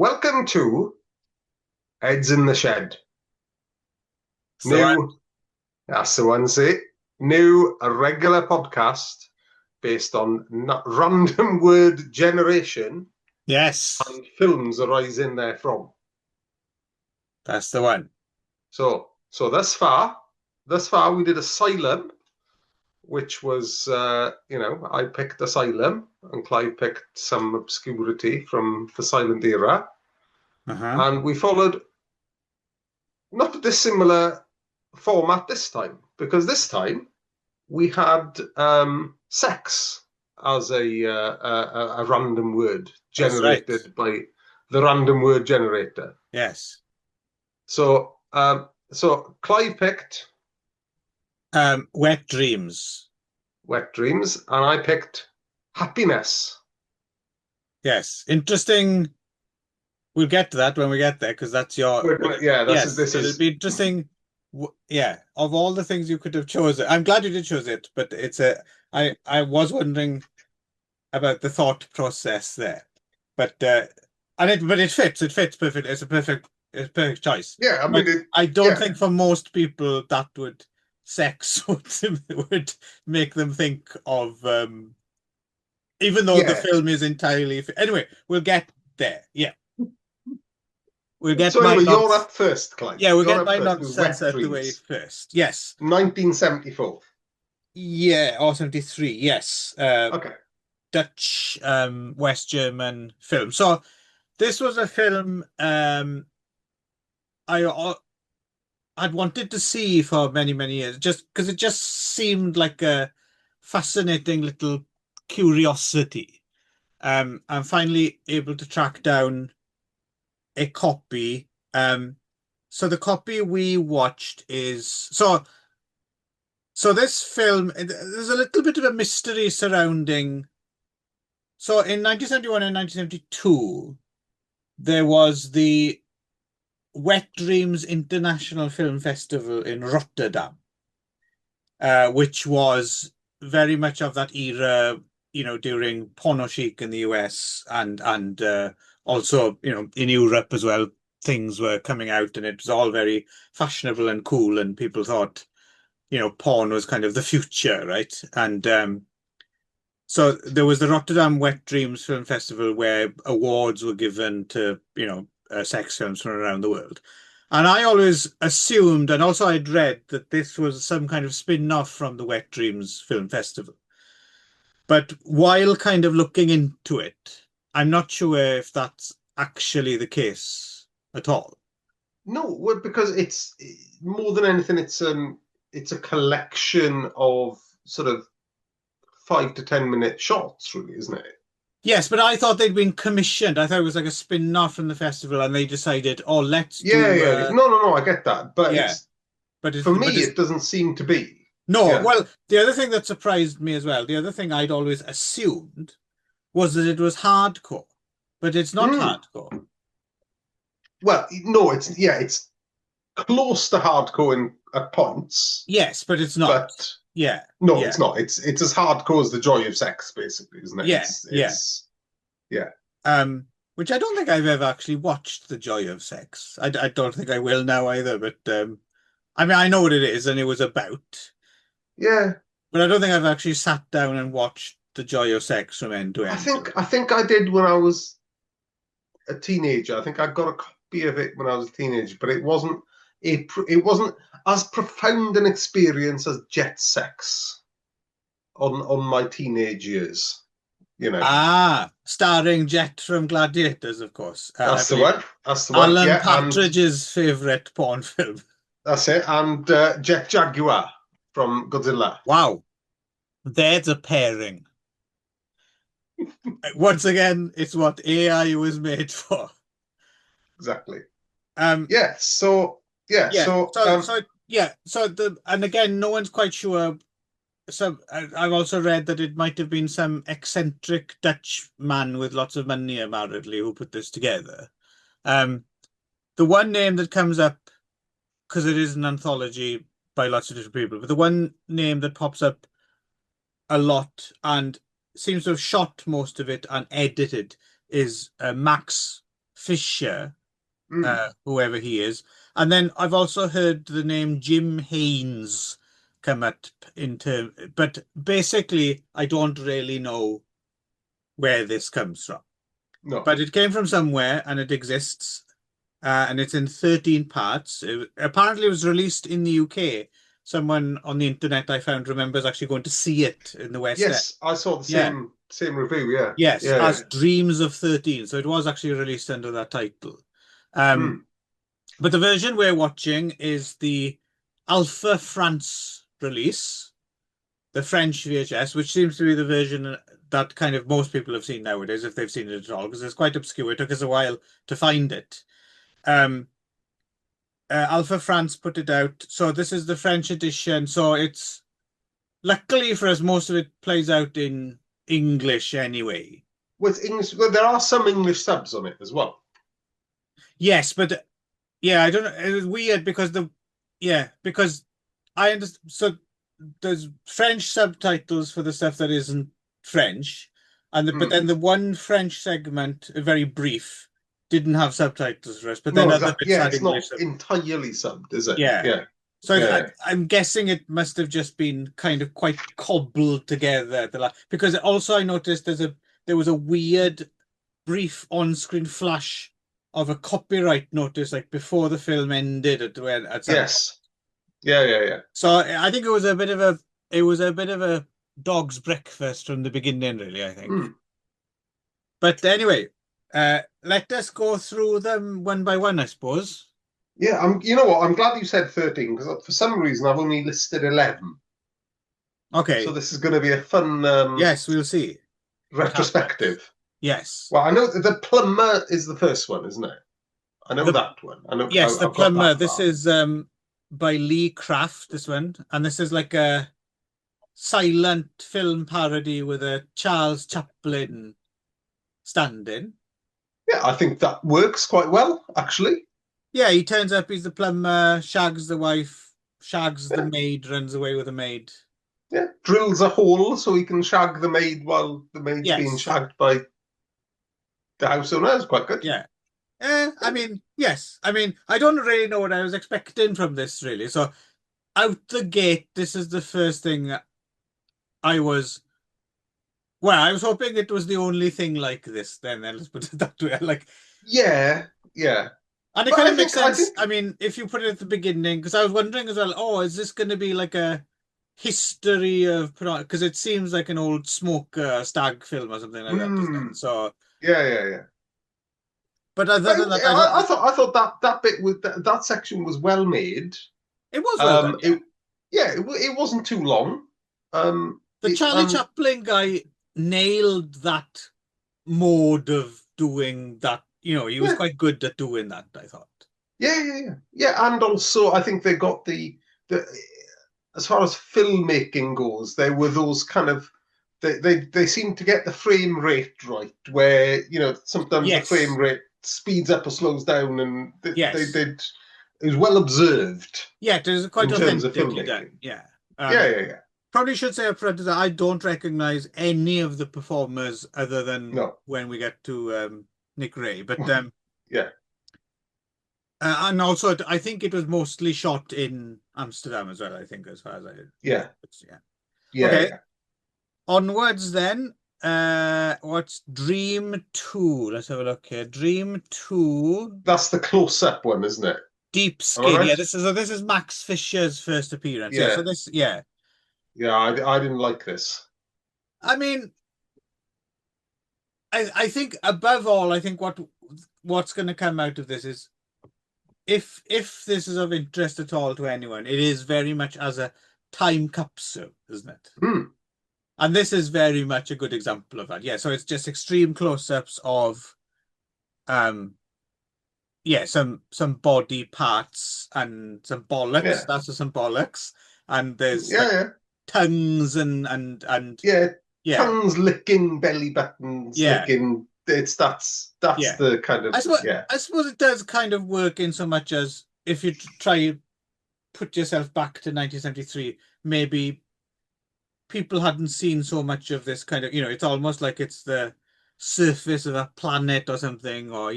Welcome to Heads in the Shed. So That's the one, see. A regular podcast based on random word generation yes, and films arising therefrom. that's the one. So thus far we did Asylum, which was, I picked Asylum and Clive picked some obscurity from the silent era. Uh-huh. And we followed not a dissimilar format this time, because this time we had sex as a random word That's right. generated by the random word generator. Yes. So Clive picked Wet dreams. Wet Dreams, and I picked Happiness. Yes. Interesting. We'll get to that when we get there because that's your. We're But gonna, yeah, yes, this it'll is be interesting. Yeah, of all the things you could have chosen, I'm glad you did choose it. But it's a. I was wondering about the thought process there, but it fits. It fits perfect. It's a perfect choice. yeah. I mean, I don't yeah, think for most people that would sex would make them think of even though the yeah. film is entirely anyway, we'll get there. Yeah. We'll get So my anyway, you're nonsense. up first, Clive. Yeah, we'll You're get up my first with nonsense Wet out the way Dreams, first. Yes. 1974. Yeah, or 73. Yes. Okay. Dutch West German film. So this was a film I I'd wanted to see for many, many years, just because it just seemed like a fascinating little curiosity. I'm finally able to track down a copy. So the copy we watched is so this film. There's a little bit of a mystery surrounding. So in 1971 and 1972, there was the Wet Dreams International Film Festival in Rotterdam, which was very much of that era, during porno chic in the US and also, in Europe as well. Things were coming out, and it was all very fashionable and cool, and people thought, porn was kind of the future, right? And so there was the Rotterdam Wet Dreams Film Festival where awards were given to, sex films from around the world. And I always assumed, and also I'd read that this was some kind of spin-off from the Wet Dreams Film Festival. But while kind of looking into it, I'm not sure if that's actually the case at all. No, well, because it's more than anything, it's a collection of sort of 5 to 10 minute shots, really, isn't it? Yes, but I thought they'd been commissioned. I thought it was like a spin-off from the festival, and they decided, oh, let's Yeah, do yeah. No, I get that, but yeah. it's But for me, it's it doesn't seem to be. no. Yeah. Well, the other thing that surprised me as well, the other thing I'd always assumed was that it was hardcore, but it's not Mm. hardcore. Well, no, it's close to hardcore at points, Yes, but it's not. but Yeah, no, yeah, it's not. It's as hardcore as the joy of sex, basically, isn't it? yeah, yeah. It's yeah. Which I don't think I've ever actually watched The Joy of Sex. I don't think I will now either, but I mean, I know what it is and it was about, Yeah, but I don't think I've actually sat down and watched The Joy of Sex from end to I end. think I think I did when I was a teenager. I think I got a copy of it when I was a teenager, but it wasn't as profound an experience as Jet Sex on my teenage years. You know, Ah, starring Jet from Gladiators, of course. I that's the believe one. That's the one. Alan Yeah, and Partridge's favorite porn film. that's it. And Jet Jaguar from Godzilla. Wow, there's a pairing. Once again, it's what AI was made for. Exactly. Um, Yeah. So yeah. yeah. So So and again, no one's quite sure. So I've also read that it might have been some eccentric Dutch man with lots of money, apparently, who put this together. Um, the one name that comes up, because it is an anthology by lots of different people, but the one name that pops up a lot and seems to have shot most of it and edited is Max Fisher, Mm. whoever he is. And then I've also heard the name Jim Haynes come up into, but basically I don't really know where this comes from. No. But it came from somewhere and it exists. And it's in 13 parts. Apparently, it was released in the UK. Someone on the internet I found remembers actually going to see it in the West End. Yes, I saw the Yeah. same review. Yeah, Yes, yeah, as yeah. Dreams of 13. So it was actually released under that title. Um, Mm. but the version we're watching is the Alpha France release, the French VHS, which seems to be the version that kind of most people have seen nowadays, if they've seen it at all, because it's quite obscure. It took us a while to find it. Um, Alpha France put it out. So this is the French edition. So it's luckily for us, most of it plays out in English anyway. With English, well, there are some English subs on it as well. Yes, but yeah, I don't know. It was weird because because I understand. So there's French subtitles for the stuff that isn't French, but Mm. then the one French segment, very brief, didn't have subtitles for us. But then No, other exactly. bits Yeah, had it's not English. entirely subbed, is it? Yeah. Yeah, So yeah. I'm guessing it must have just been kind of quite cobbled together because also I noticed there was a weird brief on-screen flash of a copyright notice like before the film ended at some point. Yes. Yeah, yeah, yeah. So I think it was a bit of a dog's breakfast from the beginning, really, I think. Mm. But anyway, let us go through them one by one, I suppose. Yeah, you know what? I'm glad you said 13 because for some reason I've only listed 11. So Okay. this is going to be a fun Yes, we'll see what happens. retrospective. Yes. Well, I know the plumber is the first one, isn't it? I know The that one. I know Yes, the I've got plumber. that This far. is by Lee Craft, this one. And this is like a silent film parody with a Charles Chaplin stand-in. Yeah, I think that works quite well, actually. Yeah, he turns up, he's the plumber, shags the wife, shags the Yeah, maid, runs away with the maid. yeah. Drills a hole so he can shag the maid while the maid's being Yes. shagged by the house owner. It's quite good. Yeah. I mean, yes. I mean, I don't really know what I was expecting from this, really. So out the gate, this is the first thing I was well, I was hoping it was the only thing like this then let's put it that way. Like, Yeah, yeah. and it But kind I of makes think I sense. think I mean, if you put it at the beginning, because I was wondering as well, oh, is this going to be like a history of because it seems like an old smoker stag film or something like that, doesn't it? mm, So, yeah, yeah, yeah. but other But than that, I thought that bit with that section was well made. it was well done, Um, yeah. it yeah, it wasn't too long. The Charlie Chaplin guy nailed that mode of doing that. He was Yeah, quite good at doing that, I thought. yeah, yeah, yeah, yeah. And also, I think they got the as far as filmmaking goes, there were those kind of they seem to get the frame rate right, where sometimes the frame Yes, rate speeds up or slows down, and yes. it was well observed Yeah, it is quite in terms of authentically done. filmmaking. Yeah. Yeah, yeah, yeah. Probably should say up front that I don't recognize any of the performers other than No, when we get to Nick Ray. But yeah, and also I think it was mostly shot in Amsterdam as well, I think, as far as yeah, yeah. yeah, Okay. yeah. Onwards then. What's Dream 2? Let's have a look here. Dream 2, That's the close-up one, isn't it? Deep Am I Skin. Yeah, right? this is Max Fisher's first appearance. Yeah, so Yeah, this, yeah. yeah. I didn't like this. I mean, I think above all, I think what's going to come out of this is if this is of interest at all to anyone, it is very much as a time capsule, isn't it? Hmm. And this is very much a good example of that. Yeah, so it's just extreme close-ups of um yeah, some body parts and some bollocks. Yeah, That's some bollocks. And there's yeah, like yeah, tongues and yeah. yeah, Tongues licking belly buttons, yeah, licking. That's yeah. the kind of I suppose yeah. I suppose it does kind of work in so much as if you try put yourself back to 1973, maybe people hadn't seen so much of this kind of, it's almost like it's the surface of a planet or something, or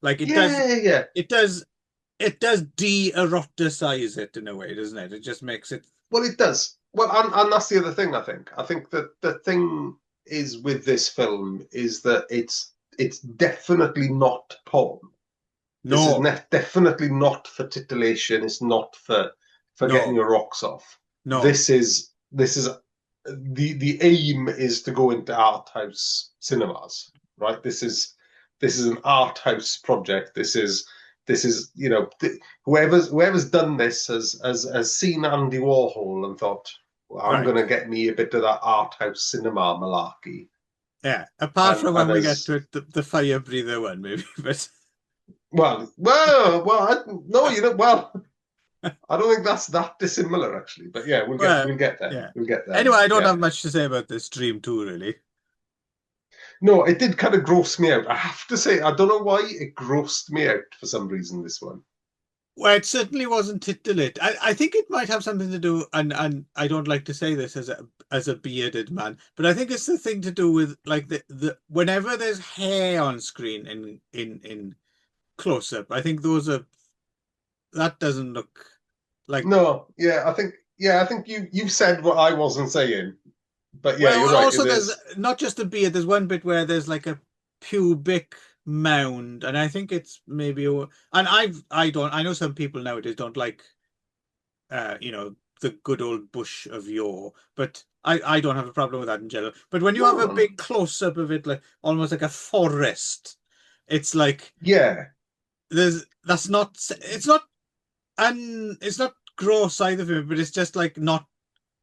like Yeah, yeah. it does, it does de-eroticize it in a way, doesn't it? It just makes it. Well, it does. Well, and that's the other thing. I think. I think that the thing is with this film is that it's definitely not porn. This is No, definitely not for titillation. It's not for getting no, your rocks off. no. This is the aim is to go into art house cinemas, right? This is an art house project. This is whoever's done this has seen Andy Warhol and thought, well, I'm Right. going to get me a bit of that art house cinema malarkey, Yeah. Apart and from when and we get as to it, the fire breather one, maybe. But no, well, I don't think that's that dissimilar actually, but yeah, we'll get well, we'll get there. yeah. We'll get there. Anyway, I don't Yeah. have much to say about this Dream 2, really. No, it did kind of gross me out. I have to say, I don't know why it grossed me out for some reason, this one. Well, it certainly wasn't titillate. I think it might have something to do, and I don't like to say this as a bearded man, but I think it's the thing to do with like the whenever there's hair on screen in close up, I think those are that doesn't look like. No, yeah, I think you said what I wasn't saying. But yeah, Well, you're right. also It there's is. not just a beard. There's one bit where there's like a pubic mound, and I think it's maybe. And I know some people nowadays don't like the good old bush of yore. But I don't have a problem with that in general. But when you have No, a no, no. big close up of it, like almost like a forest, it's like Yeah. that's not it's not gross either for me, but it's just like not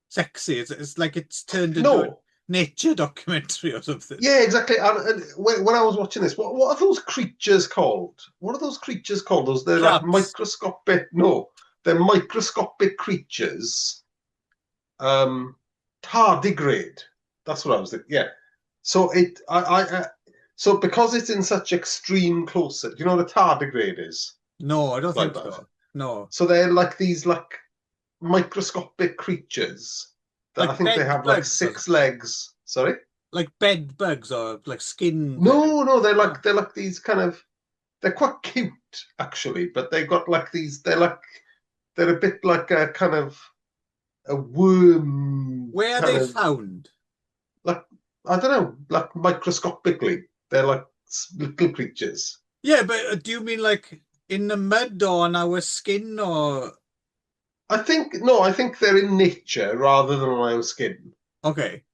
sexy. It's like it's turned into a No. nature documentary or something. Yeah, exactly. And when I was watching this, what are those creatures called? What are those creatures called? They're like Crabs. microscopic. No, they're microscopic creatures. Um, Tardigrade. That's what I was thinking. Yeah. So so because it's in such extreme close up, do you know what a tardigrade is? No, I don't Like think that. so. No. So they're like these like microscopic creatures that I Like think they bed have like bugs or six legs. Sorry? like bed bugs or like skin bed. No, no, Oh. they're like these kind of they're quite cute actually, but they got like these they're a bit like a kind of a worm Where are kind they of found? like I don't know, like microscopically. They're like little creatures. Yeah, but do you mean like in the mud or on our skin or I think no, I think they're in nature rather than on our skin. okay.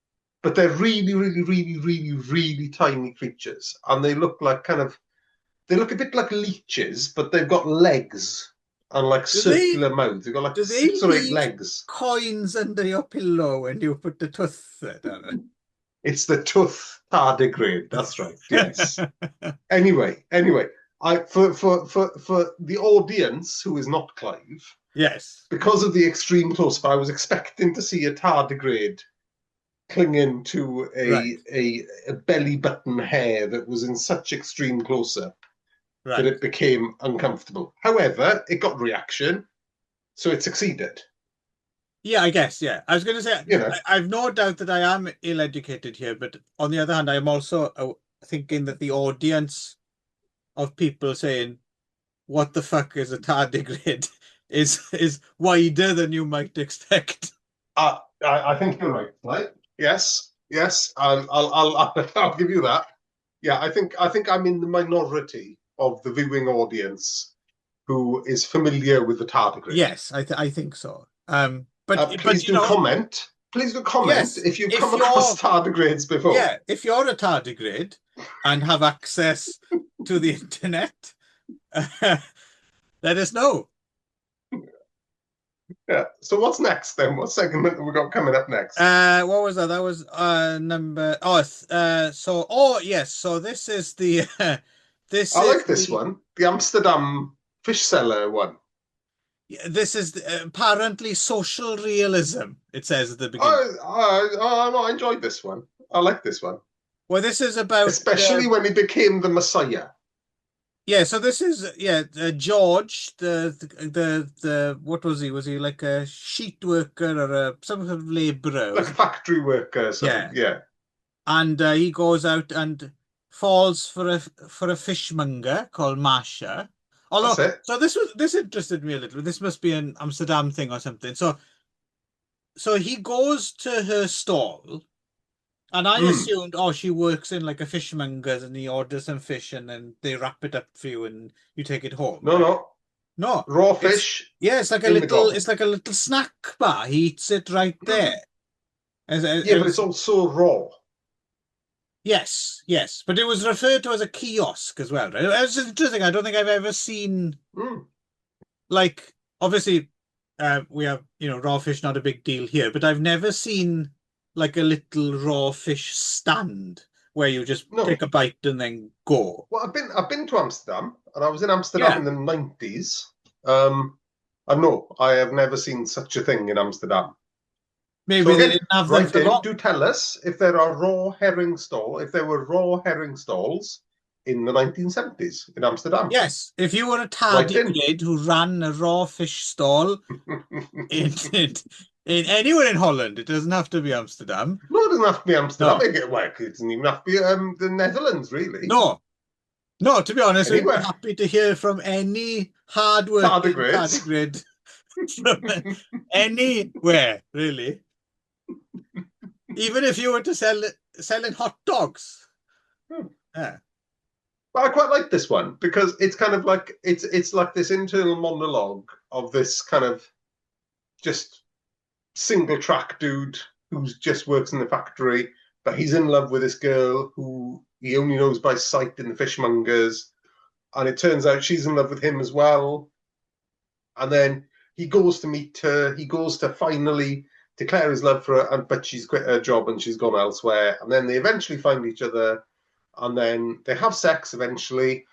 But they're really, really, really, really, really tiny creatures, and they look a bit like leeches, but they've got legs and like Do they circular mouths. They've got like do they 6 or 8 leave legs. coins under your pillow when you put the tooth there, don't It's the tooth tardigrade. That's right. Yes. they? Anyway, I for the audience who is not Clive, Yes. because of the extreme close-up, I was expecting to see a tardigrade clinging to Right. a belly button hair that was in such extreme close-up that Right. it became uncomfortable. However, it got reaction, so it succeeded. Yeah, I guess. Yeah. I was going to say, You know, I've no doubt that I am ill-educated here, but on the other hand, I am also thinking that the audience of people saying, "What the fuck is a tardigrade?" is wider than you might expect. I think you're right. Right? Yes, yes. I'll give you that. Yeah, I think I'm in the minority of the viewing audience who is familiar with the tardigrade. Yes, I think so. But Please do comment. Please do comment yes, if you've if come across you're tardigrades before. yeah, if you're a tardigrade and have access to the internet, let us know. Yeah. So what's next then? What segment have we got coming up next? What was that? That was number. Yes. So this is the this I is like this the one, the Amsterdam fish seller one. this is apparently social realism. It says at the beginning. No, I enjoyed this one. I like this one, Well, this is about especially when he became the Messiah. yeah. So this is George, the what was he? Was he like a sheet worker or some sort of laborer? Like a factory worker or something. Yeah, Yeah. and he goes out and falls for a fishmonger called Masha. That's Although, it. so this interested me a little. This must be an Amsterdam thing or something. So he goes to her stall, and I Mm. assumed, oh, she works in like a fishmonger's, and he orders some fish, and then they wrap it up for you, and you take it home, No, right? no. No, Raw it's fish yeah, in the gob. it's like a little snack bar. He eats it right there. Mm. Yeah, but it's As also raw. yes, yes, but it was referred to as a kiosk as well, right? It's interesting. I don't think I've ever seen Mm. like obviously we have raw fish not a big deal here, but I've never seen like a little raw fish stand where you just take No. a bite and then go. Well, I've been to Amsterdam, and I was in Amsterdam Yeah, in the 90s. And no, I have never seen such a thing in Amsterdam. So maybe they again, didn't have them write for in, long. do tell us if there are if there were raw herring stalls in the 1970s in Amsterdam. Yes, if you were a Write in. tardigrade who ran a raw fish stall in in anywhere in Holland, it doesn't have to be Amsterdam. No, it doesn't have to be Amsterdam. No, Well, it doesn't even have to be the Netherlands, really. no, no. To be honest, we'd be Anywhere. happy to hear from any hard-working Tardigrades. tardigrade from anywhere, really. Even if you were to selling hot dogs. Hmm. Yeah. But I quite like this one because it's kind of like it's like this internal monologue of this kind of just single track dude who just works in the factory, but he's in love with this girl who he only knows by sight in the fishmongers, and it turns out she's in love with him as well. And then he goes to meet her. He goes to finally declare his love for her, but she's quit her job and she's gone elsewhere. And then they eventually find each other, and then they have sex eventually,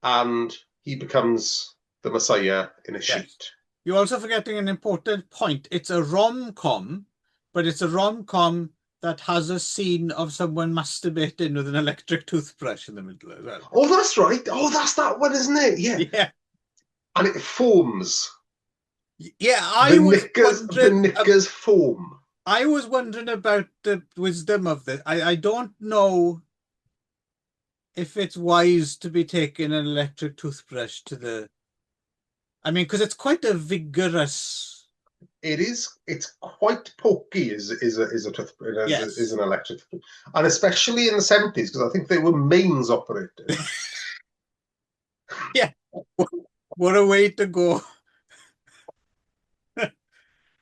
and he becomes the Messiah in a Yes. sheet. You're also forgetting an important point. It's a rom-com, but it's a rom-com that has a scene of someone masturbating with an electric toothbrush in the middle as well. Oh, that's right. Oh, that's that one, isn't it? Yeah. Yeah. And it foams. Yeah, I was The wondering knickers foam. I was wondering about the wisdom of this. I don't know if it's wise to be taking an electric toothbrush to the. I mean, because it's quite a vigorous. It is. It's quite pokey. Is a is Yes. an electric, and especially in the 70s because I think they were mains operated. Yeah. What a way to go.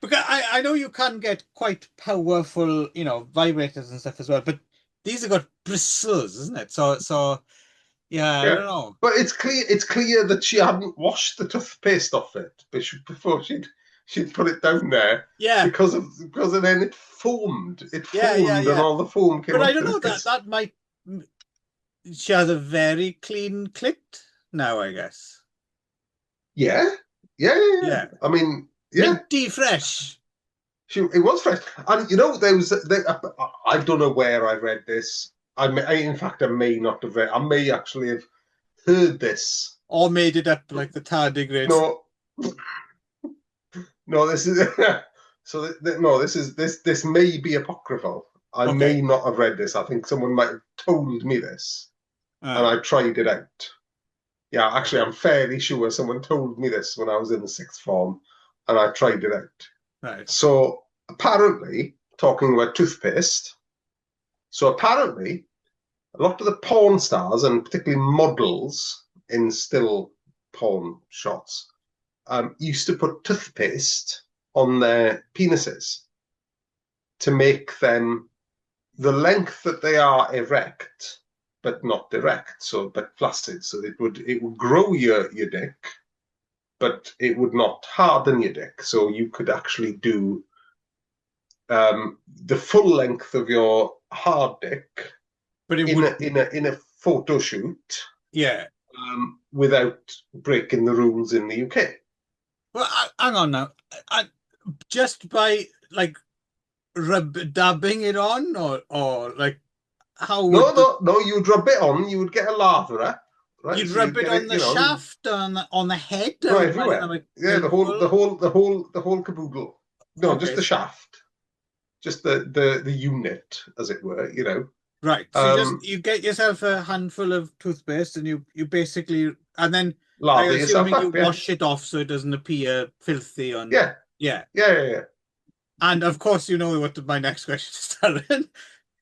Because I know you can get quite powerful, vibrators and stuff as well, but these have got bristles, isn't it? So yeah, I Yeah, don't know. but it's clear. It's clear that she hadn't washed the toothpaste off it before she'd put it down there Yeah, because then it foamed. It yeah, foamed, and yeah. all the foam came But I out don't the know knickers. that might. She has a very clean clit now, I guess. Yeah, yeah. Yeah, I mean, yeah. minty fresh. It was fresh, and I don't know where I read this. In fact, I may not have read. I may actually have heard this. All made it up like the tardigrades. No, no, this is no, this may be apocryphal. I Okay. may not have read this. I think someone might have told me this, and Uh, I tried it out. Yeah, actually, okay. I'm fairly sure someone told me this when I was in the sixth form, and I tried it out. Right. So apparently, talking about toothpaste. So apparently, a lot of the porn stars and particularly models in still porn shots used to put toothpaste on their penises to make them the length that they are erect, but not erect, but flaccid. So it would grow your dick, but it would not harden your dick. So you could actually do the full length of your hard dick But it in would, a photo shoot yeah. without breaking the rules in the UK. Well, hang on now. I, just by like dabbing it on, or like how No, would no, no. You'd rub it on. You would get a latherer, right? you'd So rub you'd it get on it, the shaft, on the head? I no, would imagine that everywhere. like Yeah, the whole. the whole caboodle. No, just Okay, the shaft, just the unit, as it were. Right. So Um, you get yourself a handful of toothpaste and you basically and then I'm lather yourself assuming you up, yeah. wash it off so it doesn't appear filthy on Yeah, yeah. yeah, yeah, yeah. And of course you know what my next question is, Darren.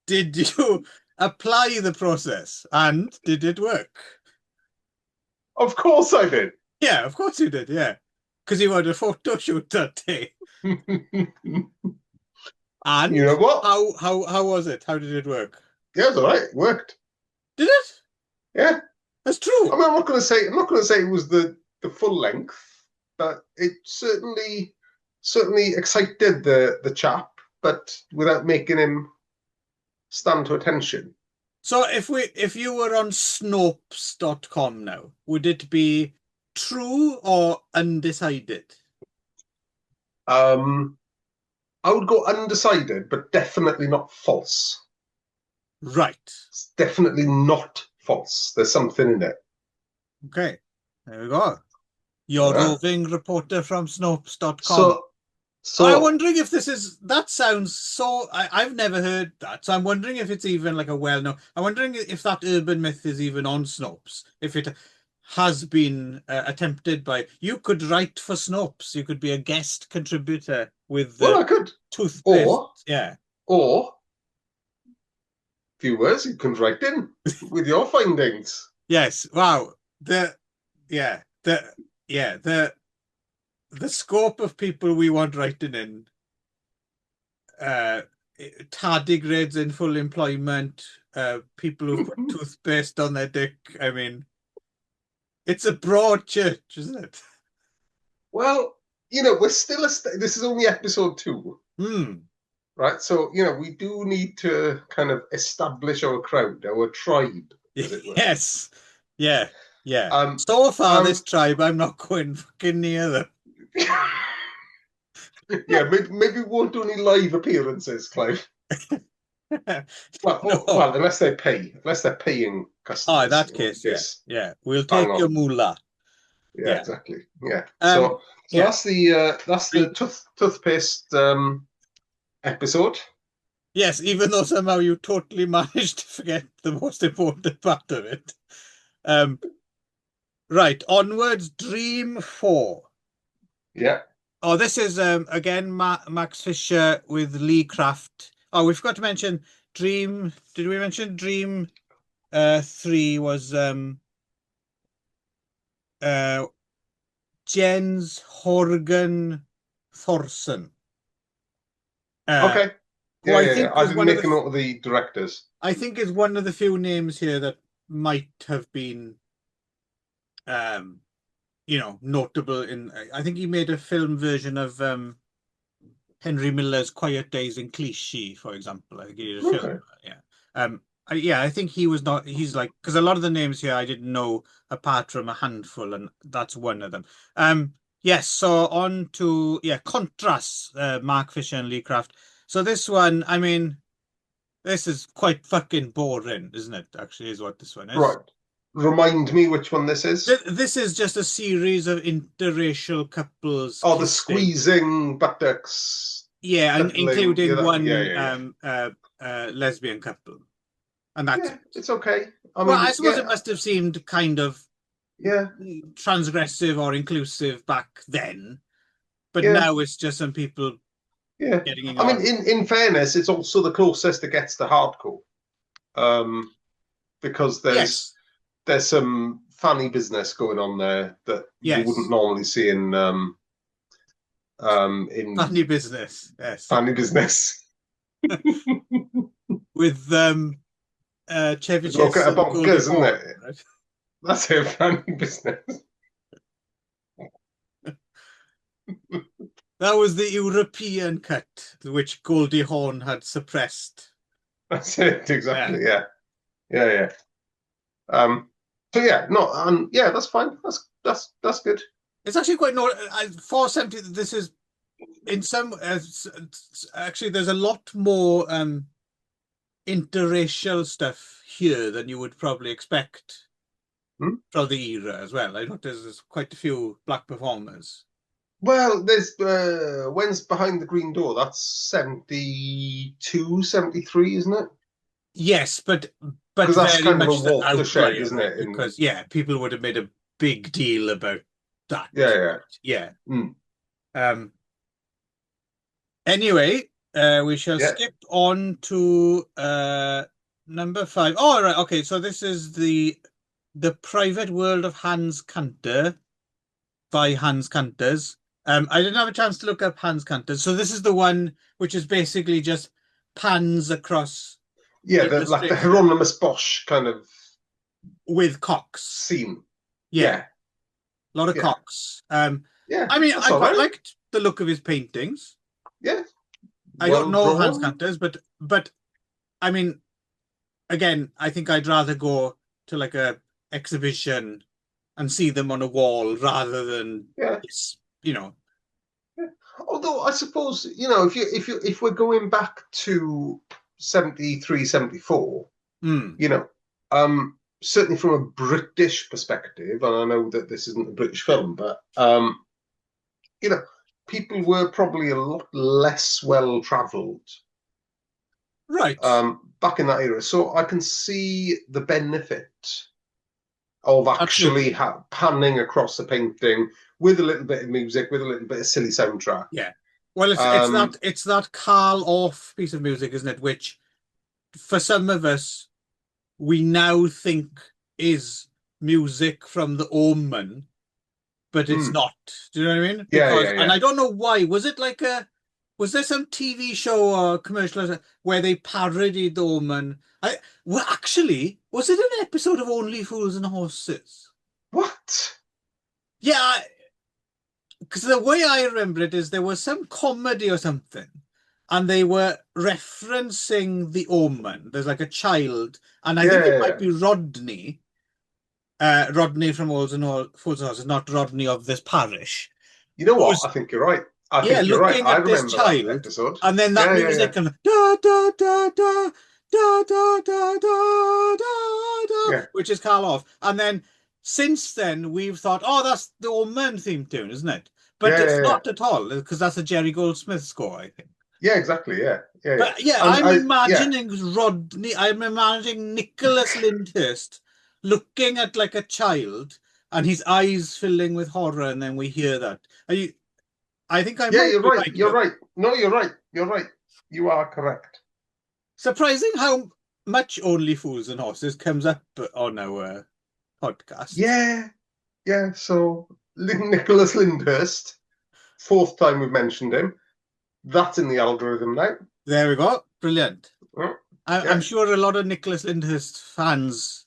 Did you apply the process and did it work? Of course I did. Yeah, of course you did, yeah. Because you had a photo shoot that day. You And know what? how was it? How did it work? Yeah, it's all right. It worked. Did it? Yeah. That's I true. mean, I'm not going to say it was the full length, but it certainly excited the chap, but without making him stand to attention. So if you were on Snopes.com now, would it be true or undecided? Um, I would go undecided, but definitely not false. Right. It's definitely not false. There's something in it. Okay. There we go. Your Yeah. roving reporter from Snopes.com. So, I'm so wondering if this is that sounds so I've never heard that. So I'm wondering if it's even like a well-known. I'm wondering if that urban myth is even on Snopes. If it has been attempted by you could write for Snopes. You could be a guest contributor with well, the I could, toothpaste. or Yeah. or viewers, you can write in with your findings. Yes. Wow. Yeah. The scope of people we want writing in uh, tardigrades in full employment, people who've put toothpaste on their dick. I mean, it's a broad church, isn't it? Well, we're still this is only episode 2, Hmm. right? So, we do need to kind of establish our crowd, our tribe, as it were. Yes. Yeah. Yeah. Um, So far, this and tribe, I'm not going fucking near them. yeah, maybe we won't do any live appearances, Clive. Well, No. well, unless they're paying Oh, in customers, that in which case, yeah. case, Yeah. We'll bang take your on. moolah. Yeah, Yeah. exactly. Yeah. Um, So yeah. that's the toothpaste episode. Yes, even though somehow you totally managed to forget the most important part of it. Um, right, onwards, Dream 4. Yeah. Oh, this is again Max Fisher with Lee Craft. Oh, we forgot to mention Dream. Did we mention Dream 3 was uh Jens Horgan Thorson, uh, Okay. who Yeah, I yeah, yeah. think I is didn't one of make a the note of the directors. I think is one of the few names here that might have been notable in I think he made a film version of Henry Miller's Quiet Days in Clichy, for example. I think he did a film. Okay. Yeah. Yeah, I think he was not. He's like because a lot of the names here I didn't know apart from a handful, and that's one of them. Yes. So on to contrasts. Mark Fisher and Lee Craft. So this one, I mean, this is quite fucking boring, isn't it? Actually, is what this one is. Right. Remind me which one this is. This is just a series of interracial couples Oh, the kissing. squeezing buttocks, Yeah, and cuddling. Yeah, including yeah, one yeah, yeah. lesbian couple, and that's Yeah, it. it's okay. I Well, I mean, suppose it yeah, must have seemed kind of yeah, transgressive or inclusive back then, but yeah, now it's just some people yeah. getting I mean, on. in fairness, it's also the closest it gets to hardcore, um, because there's Yes, there's some funny business going on there that you wouldn't yes, normally see in funny business. Yes, funny business. with Chevy Look Chase at a and Goldie bonkers, isn't Hawn. it? Right? That's a funny business. That was the European cut, which Goldie Hawn had suppressed. That's it, Yeah. exactly. Yeah, yeah, yeah. Um, so yeah, no, yeah, that's fine. That's good. It's actually quite no 470. This is in some actually there's a lot more interracial stuff here than you would probably expect Hmm? from the era as well. I noticed there's quite a few black performers. Well, there's when's behind the green door? That's 72, 73, isn't it? Yes, but Because that's very kind of a much the watershed, outlier, isn't right? it? Because yeah, people would have made a big deal about that. Yeah, yeah. Yeah. Mm, Um. Anyway, we shall yeah. skip on to number five. Oh, right. Okay. So this is the Private World of Hans Kanter by Hans Kanters. I didn't have a chance to look up Hans Kanters. So this is the one which is basically just pans across Yeah, like the illustration Hieronymus Bosch kind of with cocks. scene. Yeah, Yeah, a lot of yeah, cocks. yeah. I mean, That's I all quite right. liked the look of his paintings. Yeah, I don't well know Hans drawn. Kanters, but I mean, again, I think I'd rather go to like a exhibition and see them on a wall rather than Yeah. you know. Yeah. Although I suppose, if we're going back to 73, 74, Hmm. you know, certainly from a British perspective, and I know that this isn't a British film, but you know, people were probably a lot less well travelled Right. back in that era. So I can see the benefit of actually Absolutely. panning across the painting with a little bit of music, with a little bit of silly soundtrack. Yeah. Well, Um, it's that Carl Orff piece of music, isn't it? Which for some of us we now think is music from the Omen, but it's mm, not. Do you know what I mean? yeah, Because, yeah, and yeah. I don't know why. Was there some TV show or commercial where they parodied the Omen? Well, actually, was it an episode of Only Fools and Horses? What? Yeah, because the way I remember it is there was some comedy or something, and they were referencing the Omen. There's like a child, and I Yeah, think it yeah, might yeah. be Rodney. Rodney from Fools and Horses, not Rodney of this parish, You know what? who's I think you're right. I yeah think you're right. looking I at this remember that child, episode. and then that Yeah, yeah, yeah, music and da da da da da da da da da da, yeah, which is Carl off. And then since then we've thought, oh, that's the Omen theme tune, isn't it? But yeah, it's yeah, yeah. not at all because that's a Jerry Goldsmith score, I think. Yeah, exactly. Yeah, yeah, yeah. But yeah, And I'm yeah, imagining Rodney, I'm imagining Nicholas Lyndhurst looking at like a child and his eyes filling with horror, and then we hear that. Are you, I think I yeah. might You're be right. right You're about right. No, you're right. You're right. You are correct. surprising how much Only Fools and Horses comes up on our podcast. Yeah, yeah. So Nicholas Lyndhurst, fourth time we've mentioned him. That's in the algorithm now. There we go. Brilliant. Oh, I'm yeah. sure a lot of Nicholas Lyndhurst fans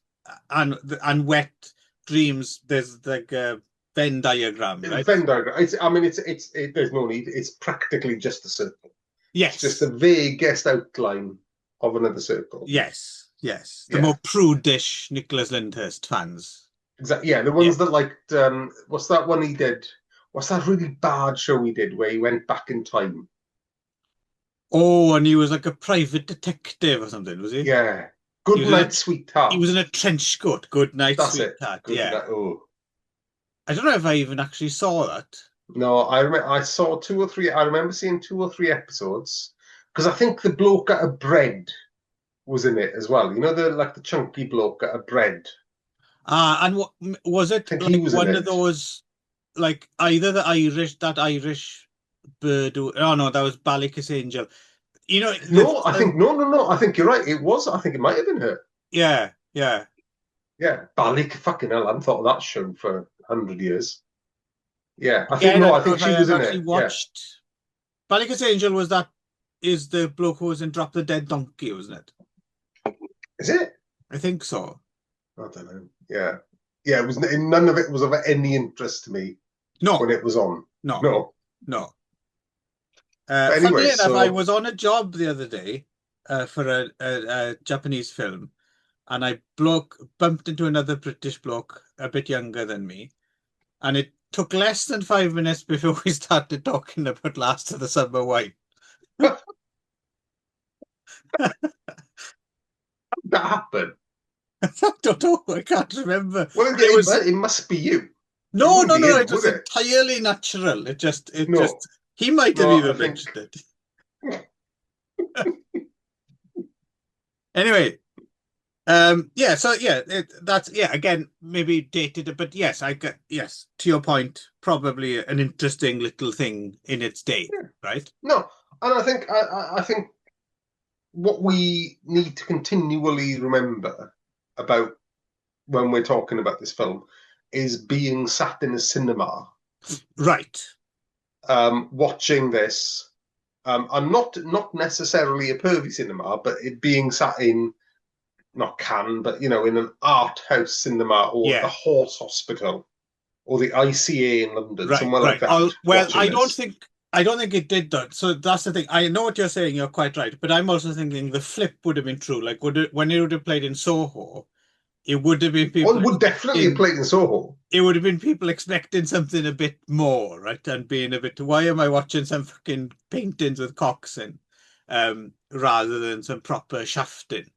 and Wet Dreams, there's like a Venn diagram, right? Venn diagram. I mean, there's no need. It's practically just a circle. It's just a Yes. vaguest outline of another circle. Yes. Yes. The Yeah, more prudish Nicholas Lyndhurst fans. exactly. Yeah, the Yeah. ones that liked. What's that one he did? What's that really bad show he did where he went back in time? Oh, and he was like a private detective or something, was he? Yeah, He Good was in a Night, he Sweetheart. was in a trench coat. Good night, That's it. sweetheart. Good Yeah. night. Oh I don't know if I even actually saw that. no, I saw two or three. I remember seeing two or three episodes because I think the bloke at a bread was in it as well. You know, the chunky bloke at a bread. And what was I it think he like was in one of it. those like either that Irish bird or, oh no, that was Ballycus Angel. You know No, I think no, no, no. I think you're right. It was. I think it might have been her. yeah, yeah. Yeah, Balik. Fucking hell, I haven't thought of that show for 100 years. Yeah, I think Again, I no. I don't know think if she I was ever in actually it. Yeah, watched Ballycus Angel. Was that is the bloke who was in Drop the Dead Donkey, wasn't it? is it? I think so. I don't know. Yeah, yeah. It was none of it was of any interest to me when No, it was on. no, No, no. but anyway, Funnily enough, I so was on a job the other day for a Japanese film, and I bumped into another British bloke a bit younger than me, and it took less than 5 minutes before we started talking about Last of the Summer Wine. that happened. I don't know, I can't remember. Well, But it was it must be you. It no, wouldn't no, be no. him, It would was it? entirely natural. It No, just. He might have no. I even think mentioned it. Anyway, yeah, so yeah, that's yeah, again, maybe dated, but yes, I get yes, to your point, probably an interesting little thing in its day, Yeah. right? No, and I think what we need to continually remember about when we're talking about this film is being sat in a cinema, Right. watching this, and not necessarily a pervy cinema, but it being sat in not Cannes, but in an art house cinema or the Yeah. Horse Hospital or the ICA in London, Right, somewhere like right. that, Well, watching this. I don't think it did that. So that's the thing. I know what you're saying. You're quite right, but I'm also thinking the flip would have been true. Like, when it would have played in Soho, it would have been One people would definitely have expecting. played in Soho. It would have been people expecting something a bit more, right? And being a bit, why am I watching some fucking paintings with cocks in, rather than some proper shafting?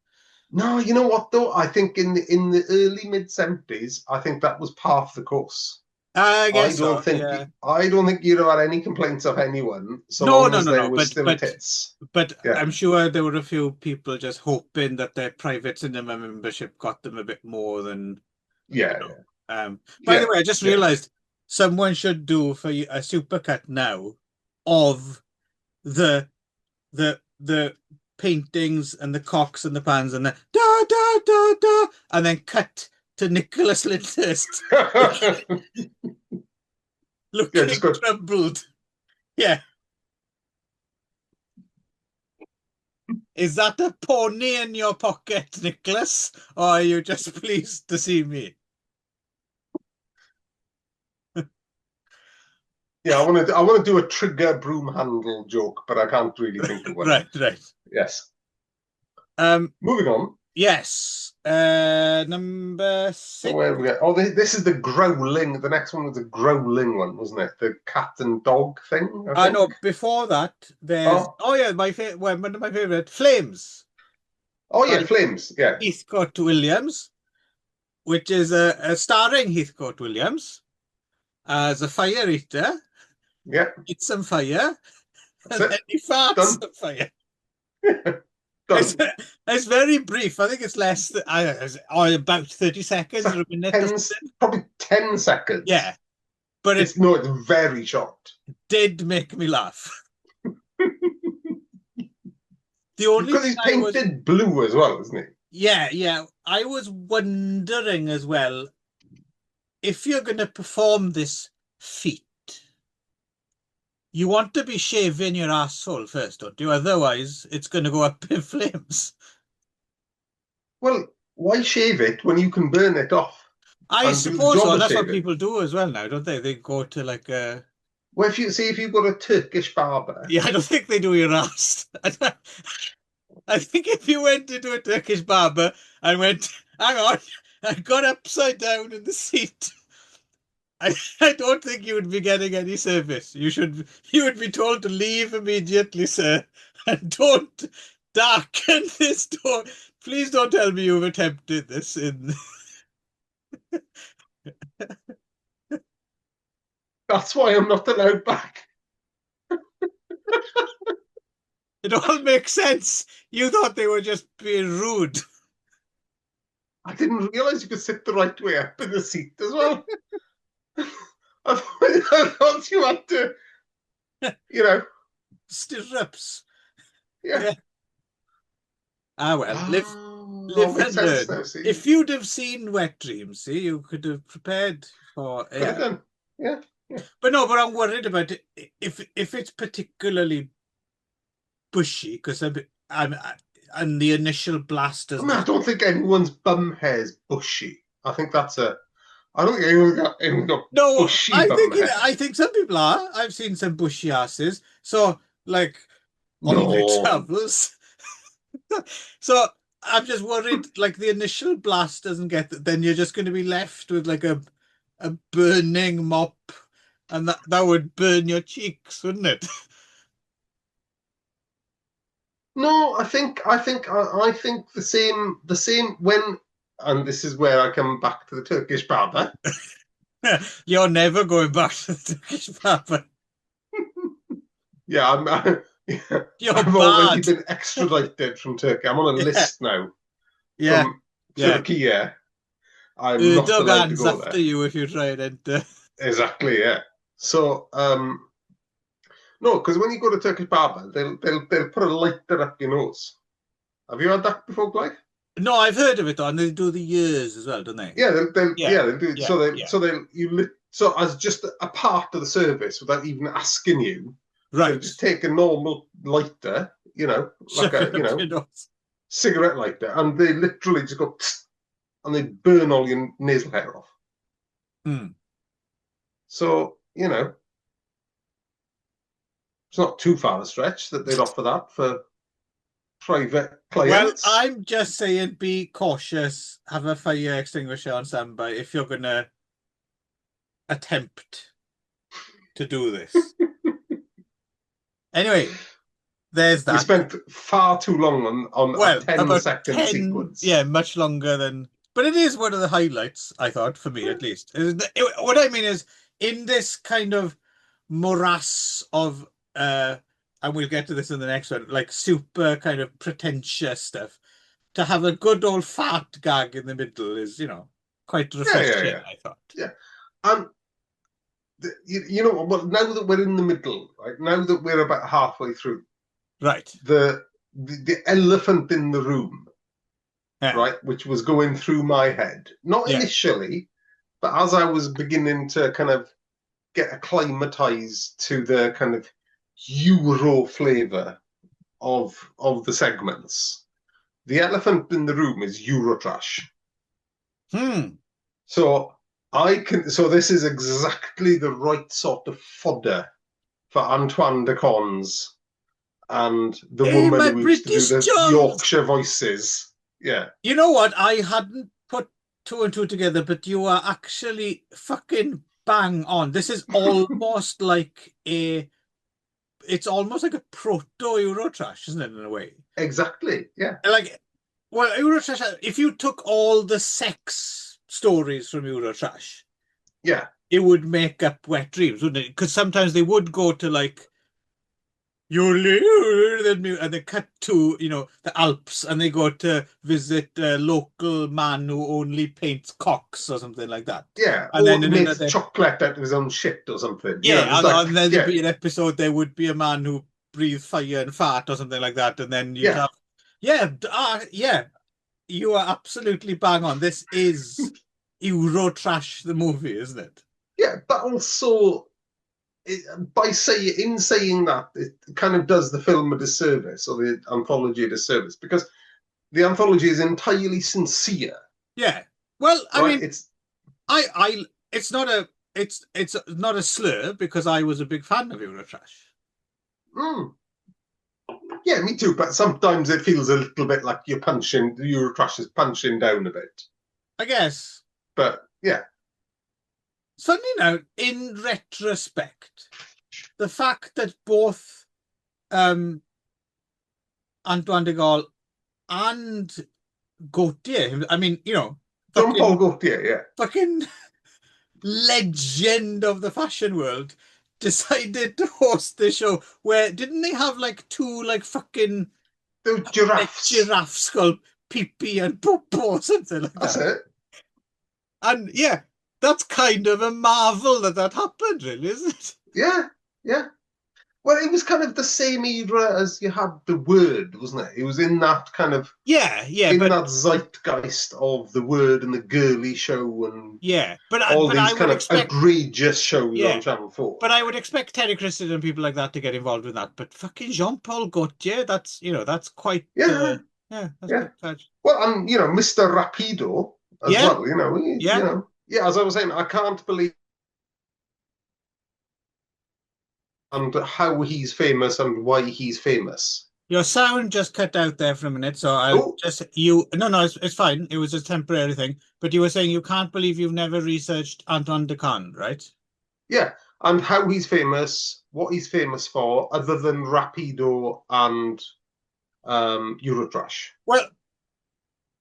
No, you know what though? I think in the early mid 70s, I think that was part of the course. I guess so. Yeah. I don't think you'd have had any complaints of anyone so No, long no, as no, there no. was still tits. But Yeah, I'm sure there were a few people just hoping that their private cinema membership got them a bit more than, you yeah, know. yeah, By the yeah, way, I just yeah. realized someone should do for you a supercut now of the paintings and the cocks and the pans and the da da da da, and then cut to Nicholas Lyndhurst Yeah, just looking go. troubled. Yeah. Is that a pony in your pocket, Nicholas? Or are you just pleased to see me? Yeah, I want to do a trigger broom handle joke, but I can't really think of one. Right, right. Yes. Um, Moving on. yes. Number So six. where we go? Oh, this is the growling. The next one was the growling one, wasn't it? The cat and dog thing, I I think. know before that, there's Oh, oh yeah, my favorite one of my favorite Flames oh yeah, by flames. Yeah, Heathcote Williams, which is a starring Heathcote Williams as a fire eater, yeah. eats some fire, That's and then it. he farts Done. some fire. It's, Done. it's very brief. I think it's less than about 30 seconds or a minute or something. Probably 10 seconds. Yeah, but it It's very short. did make me laugh. The only Because thing he's I was, painted blue as well, isn't he? yeah, yeah, I was wondering as well, if you're going to perform this feat, you want to be shaving your asshole first, don't you? Otherwise, it's going to go up in flames. Well, why shave it when you can burn it off I and do the suppose job so. of That's what shaving? people do as well now, don't they? They go to like a. Well, if you've got a Turkish barber, Yeah, I don't think they do your ass. I think if you went into a Turkish barber and went, hang on, I got upside down in the seat, I don't think you would be getting any service. You would be told to leave immediately, sir, and don't darken this door. Please don't tell me you've attempted this in. that's why I'm not allowed back. It all makes sense. You thought they were just being rude. I didn't realize you could sit the right way up in the seat as well. I thought you had to, you know, Stirrups. yeah. Yeah. Ah well, All live makes and sense learn. now. See, If you'd have seen Wet Dreams, see, you could have prepared for could have yeah. done. Yeah, yeah. But I'm worried about it if it's particularly bushy because I'm and the initial blast I mean, doesn't. I don't think anyone's bum hair is bushy. I think that's a. I don't think anyone got No, bushy bum I hair. think some people are. I've seen some bushy asses. So like on my No, travels. So I'm just worried like the initial blast doesn't get then you're just going to be left with like a burning mop and that would burn your cheeks, wouldn't it? no. I think the same when, and this is where I come back to the Turkish barber. You're never going back to the Turkish barber. Yeah, You're I've already bad. been extradited from Turkey. I'm on a Yeah, list now yeah, from yeah. Turkey. I'm not allowed to Erdogan's go after there. you if you try and enter. Exactly, yeah. So, no, because when you go to Turkish barber, they'll put a lighter up your nose. Have you had that before, Blake? No, I've heard of it though, and they do the years as well, don't they? Yeah, Yeah, they'll do it. yeah, yeah. So as just a part of the service, without even asking you, they'll Right. just take a normal lighter, like Shove a it up your nose. cigarette lighter, and they literally just go and they burn all your nasal hair off. Hmm. So it's not too far a stretch that they'd offer that for private Well, clients. I'm just saying be cautious, have a fire extinguisher on standby if you're gonna attempt to do this. Anyway, there's We that. spent far too long on a Well, 10 about second 10, sequence. yeah, much longer than, but it is one of the highlights, I thought, for me at least. What I mean is, in this kind of morass of, and we'll get to this in the next one, like super kind of pretentious stuff, to have a good old fart gag in the middle is, quite Yeah, yeah, refreshing, yeah, I thought. yeah. And you know what? Well, now that we're in the middle, right? Now that we're about halfway through, Right. the the elephant in the room, Yeah. right, which was going through my head, not Yeah. initially, but as I was beginning to kind of get acclimatized to the kind of Euro flavour of the segments, the elephant in the room is Eurotrash. Hmm. So so this is exactly the right sort of fodder for Antoine de Cons and the Hey, woman my who used to do British the chums! Yorkshire voices. Yeah, You know what? I hadn't put two and two together, but you are actually fucking bang on. This is almost like it's almost like a proto Eurotrash, isn't it, in a way? exactly. Yeah, Like, well, Eurotrash, if you took all the sex stories from Eurotrash, yeah, it would make up Wet Dreams, wouldn't it? Because sometimes they would go to like and they cut to the Alps and they go to visit a local man who only paints cocks or something like that. yeah. And then Or in makes another, chocolate out of his own shit or something. yeah, There's like, and then there'd yeah, be an episode there would be a man who breathed fire and fart or something like that, and then you'd yeah, have yeah, you are absolutely bang on. This is Euro Trash the movie, isn't it? yeah. But also, in saying that, it kind of does the film a disservice or the anthology a disservice because the anthology is entirely sincere, Yeah. Well, I right? mean, I it's not a slur because I was a big fan of Eurotrash. Mm, yeah, me too. But sometimes it feels a little bit like Eurotrash is punching down a bit. I guess. But yeah, It's funny now, in retrospect, the fact that both um Antoine de Gaulle and Gautier, I mean, John Paul fucking Gaultier, yeah. fucking legend of the fashion world, decided to host the show where didn't they have like two like fucking Those like giraffes. giraffes called Pee and Popo or something like That's that? it. And yeah, that's kind of a marvel that happened, really, isn't it? Yeah, yeah. Well, it was kind of the same era as you had the Word, wasn't it? It was in that kind of Yeah, yeah, in but that zeitgeist of the Word and the girly show and yeah, all but I these would kind of expect outrageous shows on yeah, Channel but 4. I would expect Terry Christen and people like that to get involved with that. But fucking Jean-Paul Gaultier, that's quite Yeah, yeah, that's yeah. quite tragic. Well, and Mr. Rapido as Yeah, well. yeah. Yeah. As I was saying, I can't believe and how he's famous and why he's famous. Your sound just cut out there for a minute, so I'll Oh, just no, no, it's fine. It was a temporary thing. But you were saying you can't believe you've never researched Antoine de Caunes, right? yeah, and how he's famous, what he's famous for, other than Rapido and Eurotrash. Well,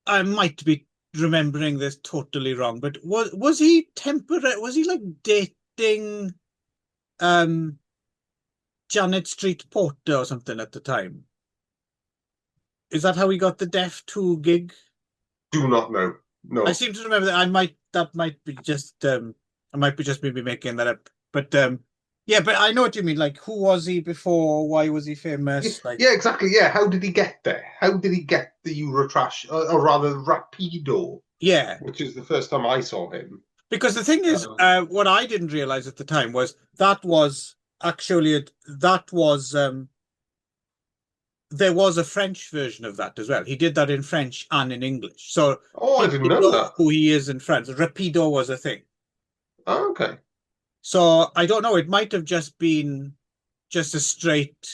I might be remembering this totally wrong, but was he temporary? Was he like dating um Janet Street Porter or something at the time. Is that how he got the Def 2 gig? Do not know. I No. seem to remember that might be just I might be just maybe making that up. But yeah, but I know what you mean. Like, who was he before? Why was he Yeah, famous? Like, yeah, exactly. Yeah, how did he get there? How did he get the Eurotrash, or rather Rapido, yeah. which is the first time I saw him? Because the thing is, what I didn't realize at the time was that was actually that was there was a French version of that as well. He did that in French and in English. So Oh, I didn't people know know that. who he is in France. Rapido was a thing. Oh, okay. So I don't know. It might have just been just a straight,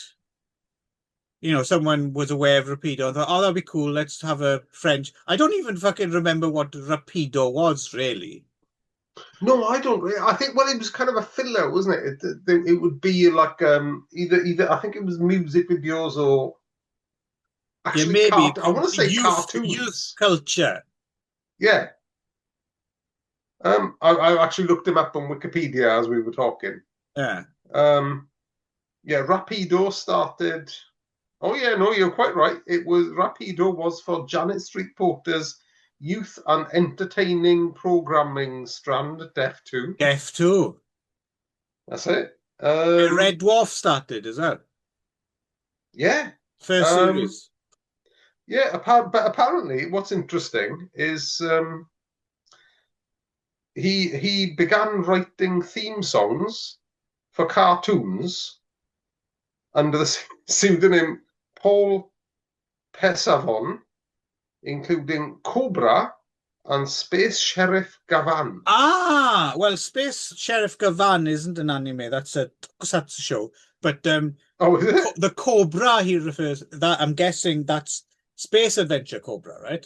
someone was aware of Rapido and thought, oh, that'd be cool. Let's have a French. I don't even fucking remember what Rapido was really. No, I don't. I think well, it was kind of a filler, wasn't it? It would be like either I think it was music videos or Yeah, actually maybe I want to say youth cartoons. culture. Yeah. I actually looked him up on Wikipedia as we were talking. Yeah. Um, yeah, Rapido started. Oh yeah, no, you're quite right. It was Rapido was for Janet Street Porter's youth and entertaining programming strand, Def 2. Def 2. That's it. Red Dwarf started as well. Yeah. First Um, series. yeah, but apparently what's interesting is he began writing theme songs for cartoons under the pseudonym Paul Pesavon, including Cobra and Space Sheriff Gavan. Ah, well, Space Sheriff Gavan isn't an anime. That's a tokusatsu show. But Oh, is it? the Cobra he refers that I'm guessing that's Space Adventure Cobra, right?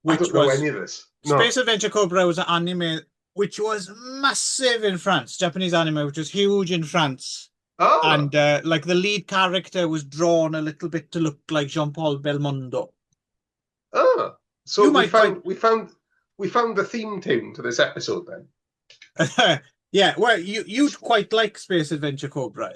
I Which don't know was any of this. Space No. Adventure Cobra was an anime which was massive in France, Japanese anime, which was huge in France. Oh, And like the lead character was drawn a little bit to look like Jean-Paul Belmondo. oh. So You might quite we found the theme tune to this episode then. yeah, well, you'd quite like Space Adventure Cobra.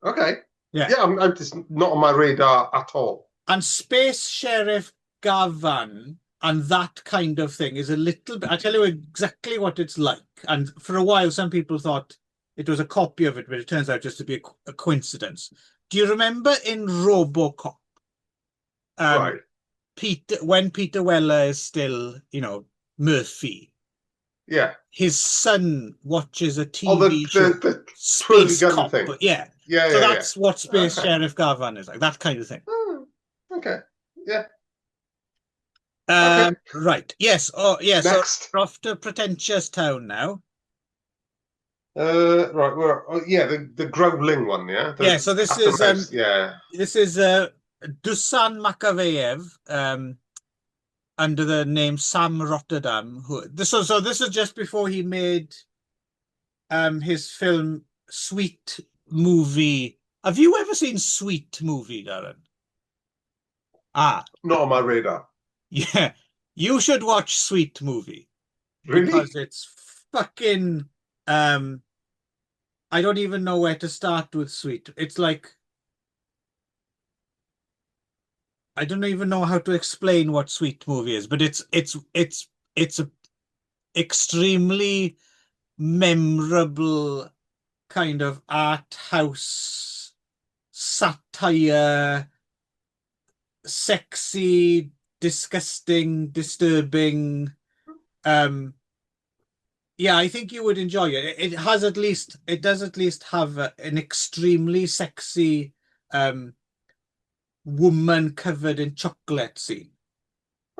Okay. Yeah. Yeah, I'm just not on my radar at all. And Space Sheriff Gavan and that kind of thing is a little bit, I tell you exactly what it's like. And for a while, some people thought it was a copy of it, but it turns out just to be a coincidence. Do you remember in RoboCop, um, Right. Peter Weller is still, Murphy? Yeah. His son watches a Oh, TV show, the twirly Space gun Cop. thing. But yeah, Yeah, so yeah, yeah. that's what Space Okay. Sheriff Gavan is like, that kind of thing. Oh, okay. Yeah. Okay. Right. Yes. Oh, yeah. So Next. we're off to pretentious town now. Right. Yeah, the growling one. Yeah. Yeah. The So this cat and is mouse. Yeah. Dusan Makaveyev, under the name Sam Rotterdam. So this is just before he made his film Sweet Movie. Have you ever seen Sweet Movie, Darren? Ah, Not on my radar. yeah. You should watch Sweet Movie because Really? it's fucking um I don't even know where to start with Sweet. It's like I don't even know how to explain what Sweet Movie is, but it's a extremely memorable kind of art house satire, sexy, disgusting, disturbing. Um, yeah, I think you would enjoy it. It does at least have an extremely sexy woman covered in chocolate scene,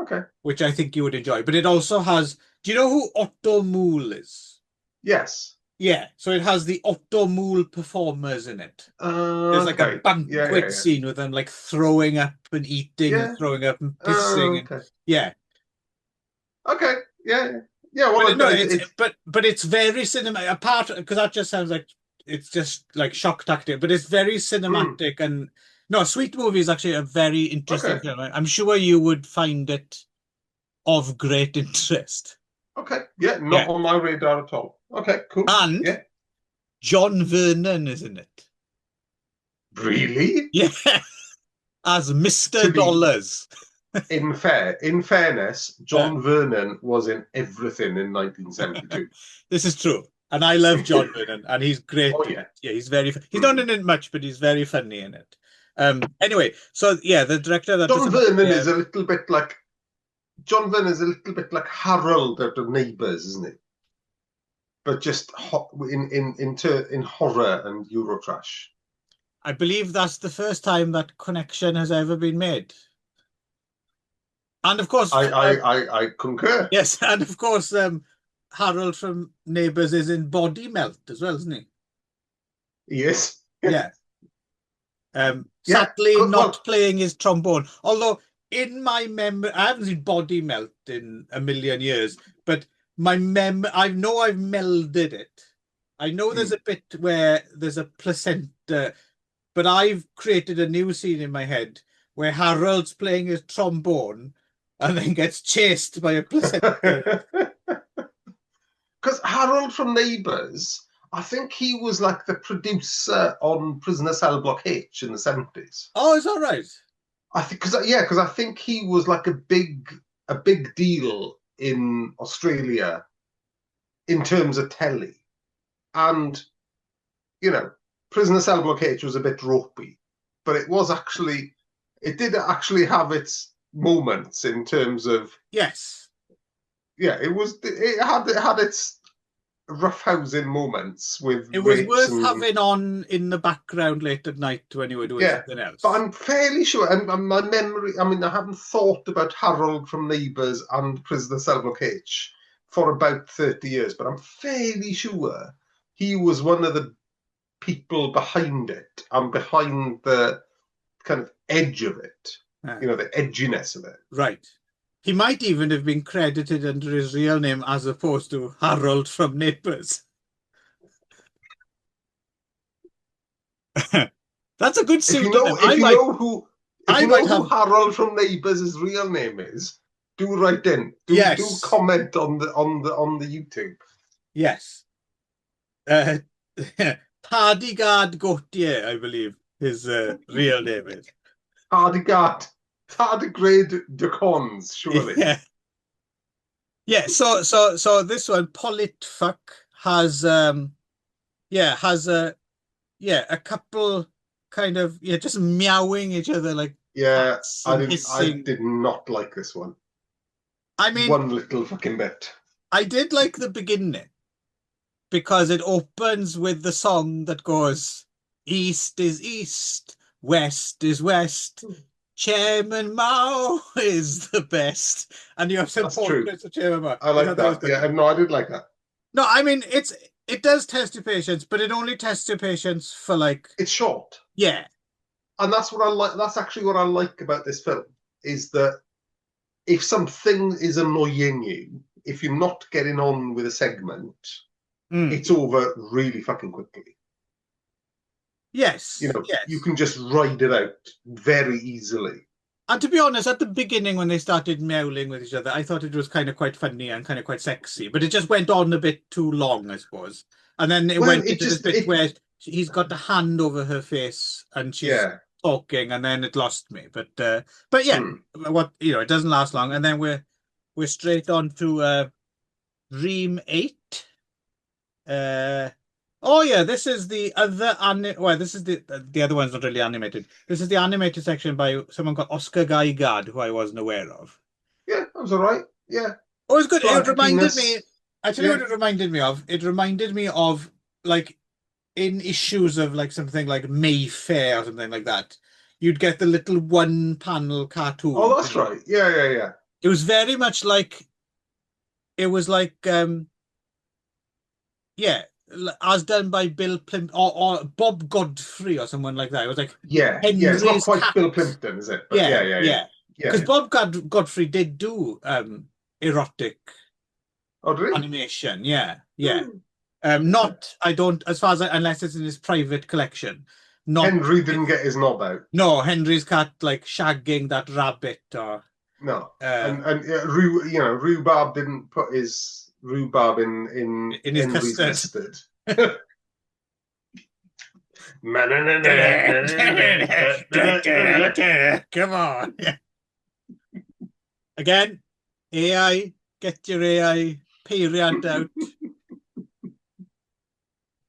Okay. which I think you would enjoy. But it also has, do you know who Otto Mool is? Yes. Yeah, so it has the Otto Mool performers in it. There's like a Okay. Yeah, yeah, banquet yeah. scene with them like throwing up and eating and Yeah. throwing up and pissing and Okay. yeah. Okay. Yeah. Yeah. Yeah, But well, no, it's but it's very cinema apart because that just sounds like it's just like shock tactic, but it's very hmm, cinematic and no, Sweet Movie is actually a very interesting okay. film. I'm sure you would find it of great interest. Okay. Yeah, not Yeah. on my radar at all. Okay, cool. And Yeah. John Vernon is in it. Really? Yeah, as Mr. To be Dollars. in fairness, Uh, John Vernon was in everything in 1972. this is true. And I love John Lennon, and he's Oh great in yeah. it. Yeah, he's very. He's not Mm. in it much, but he's very funny in it. Anyway, so yeah, the director that was John about Vernon is a little bit like John Vernon is a little bit like Harold out of Neighbours, isn't he? But just in horror and Eurotrash. I believe that's the first time that connection has ever been made. And of I course, I I, I concur. yes, and of course, Harold from Neighbours is in Body Melt as well, isn't he? Yes. Yeah. Yeah. Sadly, Good. not Well, playing his trombone. Although in my memory, I haven't seen Body Melt in a million years, but I know I've melded it. I know there's mm. a bit where there's a placenta, but I've created a new scene in my head where Harold's playing his trombone and then gets chased by a placenta. Because Harold from Neighbours, I think he was like the producer on Prisoner Cell Block H in the 70s. Oh, is that right? I think because I think he was like a big deal in Australia in terms of telly, and you know, Prisoner Cell Block H was a bit ropey, but it did actually have its moments in terms of Yes. yeah, it had its roughhousing moments with It was rapes worth and having on in the background late at night when you were doing yeah. something But else. I'm fairly sure, and my memory, I mean, I haven't thought about Harold from Neighbours and Prisoner Cell Block H for about 30 years, but I'm fairly sure he was one of the people behind it and behind the kind of edge of it, Uh, the edginess of it. right. He might even have been credited under his real name as opposed to Harold from Neighbours. That's a good If you pseudonym. know, if you know who, if I you might know who have, Harold from Neighbours' real name is, do write in. Do yes, comment on the YouTube. yes. Uh, Tardigard Gautier, I believe his real name is. Tardigrade, Tardigrade de Cons, surely. Yeah. Yeah, so this one, Politfuck, has has a couple kind of just meowing each other like Yeah, cats I and didn't. I hissing. did not like this one. I mean, One little fucking bit. I did like the beginning because it opens with the song that goes East is East, West is West, Chairman Mao is the best. And you have some That's true. portraits of Chairman Mao. I I like thought that was that. good. Yeah, no, I did like that. No, I mean it does test your patience, but it only tests your patience for like It's short, yeah. and that's what I like. That's actually what I like about this film is that if something is annoying you, if you're not getting on with a segment, Mm. it's over really fucking quickly. Yes, You yes. can just ride it out very easily. And to be honest, at the beginning when they started meowing with each other, I thought it was kind of quite funny and kind of quite sexy, but it just went on a bit too long, I suppose. And then it Well, went it into this just bit it where he's got the hand over her face and she's yeah. talking, and then it lost me. But yeah, Hmm. what it doesn't last long, and then we're straight on to Ream 8. Uh, oh yeah, this is the other well, this is the other one's not really animated. This is the animated section by someone called Oscar Guy who I wasn't aware of. Yeah, that was all right. Yeah, Oh, it's good. It slight reminded me. penis. I tell you what Yeah. it reminded me of. It reminded me of like in issues of like something like Mayfair or something like that. You'd get the little one panel Oh, cartoon. that's right. Yeah, yeah, yeah. It was very much like it was like yeah, as done by Bill Plimp or Bob Godfrey or someone like that. It was like Yeah, yeah. It's not Henry's quite cat. Bill Plimpton, is it? But yeah, Yeah, yeah, yeah, yeah. yeah. Because Godfrey did do erotic Oh, did he? animation. Yeah, yeah. Hmm. Not I don't as far as unless it's in his private collection. Not Henry didn't get his knob out. no Henry's cat like shagging that rabbit or No, uh and Rhubarb didn't put his rhubarb in in his Henry's custard. custard. Come on. Again, AI, get your AI period out.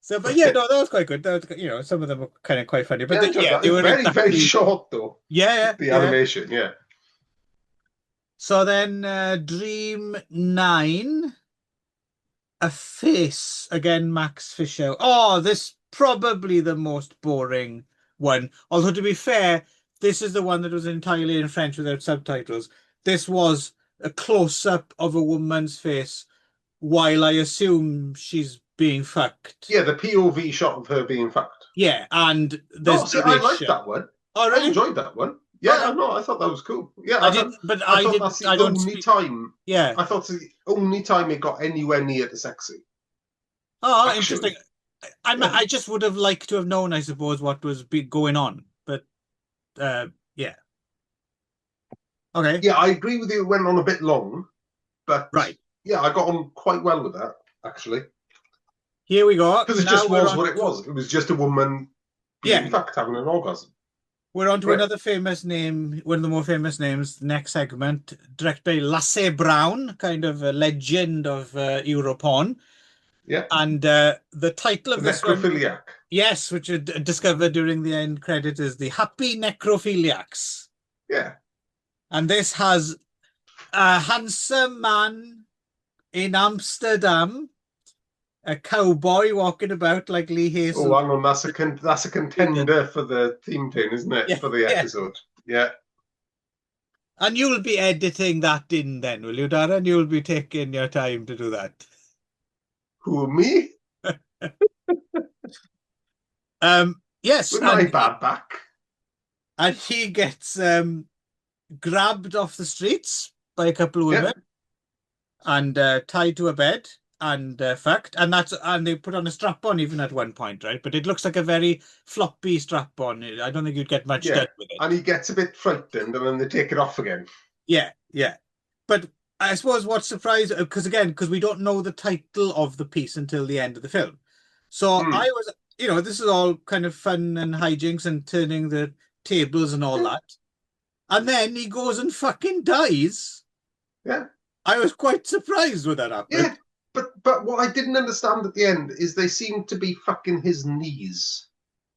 So, but yeah, no, that was quite good. That was, some of them were kind of quite funny, but Yeah, I enjoyed yeah, that. they It's were very, very exactly, short though. yeah, The yeah. animation, yeah. So then, Dream 9, a face again, Max Fisher. Oh, this probably the most boring one. Although to be fair, this is the one that was entirely in French without subtitles. This was a close-up of a woman's face while I assume she's being fucked. Yeah, the POV shot of her being fucked. Yeah, and No, there's see, I liked narration. that one. Oh, I really? enjoyed that one. Yeah, Okay. no, I thought that was cool. Yeah, I didn't, but I I thought didn't, that's the I don't only speak. time. Yeah. I thought it's the only time it got anywhere near to sexy. Oh, interesting. Actually, yeah, I just would have liked to have known, I suppose, what was going on. But yeah. Okay. yeah, I agree with you. It went on a bit long, but Right. yeah, I got on quite well with that actually Here we go. because it Now just was what it was. It was just a woman being yeah, fucked, having an orgasm. we're on to Right? another famous name, one of the more famous names, next segment, directed by Lasse Brown, kind of a legend of Europorn. Yeah, And the title the of this one, necrophiliac. yes, which I discovered during the end credit, is The Happy Necrophiliacs. Yeah. And this has a handsome man in Amsterdam, a cowboy walking about like Lee Oh, Hazel. hang on, that's a contender for the theme tune, isn't it? Yeah, For the yeah. episode. Yeah. And you'll be editing that in then, will you, Darren? You'll be taking your time to do that. Who, me? Yes, With my bad back. and he gets grabbed off the streets by a couple of Yeah. women and tied to a bed and fucked. And they put on a strap on even at one point, right? But it looks like a very floppy strap on. I don't think you'd get much Yeah. done with And it. he gets a bit frightened and then they take it off again. Yeah, yeah. But I suppose what surprised, because we don't know the title of the piece until the end of the film. So I Hmm. was, this is all kind of fun and hijinks and turning the tables and all Yeah. that. And then he goes and fucking dies. Yeah. I was quite surprised when that happened. Yeah. But what I didn't understand at the end is they seem to be fucking his knees.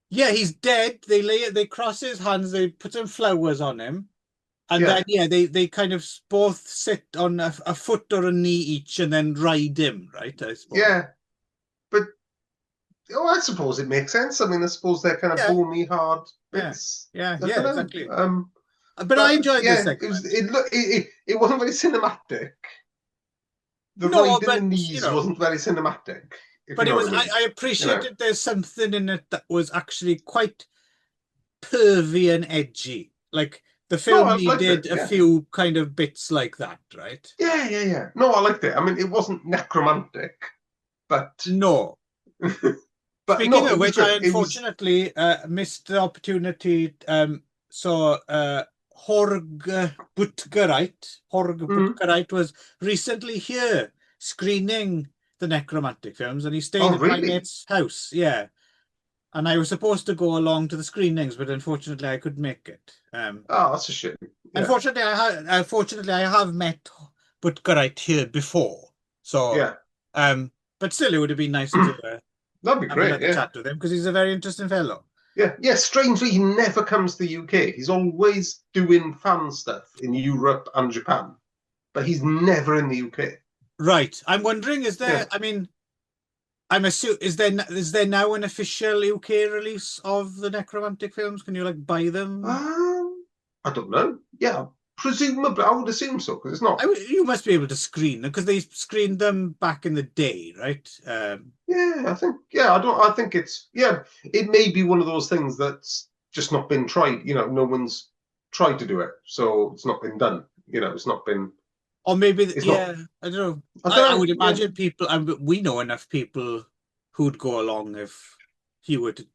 Yeah, he's dead. They cross his hands, they put some flowers on him. And then, Yeah. yeah, they kind of both sit on a foot or a knee each and then ride him, right? I suppose. Yeah. But oh, I suppose it makes sense. I mean, I suppose they're kind of Yeah, bony, hard yeah, bits. yeah, I yeah, don't know. exactly. But I But enjoyed this yeah, it was segment. it wasn't very cinematic. The No, ride in the but knees wasn't very cinematic, if you but it know what was. I mean. I You know. appreciated there's something in it that was actually quite pervy and edgy. Like the No, film I liked it. needed a Yeah, few kind of bits like that, right? yeah. No, I liked it. I mean, it wasn't necromantic, but No. but Speaking no, of it was which, I good. It was unfortunately missed the opportunity. So Horg mm, Butgereit was recently here screening the necromantic films, and he stayed oh at my really? mate's house. Yeah, and I was supposed to go along to the screenings, but unfortunately, I couldn't make it. Oh, that's a shame. Yeah, Unfortunately, I have met Butgereit here before, so yeah. but still, it would have been nice to That'd be have great. another Yeah, chat with him because he's a very interesting fellow. yeah. Strangely, he never comes to the UK. He's always doing fan stuff in Europe and Japan, but he's never in the UK. Right. I'm wondering, is Yeah. there, I mean, I'm assuming, is there now an official UK release of the Necromantic films? Can you like buy them? I don't know. Yeah, presumably, I would assume so because it's not. You must be able to screen them because they screened them back in the day, right? Yeah, I think. Yeah, I don't. I think it's. Yeah, it may be one of those things that's just not been tried. You know, no one's tried to do it, so it's not been done. You know, it's not been. Or maybe, It's not. yeah, I don't know. I I don't would know. Yeah. imagine people, we know enough people who'd go along if he were to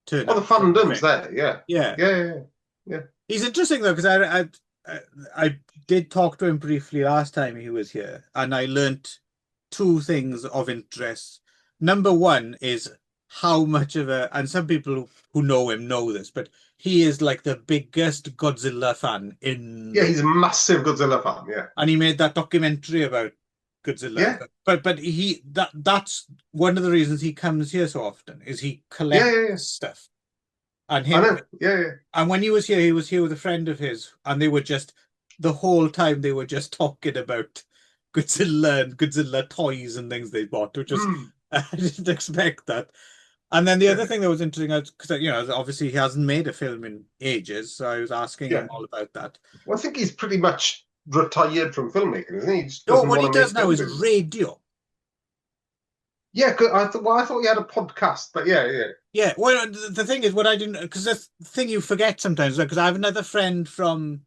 turn Oh, the up for an fandom's event. there. Yeah. Yeah. Yeah. He's interesting though, because I did talk to him briefly last time he was here, and I learnt two things of interest. Number one is how much of a, and some people who know him know this, but he is like the biggest Godzilla fan in Yeah, the, he's a massive Godzilla fan. Yeah, and he made that documentary about Godzilla. yeah, But that's one of the reasons he comes here so often is he yeah, collects yeah, yeah. stuff. And I him know. Yeah, yeah. and when he was here with a friend of his, and they were just the whole time they were just talking about Godzilla and Godzilla toys and things they bought, which was Mm, I didn't expect that. And then the yeah, other thing that was interesting, because obviously he hasn't made a film in ages, so I was asking him yeah. all about that. Well, I think he's pretty much retired from filmmaking, isn't he? He just No, doesn't what want he to does make now films is anymore. radio. Yeah, well, I thought he had a podcast, but yeah, yeah, Yeah, well, the thing is, what I didn't, because the thing you forget sometimes, because I have another friend from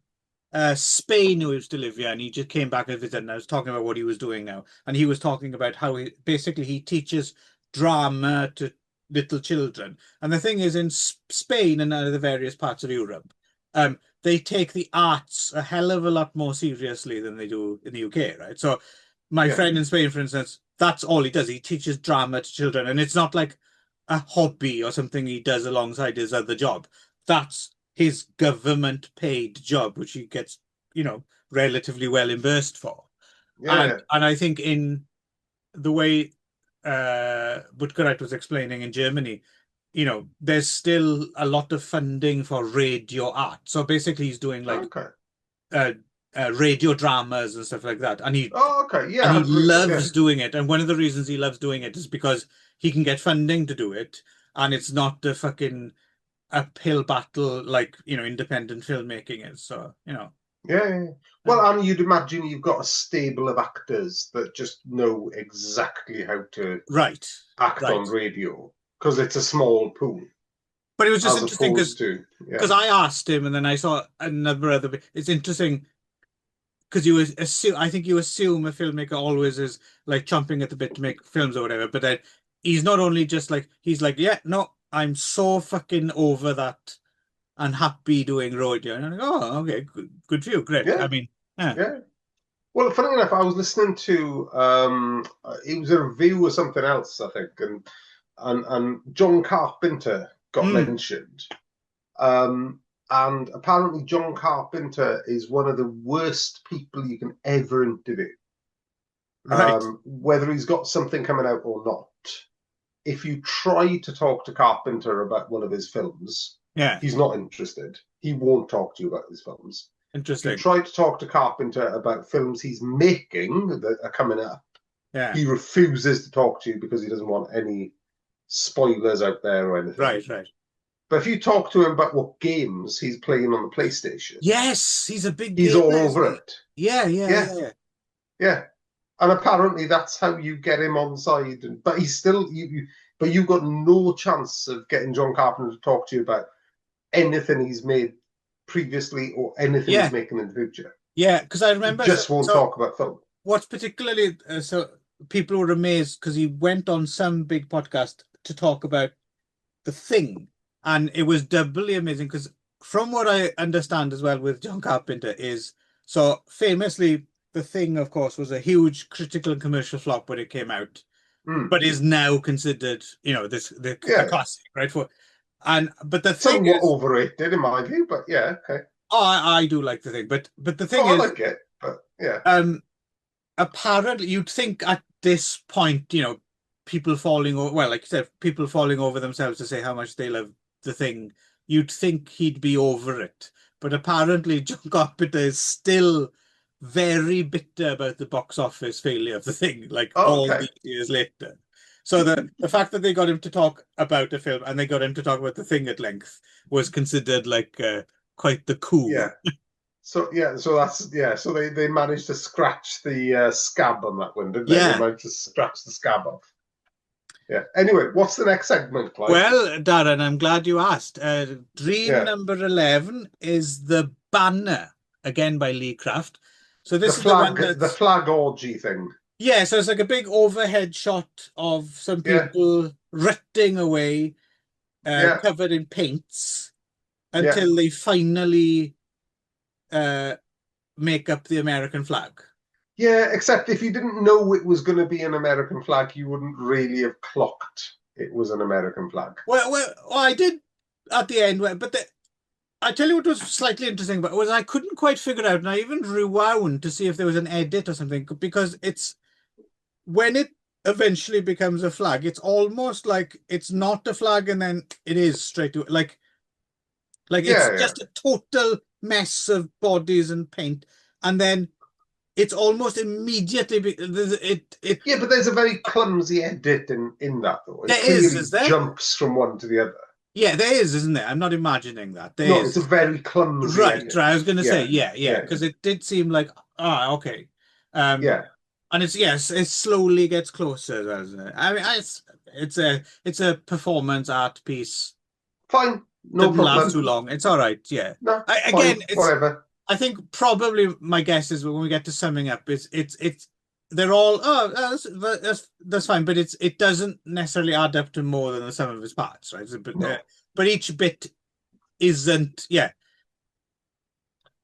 Spain who used to live here, and he just came back and visited, and I was talking about what he was doing now, and he was talking about how he teaches drama to little children. And the thing is, in Spain and other various parts of Europe, they take the arts a hell of a lot more seriously than they do in the UK, right? So my yeah, friend in Spain, for instance, that's all he does. He teaches drama to children, and it's not like a hobby or something he does alongside his other job. That's his government paid job, which he gets, relatively well reimbursed for. yeah, And yeah. and I think in the way Butkarat was explaining in Germany, there's still a lot of funding for radio art. So basically he's doing like Okay. uh, radio dramas and stuff like that. Oh, okay. Yeah, And I he hadn't yeah, loves doing it. And one of the reasons he loves doing it is because he can get funding to do it, and it's not a fucking uphill battle like independent filmmaking is. So yeah, yeah. Well, um, and you'd imagine you've got a stable of actors that just know exactly how to right, act on right. radio because it's a small pool But it was just as interesting opposed to, yeah, because I asked him, and then I saw another other. It's interesting because you assume, I think you assume a filmmaker always is like chomping at the bit to make films or whatever, but then he's not only just like he's like, yeah, no, I'm so fucking over that and happy doing rodeo. And I'm like, oh, okay, good for you, great. I yeah, mean, yeah. yeah. Well, funny enough, I was listening to it was a review of something else, I think, and John Carpenter got Mm, mentioned. Um, and apparently, John Carpenter is one of the worst people you can ever interview, right. whether he's got something coming out or not. If you try to talk to Carpenter about one of his films, Yeah. he's not interested. He won't talk to you about his films. If you Interesting. try to talk to Carpenter about films he's making that are coming up, Yeah. he refuses to talk to you because he doesn't want any spoilers out there or anything. Right, right. But if you talk to him about what games he's playing on the PlayStation, Yes, he's a big he's gamer, all isn't over he? it. Yeah, yeah, Yeah, yeah. yeah. And apparently that's how you get him on side. But he's still but you've got no chance of getting John Carpenter to talk to you about anything he's made previously or anything he's Yeah, making in the future. yeah. Because I He remember. So, just won't so talk about film. what's particularly so people were amazed because he went on some big podcast to talk about the thing, and it was doubly amazing because from what I understand as well with John Carpenter is so famously the thing, of course, was a huge critical and commercial flop when it came out, Mm. but is now considered, a Yeah, yeah. classic, right? But the thing Somewhat is, overrated in my view, but yeah, okay. oh, I do like the thing, but the thing Oh, I is, like it, but yeah, um, apparently you'd think at this point, people falling over, well, like you said, people falling over themselves to say how much they love the thing, you'd think he'd be over it. But apparently John Carpenter is still very bitter about the box office failure of the thing, like oh, all okay, these years later. So the fact that they got him to talk about a film and they got him to talk about the thing at length was considered like quite the coup. yeah. So yeah, so that's yeah. So they managed to scratch the scab on that one, didn't they? They Yeah. managed to scratch the scab off. Yeah. Anyway, what's the next segment, Clive? Well, Darren, I'm glad you asked. Dream Yeah, number 11 is The Banner, again by Lee Craft. So the this is the one flag, the that's, flag orgy thing. yeah, so it's like a big overhead shot of some Yeah, people rutting away, yeah, covered in paints, yeah, until they finally uh, make up the American flag. yeah. Except if you didn't know it was going to be an American flag, you wouldn't really have clocked. it was an American flag. Well, I did at the end, but I tell you what was slightly interesting about it was I couldn't quite figure out, and I even rewound to see if there was an edit or something, because it's when it eventually becomes a flag, it's almost like it's not a flag and then it is straight to like it's Yeah, yeah. just a total mess of bodies and paint, and then it's almost immediately it Yeah, but there's a very clumsy edit in that though. It there clearly is there? jumps from one to the other. Yeah, there is, isn't there? I'm not imagining that. There No, it's a is. very clumsy Right, edit. right. I was going to say, Yeah, yeah, yeah, because it did seem like, okay. Um, yeah. and it's yes, it slowly gets closer, doesn't it? I mean, it's a performance art piece. Fine, no Doesn't last too problem. long. It's all right. Yeah. No, Again, fine, whatever. I think probably my guess is when we get to summing up, it's they're all that's fine, but it doesn't necessarily add up to more than the sum of its parts, right? So, No. but each bit isn't, yeah.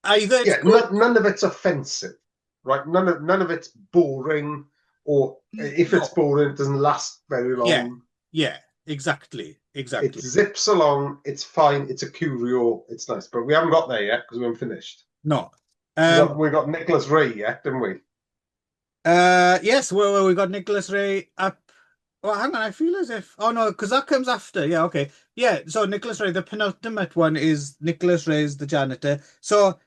Either it's Yeah, good. none of it's offensive, right? None of it's boring, or if it's No. boring, it doesn't last very Yeah. long. Yeah. Exactly. It Exactly. zips along. It's fine. It's a curio. It's nice, but we haven't got there yet because we haven't finished. No. We got Um. we got Nicholas Ray yet, didn't we? Yes. Well, we got Nicholas Ray up. Oh, hang on. I feel as if. Oh no, because that comes after. Yeah. Okay. Yeah. So Nicholas Ray, the penultimate one is Nicholas Ray's the janitor. So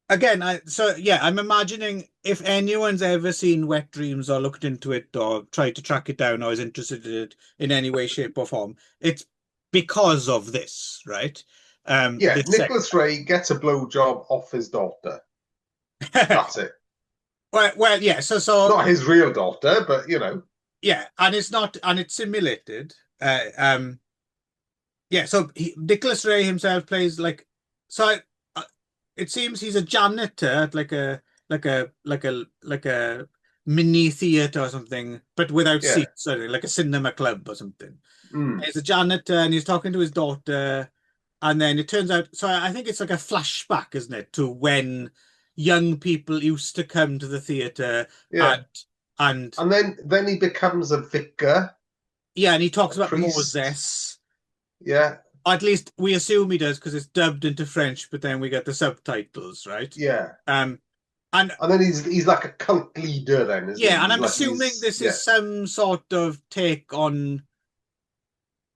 again, I'm imagining if anyone's ever seen Wet Dreams or looked into it or tried to track it down or is interested in it in any way, shape, or form, it's because of this, right? Yeah, This Nicholas Ray gets a blowjob off his daughter. section. That's it. Well, yeah. So Not his real daughter, but yeah, and it's not, and it's simulated. Yeah. So Nicholas Ray himself plays like so. It seems he's a janitor at like a mini theater or something, but without yeah. seats, sorry, like a cinema club or something. Mm. He's a janitor and he's talking to his daughter, and then it turns out, so I think it's like a flashback, isn't it, to when young people used to come to the theater Yeah. and And then he becomes a vicar, yeah, and he talks a about priest. Moses. Yeah. At least we assume he does because it's dubbed into French, but then we get the subtitles, right? Yeah. Um, and And then he's like a cult leader then, isn't he? yeah, and He's I'm like assuming he's this yeah. is some sort of take on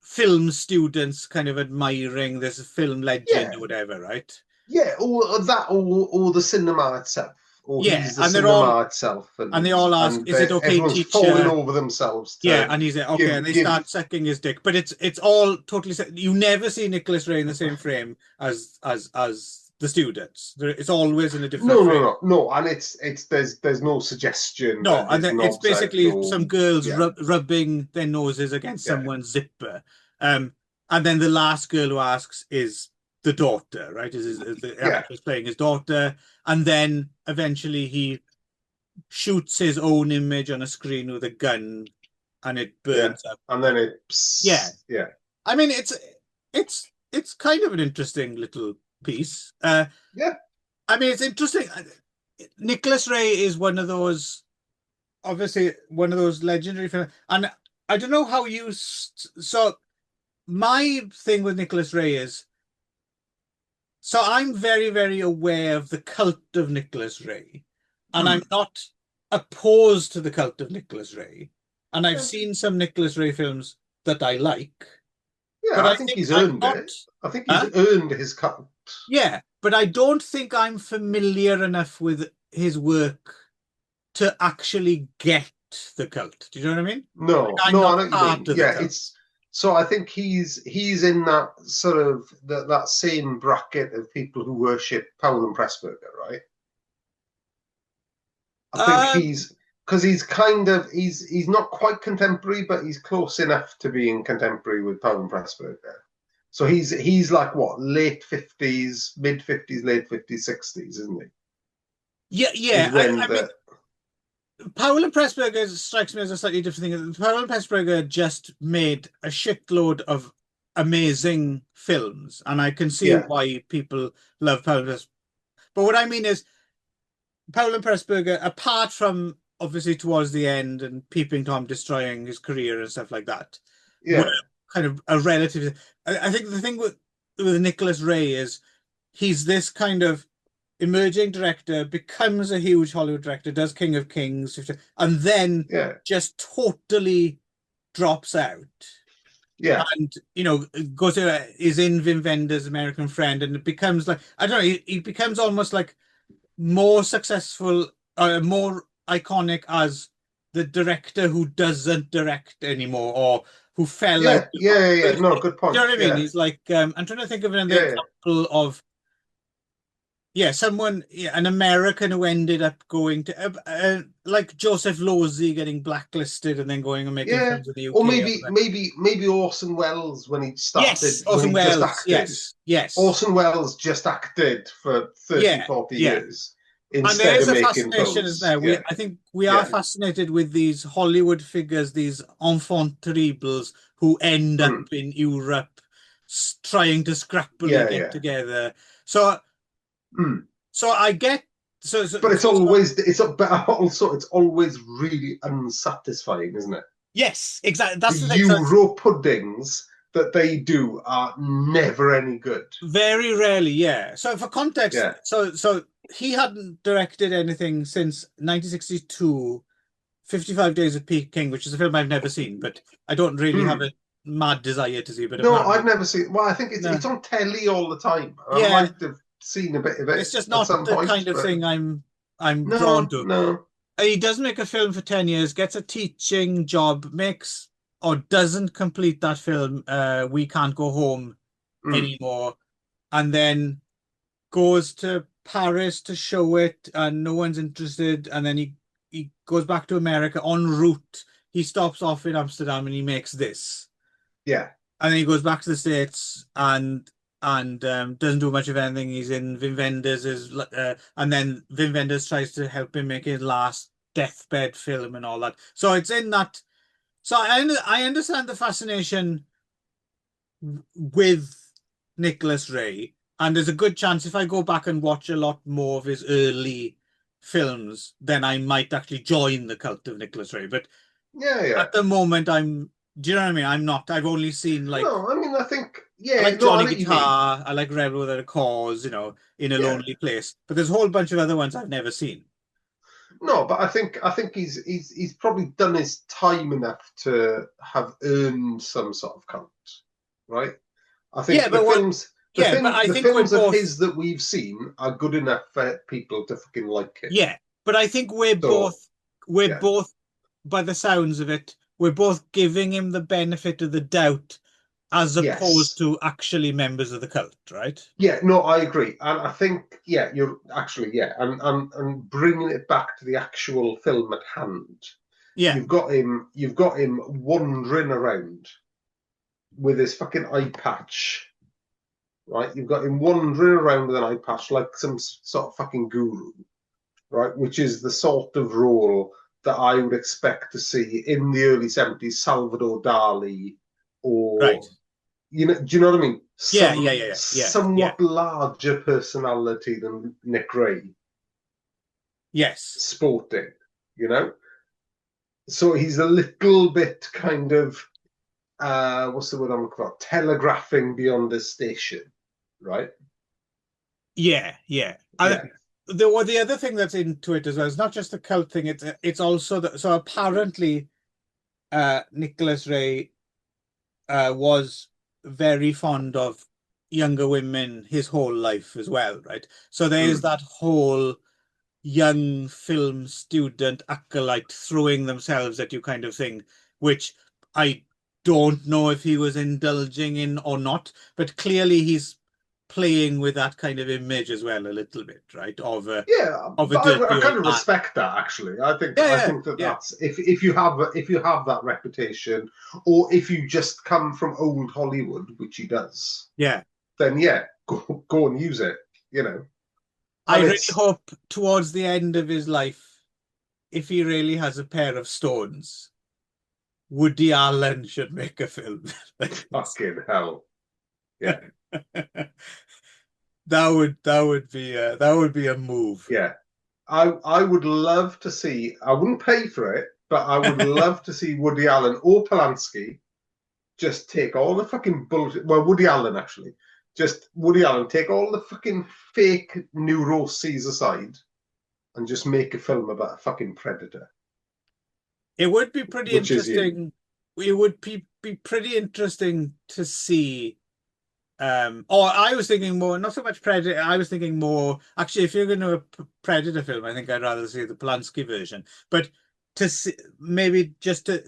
film students kind of admiring this film legend Yeah. or whatever, right? Yeah, or that or the cinema itself. Or Yeah, he's the cinema itself and they all ask, and "Is it okay, everyone's falling teacher?" over themselves Yeah, to and he's like, "Okay," and give they give start sucking his dick, but it's all totally. You never see Nicholas Ray in the same frame as the students. It's always in a different no no frame. no no and it's there's no suggestion No, that and his it's knobs out basically some or girls yeah rubbing their noses against yeah someone's zipper. Um, and then the last girl who asks is the daughter, right? Is the yeah actress playing his daughter, and then eventually he shoots his own image on a screen with a gun, and it yeah burns up. and then And yeah, yeah I mean it's kind of an interesting little piece. yeah I mean it's interesting. Nicholas Ray is one of those obviously one of those legendary films. And I don't know how so my thing with Nicholas Ray is so I'm very, very aware of the cult of Nicholas Ray, and I'm mm, not opposed to the cult of Nicholas Ray. And I've yeah seen some Nicholas Ray films that I like, yeah but I I think think he's I'm earned not, it. I think he's huh? earned his cut. Yeah, but I don't think I'm familiar enough with his work to actually get the cult. Do you know what I mean? Like No, I'm no, I not know what you part mean. of the Yeah, cult. it's so I think he's in that sort of that same bracket of people who worship Powell and Pressburger, right? I think Um, he's because he's kind of he's not quite contemporary, but he's close enough to being contemporary with Powell and Pressburger. So he's like what late 50s, mid 50s, late 50s, 60s, isn't yeah, he? Is yeah. when I mean, the Powell and Pressburger strikes me as a slightly different thing. Powell and Pressburger just made a shitload of amazing films, and I can see yeah why people love Powell and Pressburger. But what I mean is, Powell and Pressburger, apart from obviously towards the end and Peeping Tom destroying his career and stuff like that, Yeah, kind of a relative. I think the thing with Nicholas Ray is he's this kind of emerging director, becomes a huge Hollywood director, does King of Kings, and then yeah, just totally drops out. yeah, And goes to is in Wim Wenders' American Friend, and it becomes like I don't know. He becomes almost like more successful, more iconic as the director who doesn't direct anymore, or who fell out. yeah, yeah, yeah, yeah. No, good You know point. what I mean? Yeah, He's like, I'm trying to think of another yeah, yeah, example of, yeah, someone, yeah, an American who ended up going to, like Joseph Losey getting blacklisted and then going and making yeah. films in the Or UK. maybe Orson Welles when he Yes, started, when Orson he just Welles. acted. Yes, yes, Orson Welles just acted for 30, yeah, 40 yeah. years And there instead is of a making fascination, isn't films. there? Yeah, I think we are yeah. fascinated with these Hollywood figures, these enfant terribles who end up Mm, in Europe trying to scrappily yeah, get yeah. together. So, Mm. so I get, so, so, But so but also it's always really unsatisfying, isn't it? yes, exactly. The That's the thing. So it's Euro puddings that they do are never any good. very rarely, yeah. So for context, Yeah. so he hadn't directed anything since 1962, 55 Days of Peking, which is a film I've never seen, but I don't really have a Mm. mad desire to see, but No, I've apparently, never seen. Well, I think no. it's on telly all the time. I Yeah, might have seen a bit of it's it just at not some the point, kind of but thing I'm drawn no, to. no. He does make a film for 10 years, gets a teaching job, makes or doesn't complete that film, We Can't Go Home Mm. Anymore, and then goes to Paris to show it, and no one's interested. And then he goes back to America en route. He stops off in Amsterdam and he makes this, Yeah, and then he goes back to the States and doesn't do much of anything. He's in Wim Wenders, and then Wim Wenders tries to help him make his last deathbed film and all that. So it's in that. So I understand the fascination with Nicholas Ray, and there's a good chance if I go back and watch a lot more of his early films, then I might actually join the cult of Nicholas Ray. But yeah, yeah. at the moment, do you know what I mean? I'm not. I've only seen like No, I mean, I think, I yeah, like no, I Johnny know what you mean. Guitar, I like Rebel Without a Cause, In a Yeah, Lonely Place. But there's a whole bunch of other ones I've never seen. no, but I think he's probably done his time enough to have earned some sort of cult, right? I Yeah, think but what? Yeah, but I the think we're films of both. his that we've seen are good enough for people to fucking like him. Yeah, but I think So we're yeah, both, by the sounds of it, we're both giving him the benefit of the doubt as opposed yes, to actually members of the cult, right? yeah, no, I agree, and I think yeah, you're actually yeah, and bringing it back to the actual film at hand, Yeah, you've got him wandering around with his fucking eye patch, right? You've got him wandering around with an eye patch like some sort of fucking guru, right? Which is the sort of role that I would expect to see in the early 70s, Salvador Dali, right. or do you know what I mean? Yeah, yeah, Some yeah, yeah, yeah, yeah. somewhat larger personality than Nick Ray, Yes. sporting, you know. So he's a little bit kind of what's the word I'm looking for? Telegraphing beyond his station, right? Yeah, yeah. Yeah. The other thing that's into it as well is not just the cult thing, it's also so apparently Nicholas Ray was very fond of younger women his whole life as well, right? So there's Mm. that whole young film student acolyte throwing themselves at you kind of thing, which I don't know if he was indulging in or not, but clearly he's playing with that kind of image as well a little bit, right? Yeah, Of a but dirty I old kind of man. respect that actually. I Yeah, think that yeah, that's if you have that reputation, or if you just come from old Hollywood, which he does, yeah. then yeah, go and use it. You know, I and really it's hope towards the end of his life, if he really has a pair of stones, Woody Allen should make a film like this. fucking hell. Yeah, That would be a move. yeah. I would love to see. I wouldn't pay for it, but I would love to see Woody Allen or Polanski just take all the fucking bullshit. Well, Woody Allen actually, just Woody Allen, take all the fucking fake neuroses aside, and just make a film about a fucking predator, It would be pretty which is him. interesting. It would be pretty interesting to see. Or I was thinking more, not so much Predator. I was thinking more, actually, if you're going to a Predator film, I think I'd rather see the Polanski version. But to see, maybe just to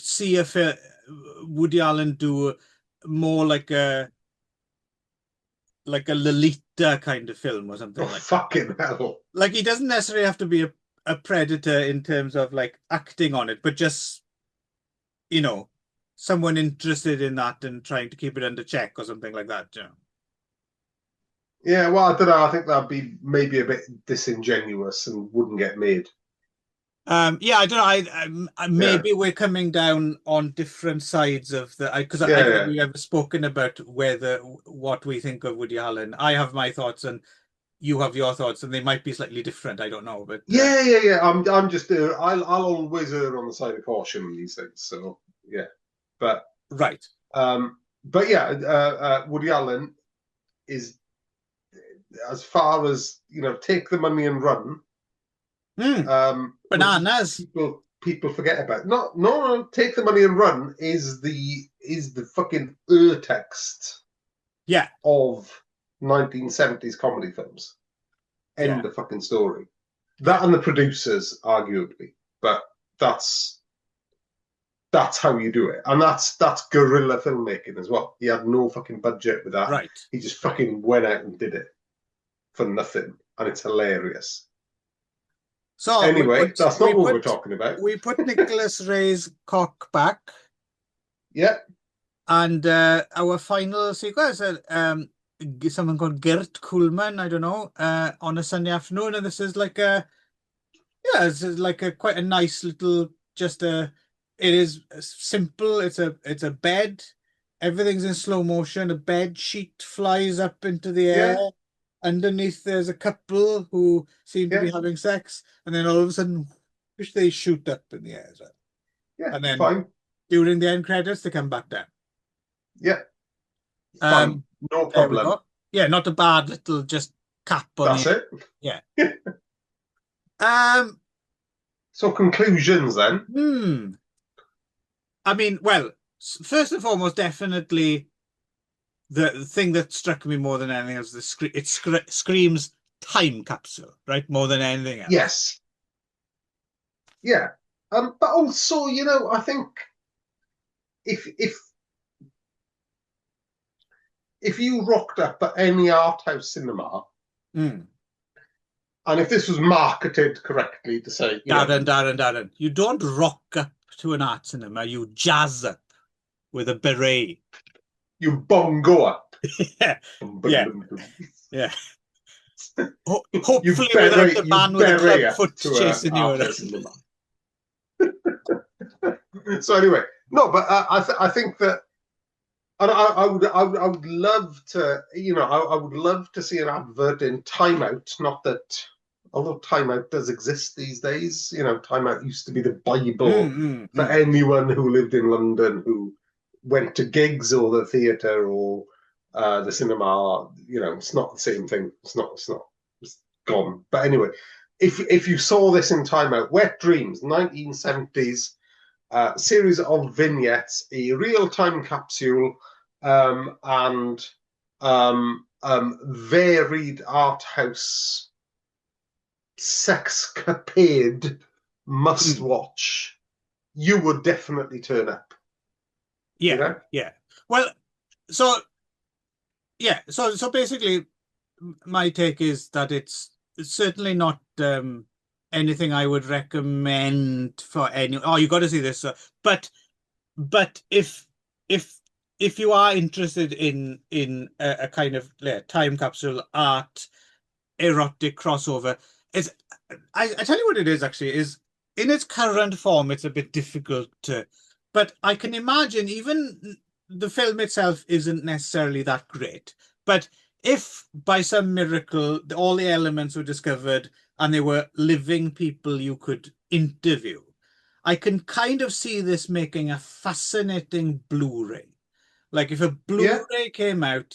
see if Woody Allen do more like a Lolita kind of film or Oh something like that. fucking hell! Like he doesn't necessarily have to be a predator in terms of like acting on it, but just, you know, someone interested in that and trying to keep it under check or something like that, you know. Yeah, well, I don't know. I think that'd be maybe a bit disingenuous and wouldn't get made. Yeah, I don't know. Yeah, Maybe we're coming down on different sides of the because I yeah, don't think yeah, we've ever spoken about whether what we think of Woody Allen. I have my thoughts and you have your thoughts, and they might be slightly different. I don't know, but yeah. I'm just, I'll always err on the side of caution in these things. So yeah, but right. yeah, Woody Allen is, as far as take the money and run, Hmm. which Bananas. people forget about. No, take the money and run is the fucking text Yeah, of 1970s comedy films. yeah, End of fucking story. yeah. That and the producers, arguably, but that's that's how you do it, and that's guerrilla filmmaking as well. He had no fucking budget with that. Right. He just fucking went out and did it for nothing, and it's hilarious. So Anyway, that's not what we're talking about. we put Nicholas Ray's cock back, Yeah, and our final sequence, someone called Gert Kuhlman, I don't know, on a Sunday afternoon, and this is like a yeah, this is like a quite a nice little just a. It is simple. It's a bed. Everything's in slow motion. A bed sheet flies up into the air. yeah, Underneath, there's a couple who seem to be yeah, having sex, and then all of a sudden, which they shoot up in the air as well. yeah. And then Fine. during the end credits, they come back down. Yeah, fine. Um, No there we problem. go. Yeah, not a bad little just cap on the That's end. it. Yeah. Um, So conclusions then. hmm. I mean, well, first and foremost, definitely the thing that struck me more than anything else, screams time capsule, right? More than anything else. Yes. Yeah. But also, I think if if you rocked up at any art house cinema, Mm. and if this was marketed correctly to say, Darren, you don't rock up to an art cinema, you jazz up with a beret. you bongo up, Yeah, yeah, yeah. you Hopefully without the beret you man with a beret club up foot to an chasing you art around. house cinema. So anyway, no, but I think that, and I would love to, I would love to see an advert in Time Out. Not that, although Time Out does exist these days, Time Out used to be the Mm, Bible mm, for mm. anyone who lived in London, who went to gigs or the theatre or the cinema. It's not the same thing. It's not. It's gone. But anyway, if you saw this in Time Out, Wet Dreams, 1970s series of vignettes, a real time capsule, and varied art house sexcapade must Mm. watch, you would definitely turn up, you Yeah, know? yeah. Well, so yeah, so basically, my take is that it's certainly not anything I would recommend for any. Oh, you got to see this. But but if if you are interested in a kind of time capsule art erotic crossover, it's I tell you what it is actually is in its current form, it's a bit difficult to. But I can imagine even the film itself isn't necessarily that great. But if by some miracle all the elements were discovered and they were living people you could interview, I can kind of see this making a fascinating Blu-ray. Like if a Yeah, Blu-ray came out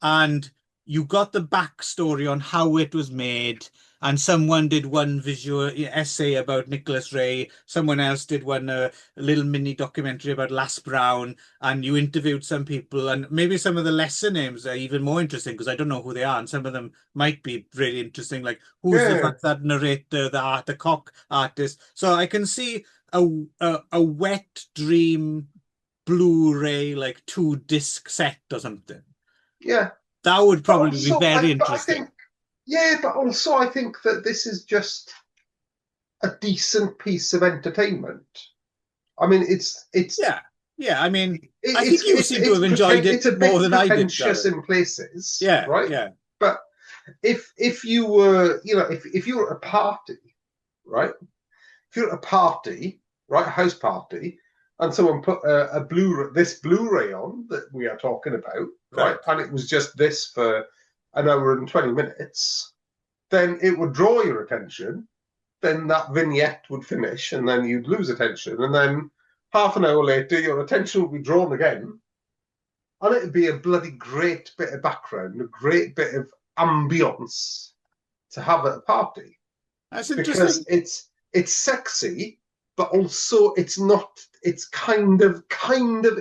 and you got the backstory on how it was made, and someone did one visual essay about Nicholas Ray, someone else did one a little mini documentary about Las Brown, and you interviewed some people, and maybe some of the lesser names are even more interesting because I don't know who they are, and some of them might be really interesting, like who's the yeah, fact that narrator, the cock artist. So I can see a wet dream Blu-ray like 2 disc set or something. yeah. That would But probably be also, very but I think, interesting. yeah, but also I think that this is just a decent piece of entertainment. I mean, Yeah. Yeah. I mean, I think it's you it's seem to it's have enjoyed it's it a more bit than I did, pretentious Darren. in places, Yeah. right? Yeah. But if you were, if you were at a party, right? If you're at a party, right, a house party, and someone put a this Blu-ray on that we are talking about, right, Right. and it was just this for an hour and 20 minutes, then it would draw your attention. Then that vignette would finish, and then you'd lose attention, and then half an hour later, your attention would be drawn again, and it'd be a bloody great bit of background, a great bit of ambience to have at a party That's because interesting. it's sexy, but also it's not. It's kind of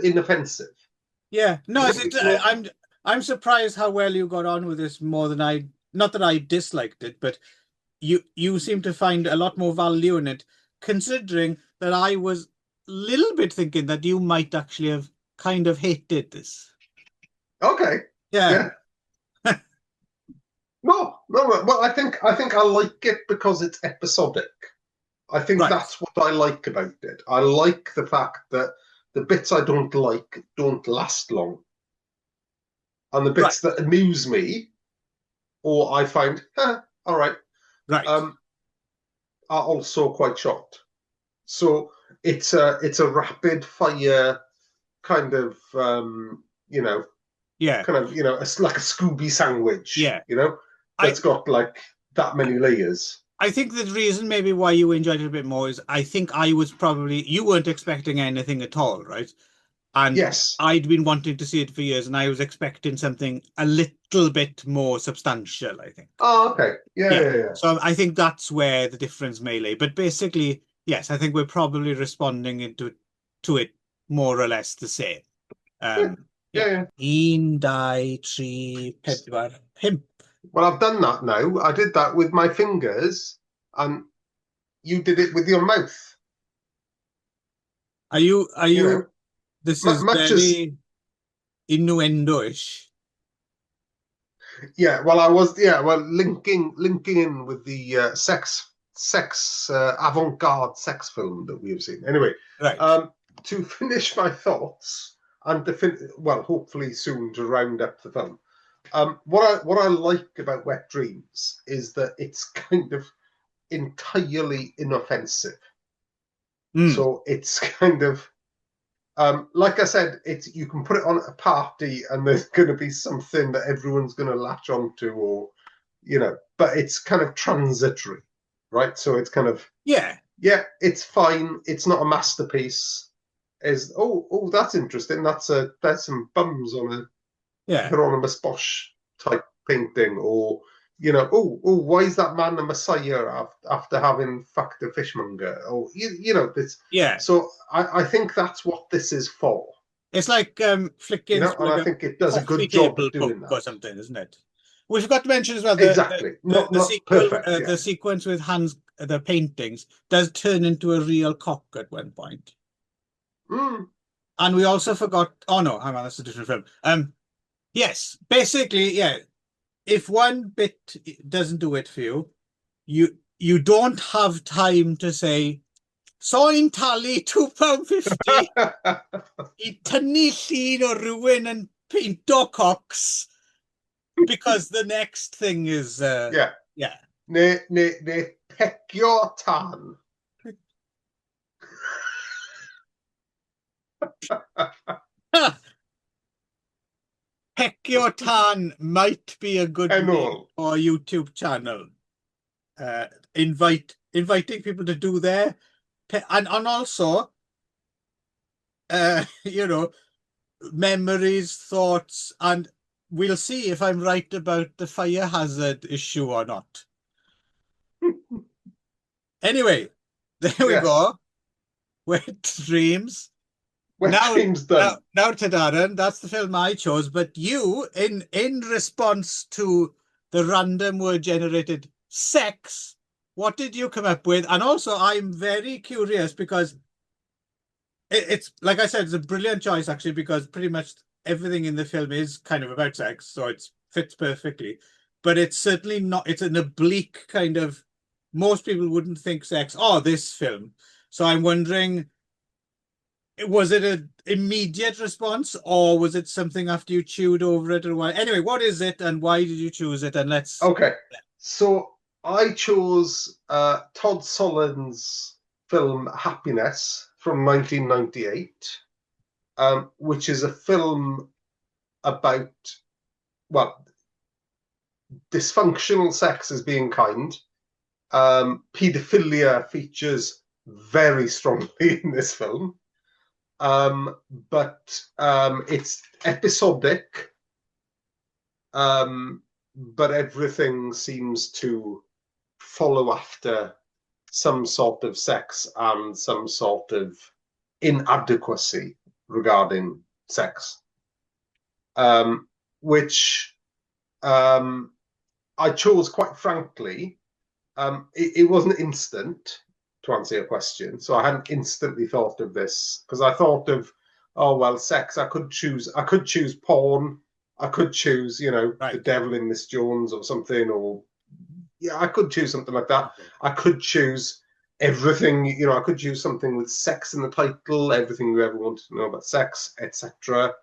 inoffensive. Yeah. No, You know, it's not. I'm surprised how well you got on with this more than I, not that I disliked it, but you seem to find a lot more value in it, considering that I was a little bit thinking that you might actually have kind of hated this. Okay. Yeah. Yeah. No, no, no. Well, I think I like it because it's episodic. I think Right. that's what I like about it. I like the fact that the bits I don't like don't last long, and the Right. bits that amuse me or I find, all right, Right. um, are also quite short. So it's a rapid fire kind of Yeah. it's like a Scooby sandwich, Yeah. I that's got like that many layers. I think the reason maybe why you enjoyed it a bit more is I think I was probably you weren't expecting anything at all, right? And Yes. I'd been wanting to see it for years, and I was expecting something a little bit more substantial, I think. Oh, okay. Yeah, Yeah. yeah, yeah. So I think that's where the difference may lay. But basically, yes, I think we're probably responding into to it more or less the same. Yeah, yeah, Yeah. yeah. Un, dau, tri, pedwar, pump. Well, I've done that now. I did that with my fingers, and you did it with your mouth. Are You know, you, this is much as very innuendo-ish. yeah. Well, I was yeah. Well, linking in with the sex avant-garde sex film that we have seen. Anyway, Right. um, to finish my thoughts and well, hopefully soon to round up the film. What I like about Wet Dreams is that it's kind of entirely inoffensive. Mm. So it's kind of like I said, it's you can put it on at a party and there's going to be something that everyone's going to latch onto, or but it's kind of transitory, right? So it's kind of Yeah. yeah, it's fine. It's not a masterpiece. Is that's interesting. There's some bums on a Yeah. Hieronymus Bosch type painting, or why is that man a messiah after having fucked a fishmonger, or this. Yeah. So I think that's what this is for, It's like flicking through and I like a think it does a coffee good job table at book doing or that. something, isn't it? We forgot to mention as well Exactly, the not sequel, perfect, yeah. the sequence with Hans, the paintings does turn into a real cock at one point. Mm. And we also forgot. Oh no, hang on, that's a different film. Yes, basically, yeah. If one bit doesn't do it for you, you don't have time to say, so'n talu £2.50 i tynnu llun o rywun yn peinto cocs, because the next thing is Yeah, yeah. ne pecio tan. Pecio Tan might be a good name Enol. for a YouTube channel. Uh, inviting people to do there. And also, you know, memories, thoughts, and we'll see if I'm right about the fire hazard issue or not. Anyway, there we Yes. go. Wet Dreams. Wet dreams done. Now to Darren, that's the film I chose. But you, in response to the random word generated sex, what did you come up with? And also, I'm very curious because it's like I said, it's a brilliant choice actually because pretty much everything in the film is kind of about sex, so it fits perfectly. But it's certainly not. It's an oblique kind of. Most people wouldn't think sex. Oh, this film. So I'm wondering, was it an immediate response or was it something after you chewed over it or why? Anyway, what is it and why did you choose it? And let's. Okay. So I chose Todd Solondz' film Happiness from 1998, which is a film about, well, dysfunctional sex as being kind. Paedophilia features very strongly in this film, but it's episodic, but everything seems to follow after some sort of sex and some sort of inadequacy regarding sex, which um, I chose quite frankly. It wasn't instant to answer your question, so I hadn't instantly thought of this because I thought of, oh well, sex. I could choose porn. I could choose, the Right. devil in Miss Jones or something, or yeah, I could choose something like that. Okay. I could choose everything, I could choose something with sex in the title, everything you ever wanted to know about sex, etc.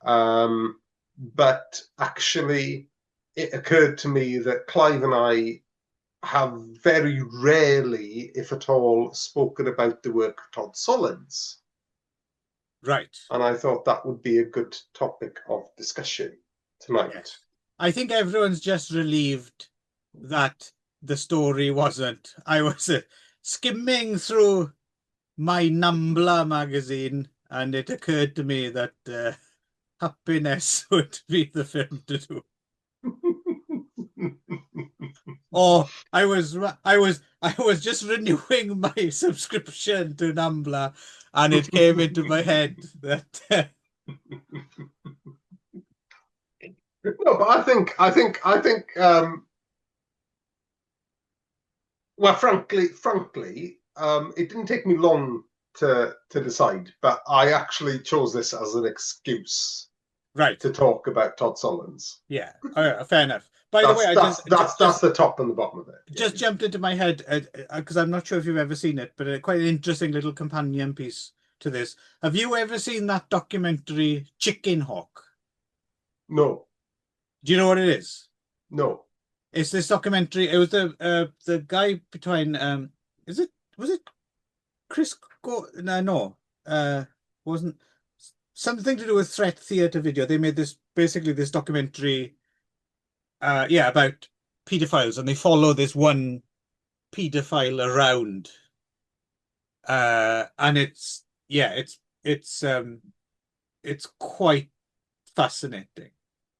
But actually, it occurred to me that Clive and I have very rarely, if at all, spoken about the work of Todd Solondz. Right. And I thought that would be a good topic of discussion tonight. Yes. I think everyone's just relieved that the story wasn't. I was skimming through my Nambla magazine and it occurred to me that Happiness would be the film to do. Or I was just renewing my subscription to Nambla and it came into my head that No, but I think. Well, frankly, it didn't take me long to decide, but I actually chose this as an excuse right. to talk about Todd Solondz. Yeah. Fair enough. By the way, That's I that's that's that's the top and the bottom of it. Yeah. just jumped into my head because I'm not sure if you've ever seen it, but quite an interesting little companion piece to this. Have you ever seen that documentary Chicken Hawk? No, Do you know what it is? no. It's this documentary. It was the guy between is it was it Chris Go no no wasn't something to do with threat theater video. They made this basically this documentary yeah about pedophiles and they follow this one pedophile around and it's yeah it's quite fascinating.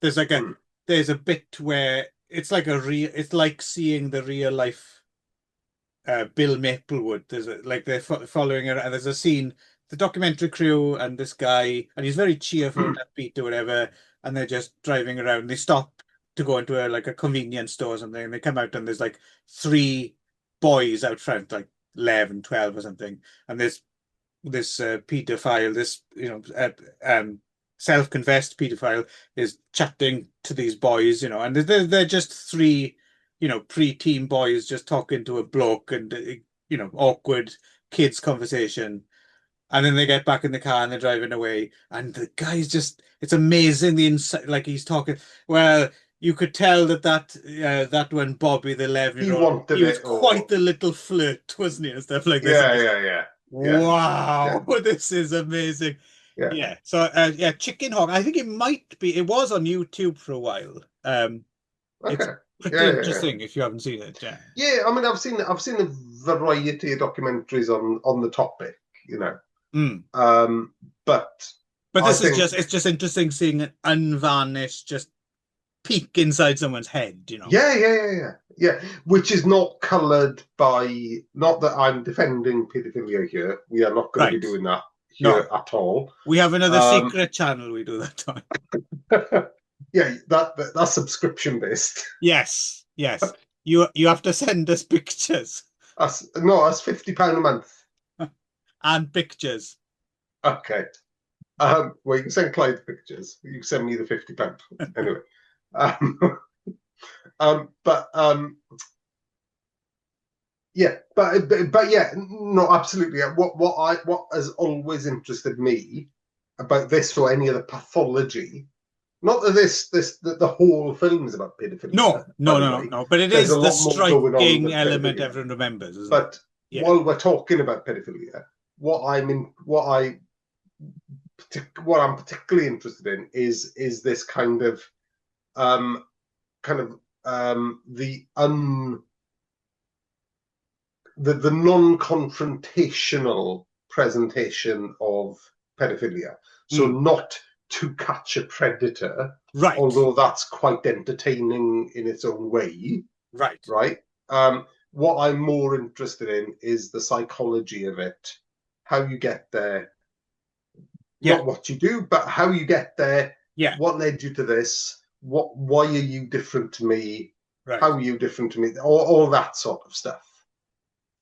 There's like a Hmm. there's a bit where it's like a real it's like seeing the real life Bill Maplewood. Like they're following her, and there's a scene, the documentary crew and this guy, and he's very cheerful and upbeat or whatever, and they're just driving around. They stop to go into like a convenience store or something, and they come out and there's like three boys out front, like 11, 12 or something, and there's this pedophile, this self-confessed pedophile is chatting to these boys, and they're just three, pre-teen boys just talking to a bloke and awkward kids conversation. And then they get back in the car and they're driving away. And the guy's it's amazing the insight, like he's talking. Well, you could tell that when Bobby, the He 11-year-old, wanted he was it, quite or the little flirt, wasn't he? And stuff like this. And yeah, yeah, yeah, yeah, yeah, wow, this is amazing. yeah. Yeah. So yeah, Chicken Hawk. I think it was on YouTube for a while. It's Okay. pretty Yeah, yeah, yeah. interesting if you haven't seen it. Yeah. Yeah, I mean, I've seen a variety of documentaries on the topic, you know. Mm. Um, but But I this is think, just, it's just interesting seeing an unvarnished, just peek inside someone's head, you know. yeah, yeah, yeah, yeah, yeah, which is not coloured by. Not that I'm defending paedophilia here. We are not going to be Right. doing that here No, at all. we have another Um, secret channel we do that on. yeah, that's subscription based. Yes, yes. You have to send us pictures That's no, that's £50 a month. and pictures. Okay. Well, you can send Clyde pictures. You can send me the £50 anyway. Um, but yeah, but yeah, no, absolutely. What has always interested me about this or any other pathology, not that that the whole film is about No, paedophilia, by no, the no, no, way. no. But it There's a is the lot more going on striking with element paedophilia. everyone remembers, isn't it? But Yeah, while we're talking about paedophilia, what I'm particularly interested in is this um kind of the the non-confrontational presentation of pedophilia. So mm. not to catch a predator, Right, although that's quite entertaining in its own way, right. right? What I'm more interested in is the psychology of it, how you get there, Yeah, not what you do, but how you get there. yeah, What led you to this? Why are you different to me? right. How are you different to me? All that sort of stuff.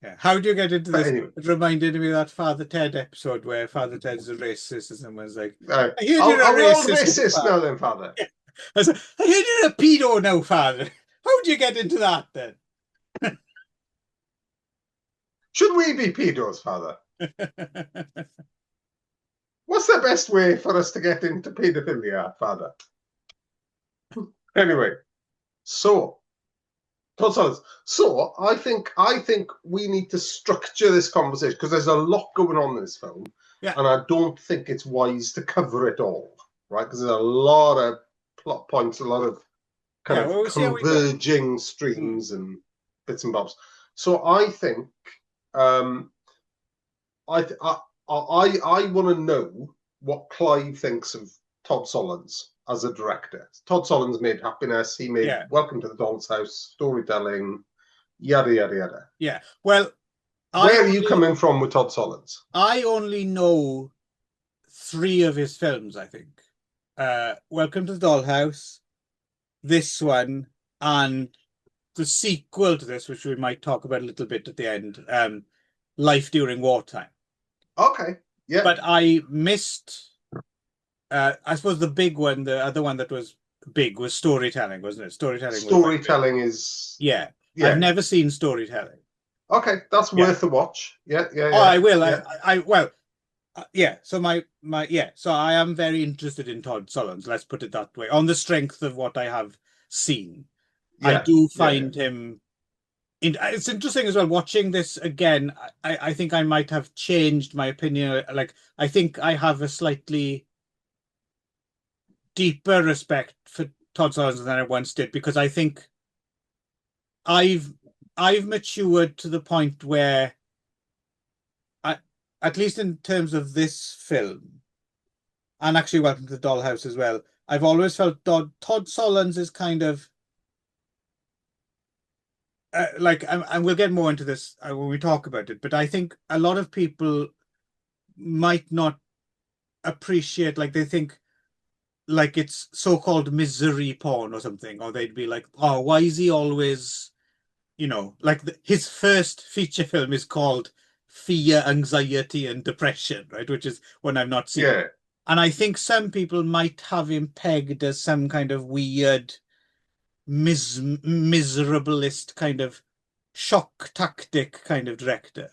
Yeah. How do you get into But this? anyway, It reminded me of that Father Ted episode where Father Ted's a racist and someone's like, are, I heard you're a we all racist, racist Father. now, then, Father? Yeah. I was like, I heard you're a pedo now, Father. How would you get into that then? Should we be pedos, Father? What's the best way for us to get into paedophilia, Father? Anyway, so Todd Solondz. So I think we need to structure this conversation because there's a lot going on in this film, Yeah, and I don't think it's wise to cover it all, right? Because there's a lot of plot points, a lot of kind yeah. of Well, we'll see how we go. converging Hmm. streams and bits and bobs. So I think um, I I want to know what Clive thinks of Todd Solondz as a director. Todd Solondz made Happiness. He made Yeah, Welcome to the Doll's House, storytelling, yada yada yada. yeah. Well, I Where are you only coming from with Todd Solondz? I only know three of his films, I think. Welcome to the Dollhouse, this one, and the sequel to this, which we might talk about a little bit at the end, Life During Wartime. Okay, yeah, But I missed, I suppose the big one, the other one that was big was storytelling, wasn't it? Storytelling was quite big. storytelling is Yeah. I've yeah. never seen storytelling. Okay, that's Yeah. worth a watch. Yeah, yeah, Oh, yeah, I will. yeah, Well, yeah. So yeah. So I am very interested in Todd Solondz. Let's put it that way. On the strength of what I have seen, I yeah, do yeah, yeah. find him. It's interesting as well watching this again. I think I might have changed my opinion. Like I think I have a slightly deeper respect for Todd Solondz than I once did because I think I've I've matured to the point where I, at least in terms of this film, and actually Welcome to the Dollhouse as well, I've always felt Todd Solondz is kind of like, and we'll get more into this when we talk about it, but I think a lot of people might not appreciate, like they think like it's so-called misery porn or something, or they'd be like, oh, why is he always, like his first feature film is called Fear, Anxiety, and Depression, right? Which is one I've not seen. Yeah. And I think some people might have him pegged as some kind of weird, miserablest kind of shock tactic kind of director.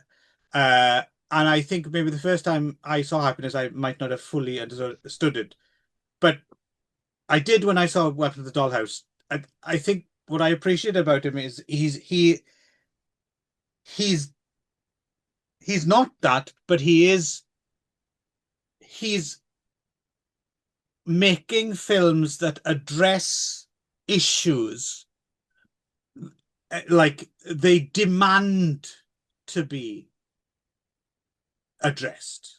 Uh, and I think maybe the first time I saw Happiness, I might not have fully understood it. But I did when I saw Welcome to the Dollhouse. I think what I appreciate about him is he's he's not that, but he's making films that address issues like they demand to be addressed,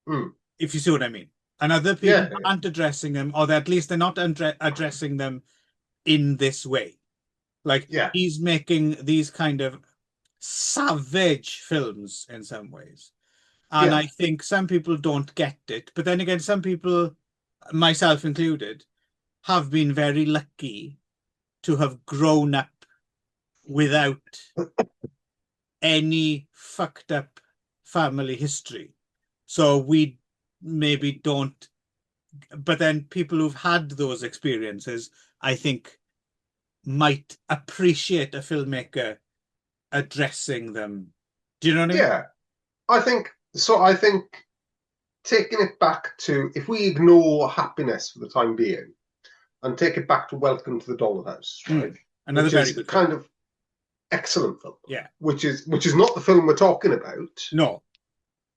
Mm. if you see what I mean. And other people Yeah, yeah, aren't addressing them, or at least they're not addressing them in this way. Like yeah, he's making these kind of savage films in some ways. And yeah, I think some people don't get it. But then again, some people, myself included, have been very lucky to have grown up without any fucked up family history. So we maybe don't, but then people who've had those experiences, I think, might appreciate a filmmaker addressing them. Do you know what I mean? yeah. I think so. I think taking it back to, if we ignore happiness for the time being and take it back to Welcome to the Dollhouse, right? Another Which very is good film. kind of excellent film, Yeah. which is not the film we're talking about, No.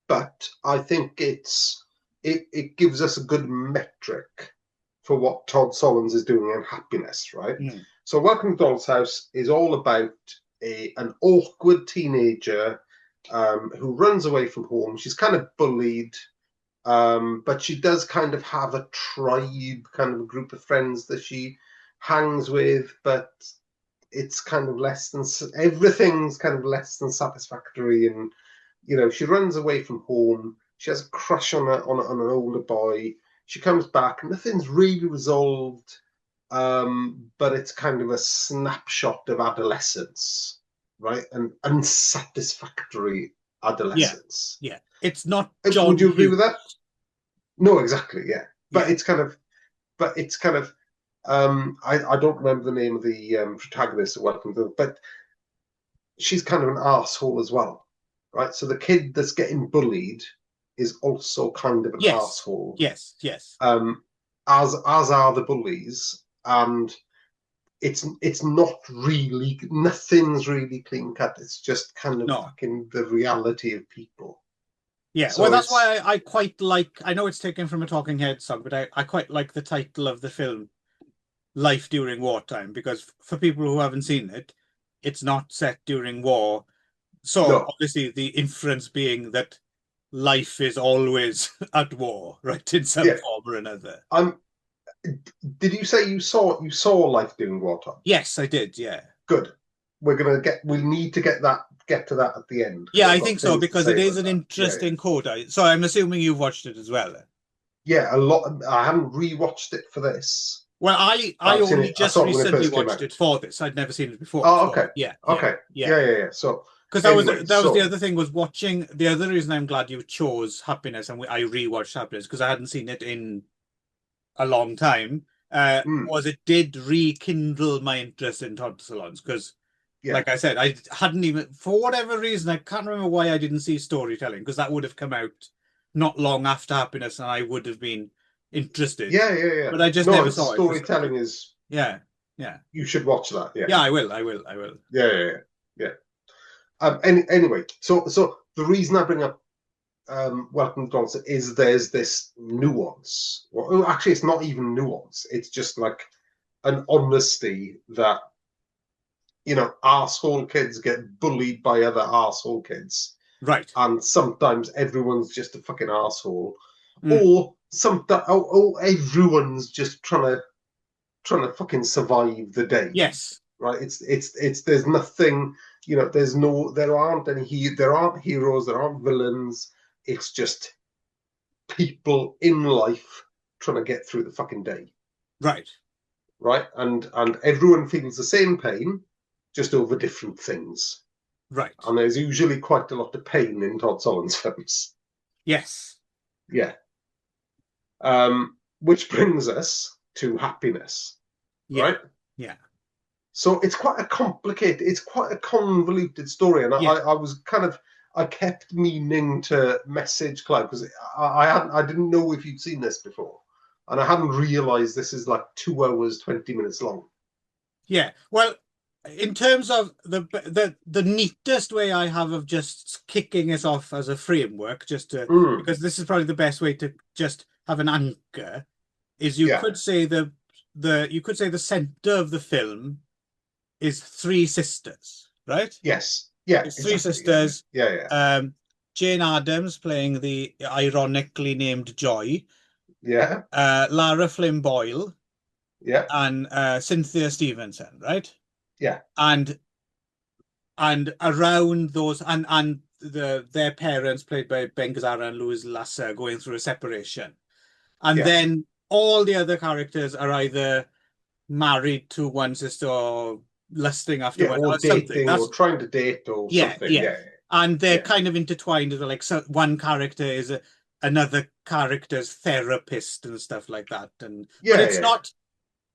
but I think it gives us a good metric for what Todd Solondz is doing in happiness, right? Mm. So Welcome to Doll's House is all about an awkward teenager who runs away from home. She's kind of bullied, but she does kind of have a tribe, kind of a group of friends that she hangs with, but it's kind of less than everything's kind of less than satisfactory. And she runs away from home. She has a crush on an older boy. She comes back, and nothing's really resolved. But it's kind of a snapshot of adolescence, right? And unsatisfactory Yeah. adolescence. Yeah. It's not Would John you agree with that? Hughes. No, exactly. Yeah, but Yeah. it's kind of. I don't remember the name of the protagonist of Welcome to, but she's kind of an asshole as well, right? So the kid that's getting bullied is also kind of an Yes. asshole, Yes. Yes. um, as are the bullies, and it's not really, nothing's really clean cut. It's just kind of No. fucking the reality of people. Yeah. Well, So that's it's why I quite like, I know it's taken from a Talking Heads song, but I quite like the title of the film, Life During Wartime, because for people who haven't seen it, it's not set during war. So no, obviously the inference being that life is always at war, right, in some yeah. form or another. I'm. Did you say you saw Life Doing Wartime? Yes, I did. Yeah. Good. We need to get to that at the end because Yeah, I've I got think so things to because say it is about an that. Yeah, yeah. interesting quote. So I'm assuming you've watched it as well. Yeah, a lot. I haven't rewatched it for this, Well, but I I've seen only it. I just saw it when it recently first came watched out. it for this. I'd never seen it before. Oh, So okay, yeah, yeah, okay, yeah. yeah, yeah, yeah. So Because anyway, that was the so other thing was watching. The other reason I'm glad you chose Happiness and I rewatched Happiness because I hadn't seen it in a long time. mm, Was it did rekindle my interest in Todd Solondz because, yeah, like I said, I hadn't even for whatever reason I can't remember why I didn't see storytelling because that would have come out not long after Happiness and I would have been interested, yeah, yeah, yeah. but I just No, never it's saw it. storytelling is. Yeah, yeah, You should watch that. Yeah, yeah. I will. I will. I will. yeah, yeah, yeah. Yeah. Anyway, so the reason I bring up Welcome to Johnson is there's this nuance. Well, actually, it's not even nuance. It's just like an honesty that arsehole kids get bullied by other arsehole kids, Right. and sometimes everyone's just a fucking arsehole, Mm. or everyone's just trying to fucking survive the day, Yes. right? It's there's nothing, there aren't heroes, there aren't villains. It's just people in life trying to get through the fucking day, Right. right? And everyone feels the same pain, just over different things. Right. And there's usually quite a lot of pain in Todd Solondz films. Yes. Yeah. Which brings us to happiness, Yeah. right? Yeah. So it's quite a convoluted story. And Yeah. I kept meaning to message Clive because I didn't know if you'd seen this before. And I hadn't realized this is like 2 hours, 20 minutes long. Yeah. Well, in terms of the neatest way I have of just kicking it off as a framework, just to Mm, because this is probably the best way to just have an anchor, is you yeah. could say the center of the film is three sisters, right? Yes. Yeah, It's three exactly. Yeah. sisters. Yeah, yeah. Um, Jane Addams playing the ironically named Joy, Yeah. Lara Flynn Boyle, Yeah. and Cynthia Stevenson, right? Yeah. And around those and their parents played by Ben Gazzara and Louis Lasser going through a separation. And Yeah. then all the other characters are either married to one sister or lusting after Yeah. one or Or something. dating or That's trying to date or yeah, something. yeah. Yeah. And they're Yeah. kind of intertwined. They're like so one character is another character's therapist and stuff like that. And but Yeah. Yeah. Yeah.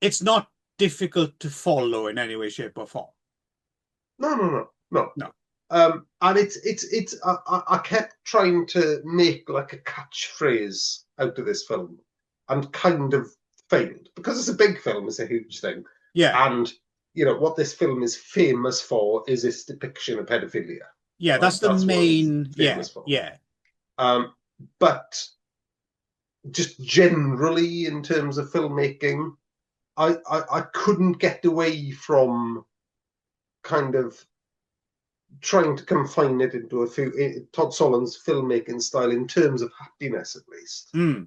it's not difficult to follow in any way, shape, or form. No, no, no, no. No. And it's I kept trying to make like a catchphrase out of this film and kind of failed because it's a big film, it's a huge thing. Yeah. And you know what this film is famous for is its depiction of pedophilia. Yeah, Right? that's the That's what it's main. Yeah, famous for. yeah, Um, but just generally in terms of filmmaking, I couldn't get away from kind of trying to confine it into a few Todd Solondz filmmaking style in terms of happiness, at least. mm,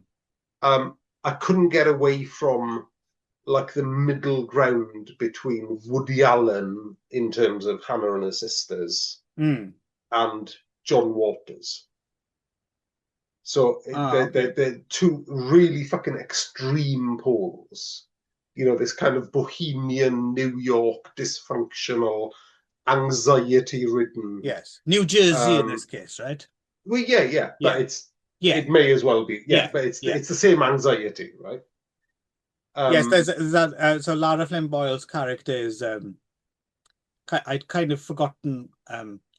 I couldn't get away from like the middle ground between Woody Allen in terms of Hannah and her sisters mm. and John Waters. So Okay. they're two really fucking extreme poles. You know, this kind of bohemian New York dysfunctional, anxiety ridden. Yes, New Jersey in this Um, case, right? well, yeah, yeah, but Yeah, yeah, it may as well be, yeah, yeah, but yeah. it's the same anxiety, right? Yes, Um, there's that. So Lara Flynn Boyle's character is I'd kind of forgotten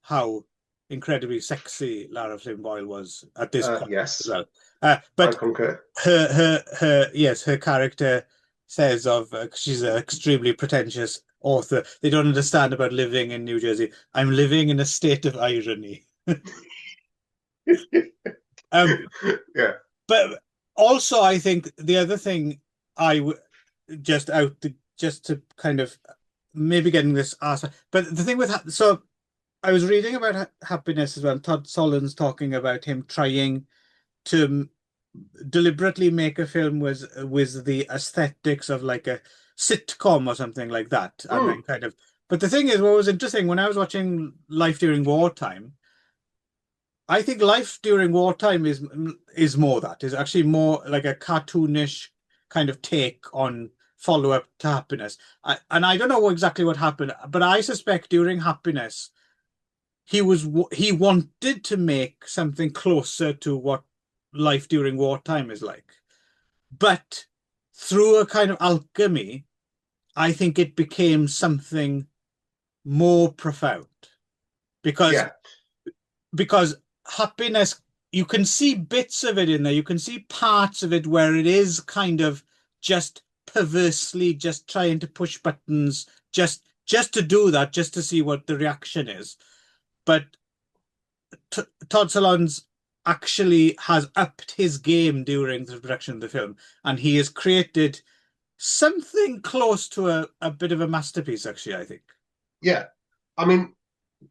how incredibly sexy Lara Flynn Boyle was at this point as yes, well. I But concur. her yes, her character says of she's an extremely pretentious author. They don't understand about living in New Jersey. I'm living in a state of irony. Um, Yeah, but also, I think the other thing I w just to kind of maybe getting this aspect, but the thing with so I was reading about happiness as well. Todd Solondz talking about him trying to deliberately make a film with the aesthetics of like a sitcom or something like that, and then mm, kind of. But the thing is, what was interesting when I was watching Life During Wartime, I think Life During Wartime is more that is actually more like a cartoonish kind of take on follow-up to Happiness. And I don't know exactly what happened, but I suspect during Happiness he wanted to make something closer to what life during wartime is like. But through a kind of alchemy, I think it became something more profound because yeah, because happiness, you can see bits of it in there. You can see parts of it where it is kind of just perversely just trying to push buttons, just to do that, just to see what the reaction is. But Todd Solondz actually has upped his game during the production of the film, and he has created something close to a bit of a masterpiece, actually, I think. yeah. I mean,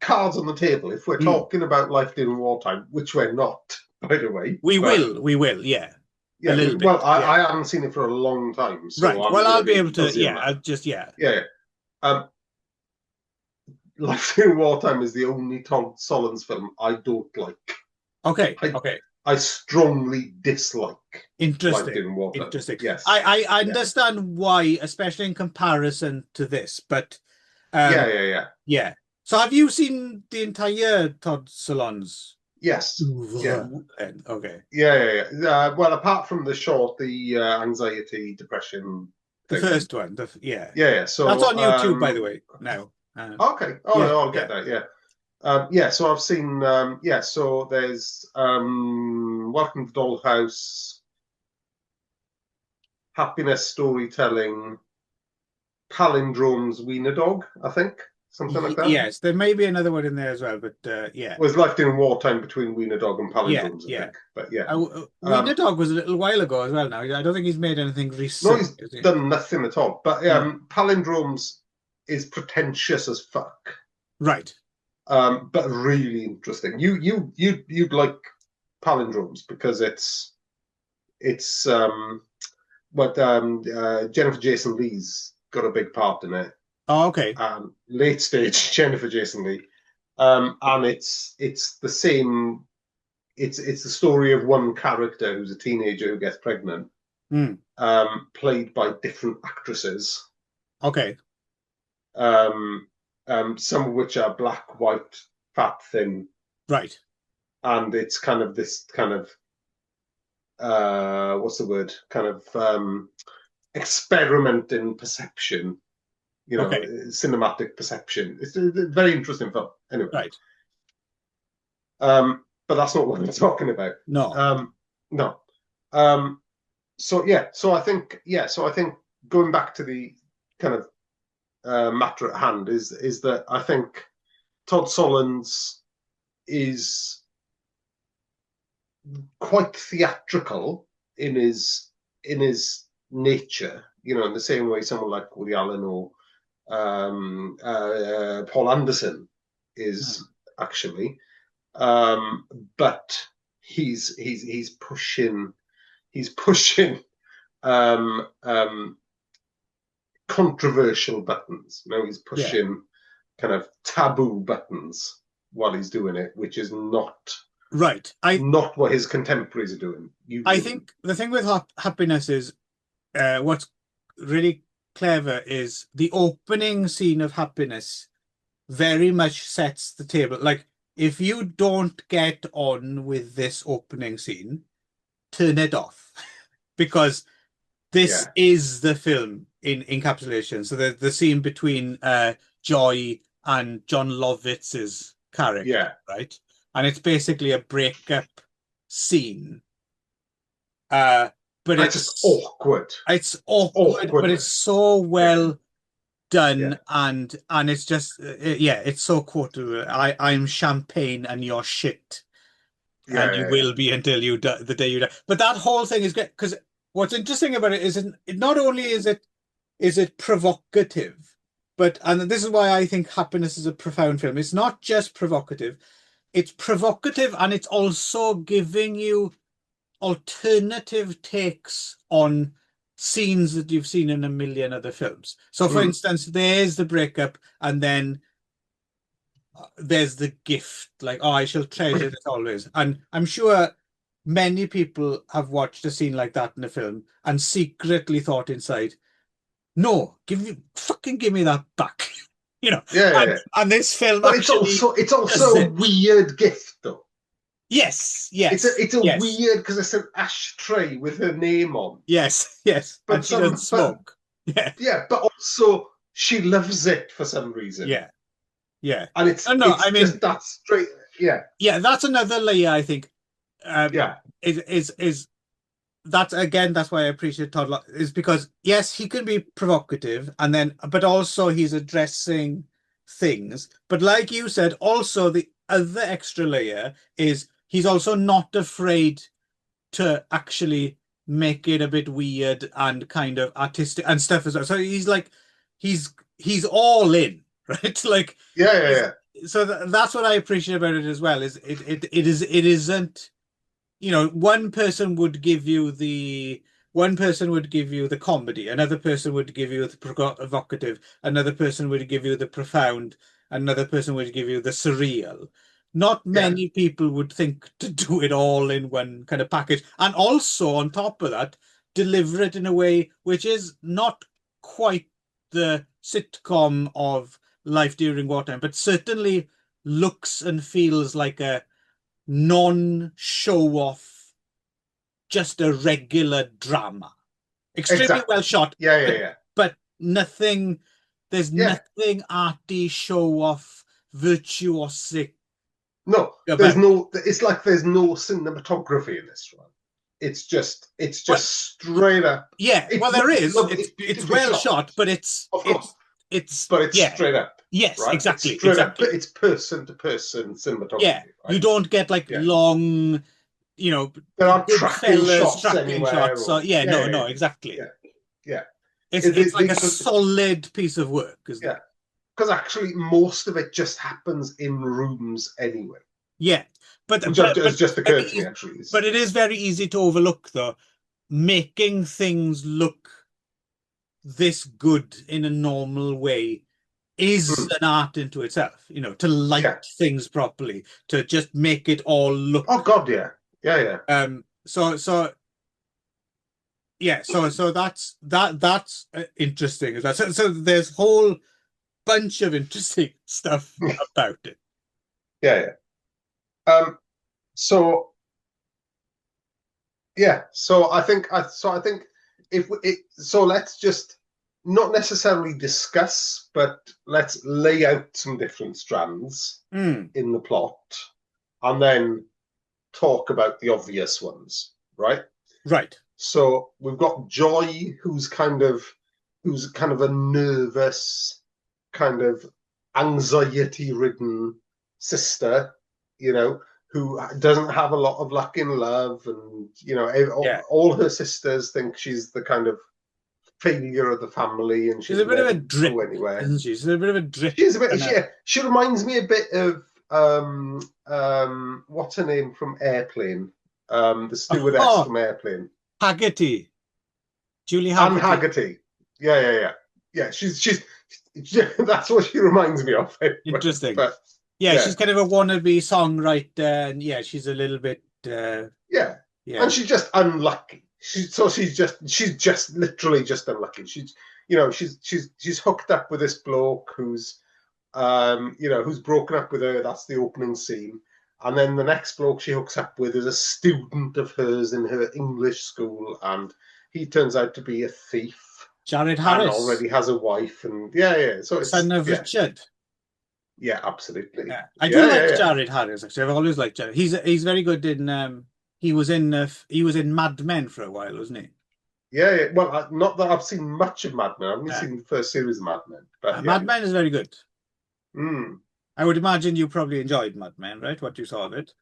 cards on the table. If we're Mm. talking about life during wartime, which we're not, by the way, but We will, yeah. A yeah, little well, bit, yeah. I haven't seen it for a long time, so Right. I'm Well, going I'll to be be able to, fuzzy on yeah, that. I'll just, yeah. Yeah, yeah. Life in Wartime is the only Todd Solondz film I don't like. Okay, I okay. I strongly dislike Life Interesting. in Wartime. Interesting. Yes. I Yeah. understand why, especially in comparison to this, but Yeah. um, Yeah. Yeah. yeah. So have you seen the entire Todd Solondz? Yes. Yeah. Okay. Yeah. Yeah. Yeah. Well, apart from the short, the anxiety, depression The thing. first one, yeah. Yeah. Yeah. That's So on YouTube, by the way, now. okay. Oh, Yeah, no, I'll get yeah. that. Yeah. Yeah. So I've seen. Yeah. So there's Welcome to Dollhouse, Happiness Storytelling, Palindrome's Wiener Dog, I think, something like that. Yes, there may be another one in there as well, but yeah. Was left in wartime between Wiener Dog and Yeah, Palindromes, I yeah. think. But yeah. Wiener Um, Dog was a little while ago as well now. I don't think he's made anything no, recent, he's is he? done nothing at all. But No. Palindromes is pretentious as fuck, Right. but really interesting. You'd like palindromes because it's what Jennifer Jason Leigh's got a big part in it. Oh, okay. Late stage Jennifer Jason Leigh, and it's the same. It's the story of one character who's a teenager who gets pregnant, Mm. played by different actresses, Okay. um, some of which are black, white, fat, thin, Right. and it's kind of this kind of what's the word? Kind of experiment in perception, Okay. cinematic perception. It's a very interesting film. Anyway, Right. but that's not what we're talking about. No. No. Um, so I think going back to the kind of matter at hand is that I think Todd Solondz is quite theatrical in his nature, in the same way someone like Woody Allen or Paul Anderson Mm. is actually, um, but he's pushing um, um, controversial buttons. He's Yeah. pushing kind of taboo buttons while he's doing it, which is not Right. not what his contemporaries are doing I usually. think the thing with happiness is what's really clever is the opening scene of happiness very much sets the table. Like, if you don't get on with this opening scene, turn it off because this Yeah, is the film in encapsulation. So the scene between Joy and John Lovitz's character, yeah. right? And it's basically a breakup scene. Uh, but It's just awkward, it's awkward, but it's awkwardness. so Yeah, well done, yeah, and it's just yeah, it's so quotable. I'm champagne and you're shit, and yeah, you yeah, yeah. will be until you die, the day you die. But that whole thing is great because what's interesting about it is it not only is it provocative, but and this is why I think Happiness is a profound film. It's not just provocative; it's provocative, and it's also giving you alternative takes on scenes that you've seen in a million other films. So, for Mm. instance, there's the breakup, and then there's the gift, like, oh, I shall treasure this always. And I'm sure many people have watched a scene like that in a film and secretly thought inside, no, give me that back. You know, Yeah, yeah, and yeah. and this film But it's actually also it's does also a it. weird gift though. Yes, It's a yes, it's a yes, weird because it's an ashtray with her name on. yes, yes. And But she doesn't some but smoke. Yeah, yeah, but also she loves it for some reason. yeah. Yeah. And No, it's no, I it's mean, just that straight. Yeah, yeah, that's another layer, I think. yeah, Is that's again, that's why I appreciate Todd is because yes, he can be provocative and then but also he's addressing things. But like you said, also the other extra layer is he's also not afraid to actually make it a bit weird and kind of artistic and stuff as well. So he's like he's all in, right? Like yeah, yeah, he's yeah. so that's what I appreciate about it as well. Is it isn't, one person would give you the comedy, another person would give you the provocative, another person would give you the profound, another person would give you the surreal. Not Yeah. many people would think to do it all in one kind of package. And also, on top of that, deliver it in a way which is not quite the sitcom of life during wartime, but certainly looks and feels like a non-show off, just a regular drama. Extremely well Exactly. shot, Yeah, yeah, but yeah, nothing. There's yeah. nothing arty, show off, virtuosic No, there's about. no. It's like there's no cinematography in this one. It's just Well, straight up. yeah. It's Well, there is. look, it's It's beautifully well shot, shot, but it's of course, it's it's but it's yeah. straight up, Yes, right? It's exactly, straight up. exactly. It's person to person Yeah, cinematography, you right? don't get like Yeah. long, There aren't good tracking fellas shots tracking anywhere, shots. So or yeah, yeah, no, yeah, no, yeah, exactly. yeah, yeah. It's It, it's like a because solid piece of work, isn't yeah, it? because actually most of it just happens in rooms anyway, Yeah, which but has just very occurred to me easy, actually. but it is very easy to overlook though. Making things look this good in a normal way is Mm, an art into itself, to light yeah. things properly, to just make it all Oh look. God, yeah, yeah, yeah. So yeah, so that's interesting as well. So there's a whole bunch of interesting stuff about it. Yeah, yeah. So yeah, so I think so let's just not necessarily discuss, but let's lay out some different strands Mm, in the plot, and then talk about the obvious ones, right? right. So we've got Joy, who's kind of a nervous, kind of anxiety-ridden sister, you know, who doesn't have a lot of luck in love, and Yeah. all her sisters think she's the kind of failure of the family, and She's she'll a bit of a never drip, go anywhere. isn't she? She's a bit of a drip She's a bit. kind of She reminds me a bit of what's her name from Airplane, the stewardess oh, from Airplane. Haggerty, Julie Anne Haggerty. Haggerty. Yeah, yeah, yeah, yeah. She's that's what she reminds me of. Interesting. But Yeah, yeah, she's kind of a wannabe songwriter, and yeah, she's a little bit yeah, and yeah. she's just unlucky. She's just literally just unlucky. She's hooked up with this bloke who's broken up with her. That's the opening scene. And then the next bloke she hooks up with is a student of hers in her English school, and he turns out to be a thief Jared and Harris, already has a wife. And yeah, yeah. So son it's of yeah, Richard. yeah, absolutely. Yeah, I do Yeah, yeah, like yeah, Jared Harris. Actually, I've always liked Jared. He's very good in. He was in Mad Men for a while, wasn't he? yeah, yeah. Well, not that I've seen much of Mad Men. I've only Yeah. seen the first series of Mad Men, but yeah. Mad Men is very good. Mm. I would imagine you probably enjoyed Mad Men, right? What you saw of it.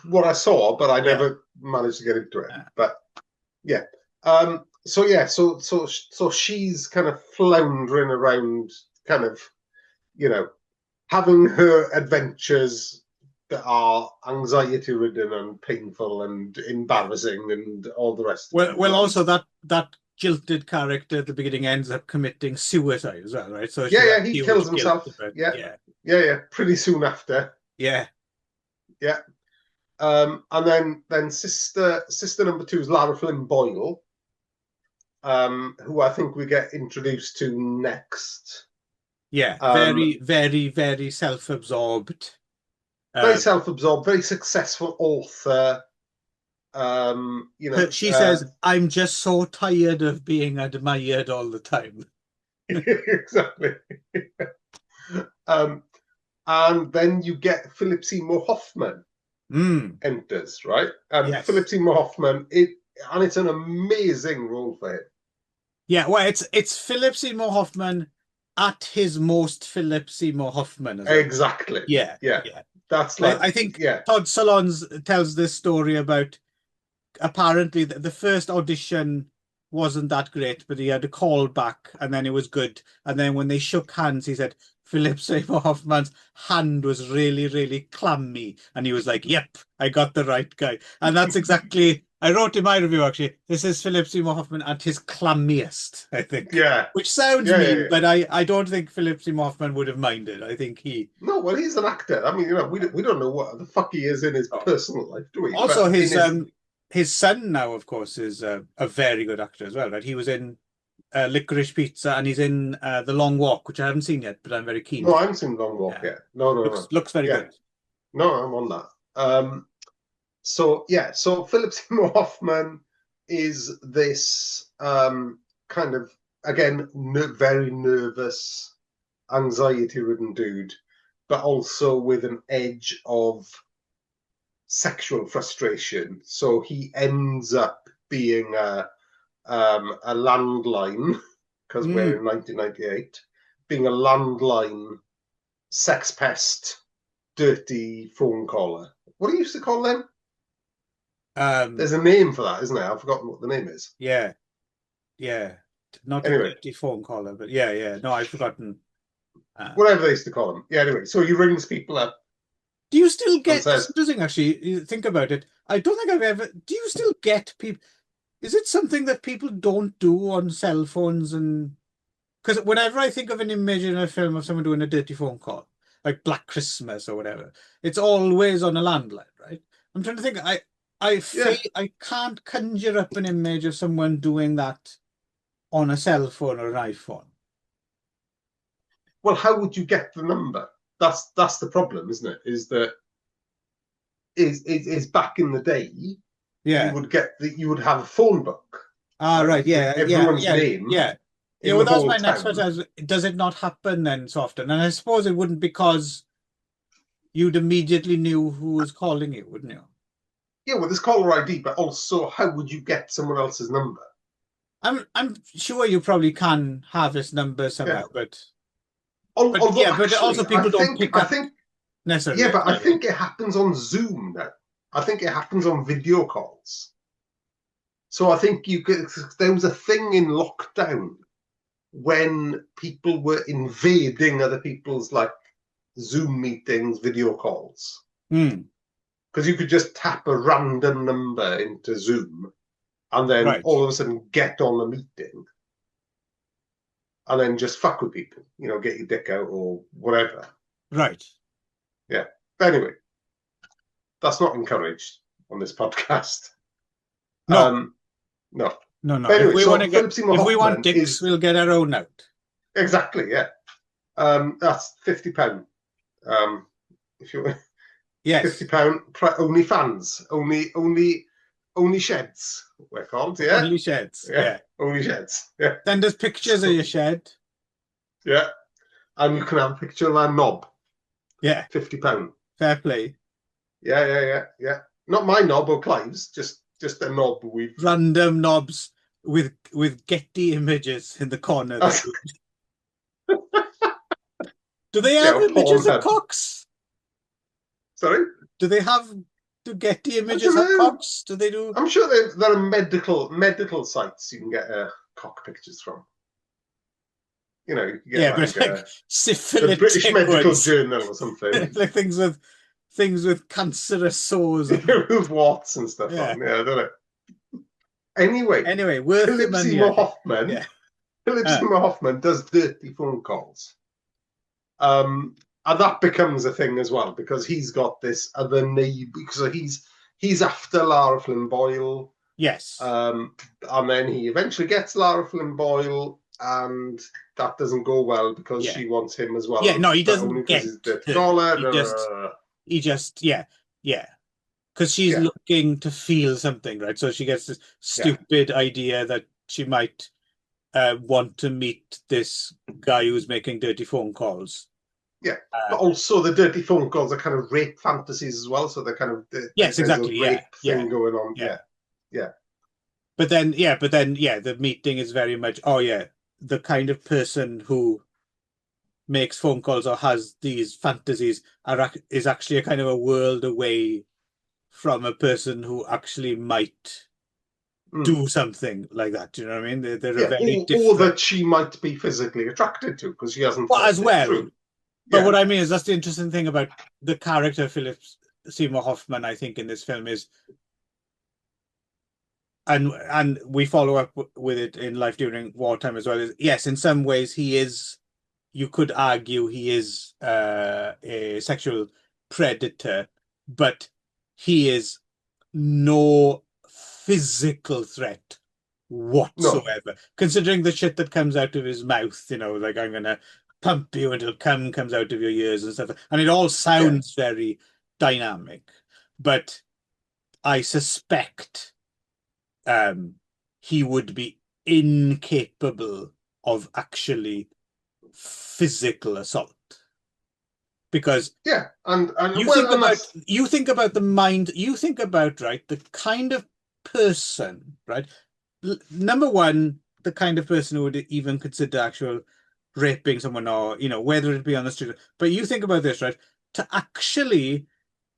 What I saw, but I Yeah. never managed to get into it. Yeah. But yeah. So yeah. So she's kind of floundering around, kind of, you know, having her adventures that are anxiety ridden and painful and Yeah. embarrassing and all the rest of it. Well, also that jilted character at the beginning ends up committing suicide as well, right? So she Yeah, has yeah. He kills huge guilt himself. about Yeah, yeah, yeah, yeah. Pretty soon after. yeah, Yeah. And then sister number two is Lara Flynn Boyle, who I think we get introduced to next. yeah. Um, Very, very, very self-absorbed. Very Um, self-absorbed, very successful author. Um, you know, she uh, says, "I'm just so tired of being admired all the time." exactly. Um, and then you get Philip Seymour Hoffman Mm, enters, right? And Philip yes. Seymour Hoffman, it's an amazing role for him. Yeah, well, it's Philip Seymour Hoffman at his most Philip Seymour Hoffman as well. Exactly. Yeah, Yeah. yeah. That's I like, think yeah. Todd Solondz tells this story about apparently the first audition wasn't that great, but he had a call back and then it was good. And then when they shook hands, he said Philip Seymour Hoffman's hand was really, really clammy. And he was like, yep, I got the right guy. And that's exactly, I wrote in my review actually, this is Philip Seymour Hoffman at his clammiest, I think. Yeah. Which sounds Yeah, yeah, mean, yeah. but I don't think Philip Seymour Hoffman would have minded. I think he. No, well, he's an actor. I mean, we don't know what the fuck he is in his Oh. personal life, do we? Also, But in his son now, of course, is a very good actor as well, right? He was in Licorice Pizza, and he's in The Long Walk, which I haven't seen yet, but I'm very keen no, I for. haven't seen Long Walk Yeah, yet. No, no, no. looks very Yeah, good. no, I'm on that. So yeah, so Philip Seymour Hoffman is this kind of, again, very nervous, anxiety-ridden dude, but also with an edge of sexual frustration. So he ends up being a landline, because we're Mm. in 1998, being a landline sex pest, dirty phone caller. What do you used to call them? Um, There's a name for that, isn't there? I've forgotten what the name is. yeah, yeah. Not a Anyway, dirty phone caller, but yeah, yeah. No, I've forgotten. whatever they used to call them. Yeah, anyway, so he rings people up Do you still and get, it's says, interesting actually, you think about it. I don't think I've ever, do you still get people, is it something that people don't do on cell phones? And because whenever I think of an image in a film of someone doing a dirty phone call, like Black Christmas or whatever, it's always on a landline, right? I'm trying to think. yeah, I can't conjure up an image of someone doing that on a cell phone or an iPhone. well, how would you get the number? That's the problem, isn't it? Is that is back in the day, Yeah. you would have a phone book, Ah, right, right. with Yeah. Yeah. everyone's Yeah. name Yeah. Yeah. in Well, the that was whole my next town. question. Does it not happen then so often? And I suppose it wouldn't because you'd immediately knew who was calling you, wouldn't you? Yeah, well, there's caller ID, but also how would you get someone else's number? I'm sure you probably can have his number Yeah. somehow, but Although yeah, but also actually, people don't pick I up think, necessarily. yeah, but I Yeah. think it happens on Zoom now. I think it happens on video calls. So I think there was a thing in lockdown when people were invading other people's like Zoom meetings, video calls, Hmm. because you could just tap a random number into Zoom and then Right. all of a sudden get on a meeting and then just fuck with people, get your dick out or whatever. Right. Yeah. But anyway, that's not encouraged on this podcast. No. Um, no. No. No. But anyway, so Philip Seymour If we want Hoffman dicks, is we'll get our own out. exactly, yeah. That's £50. If you Yes. £50 only fans, only sheds. We're called, yeah, Only sheds. yeah, Yeah. only sheds, yeah. Send us pictures of So your shed. yeah, and you can have a picture of our knob, Yeah. £50. Fair play. Yeah. Not my knob or Clive's, just a knob we've. Random knobs with Getty images in the corner. Do they have Yeah, images of Pornhub. cocks? Sorry, Do they have do Getty I don't images have know. cocks? Do they do? I'm sure there are medical sites you can get cock pictures from. You can get Yeah, but like it's like the British syphilitic Medical ones. Journal or something Like things with cancerous sores on. with warts and stuff Yeah. on. Yeah, I don't know. Anyway, Anyway, worth the Philip money, I Seymour think. Hoffman. Yeah. Philip Uh, Seymour Hoffman does dirty phone calls. And that becomes a thing as well because he's got this other neighbor. Because he's after Lara Flynn Boyle, yes. and then he eventually gets Lara Flynn Boyle, and that doesn't go well because Yeah. she wants him as Yeah, well, no, he but only doesn't because get he's dirty her. caller. Yeah, yeah. Because she's Yeah, looking to feel something, right? So she gets this yeah, stupid idea that she might want to meet this guy who's making dirty phone calls. yeah. Uh, But also the dirty phone calls are kind of rape fantasies as well. So they're kind of yes, there's a exactly. Yeah, rape yeah, thing going on. yeah. Yeah, But then, the meeting is very much, oh yeah, the kind of person who makes phone calls or has these fantasies is actually a kind of a world away from a person who actually might mm. do something like that. Do you know what I mean? They're a Yeah. very Or different. that she might be physically attracted to because she hasn't Well, thought as it well. through. But Yeah, what I mean is that's the interesting thing about the character Philip Seymour Hoffman, I think, in this film is, and we follow up with it in Life During Wartime as well. Is yes, in some ways he is. You could argue he is a sexual predator, but he is no physical threat no, whatsoever. Considering the shit that comes out of his mouth, like I'm gonna pump you until cum comes out of your ears and stuff. And it all yeah, sounds very dynamic. But I suspect he would be incapable of actually physical assault. Because yeah, and you well, think and about that's you think about the mind, you think about, right, the kind of person, right? Number one, the kind of person who would even consider actual raping someone, or whether it be on the street. But you think about this, right? To actually,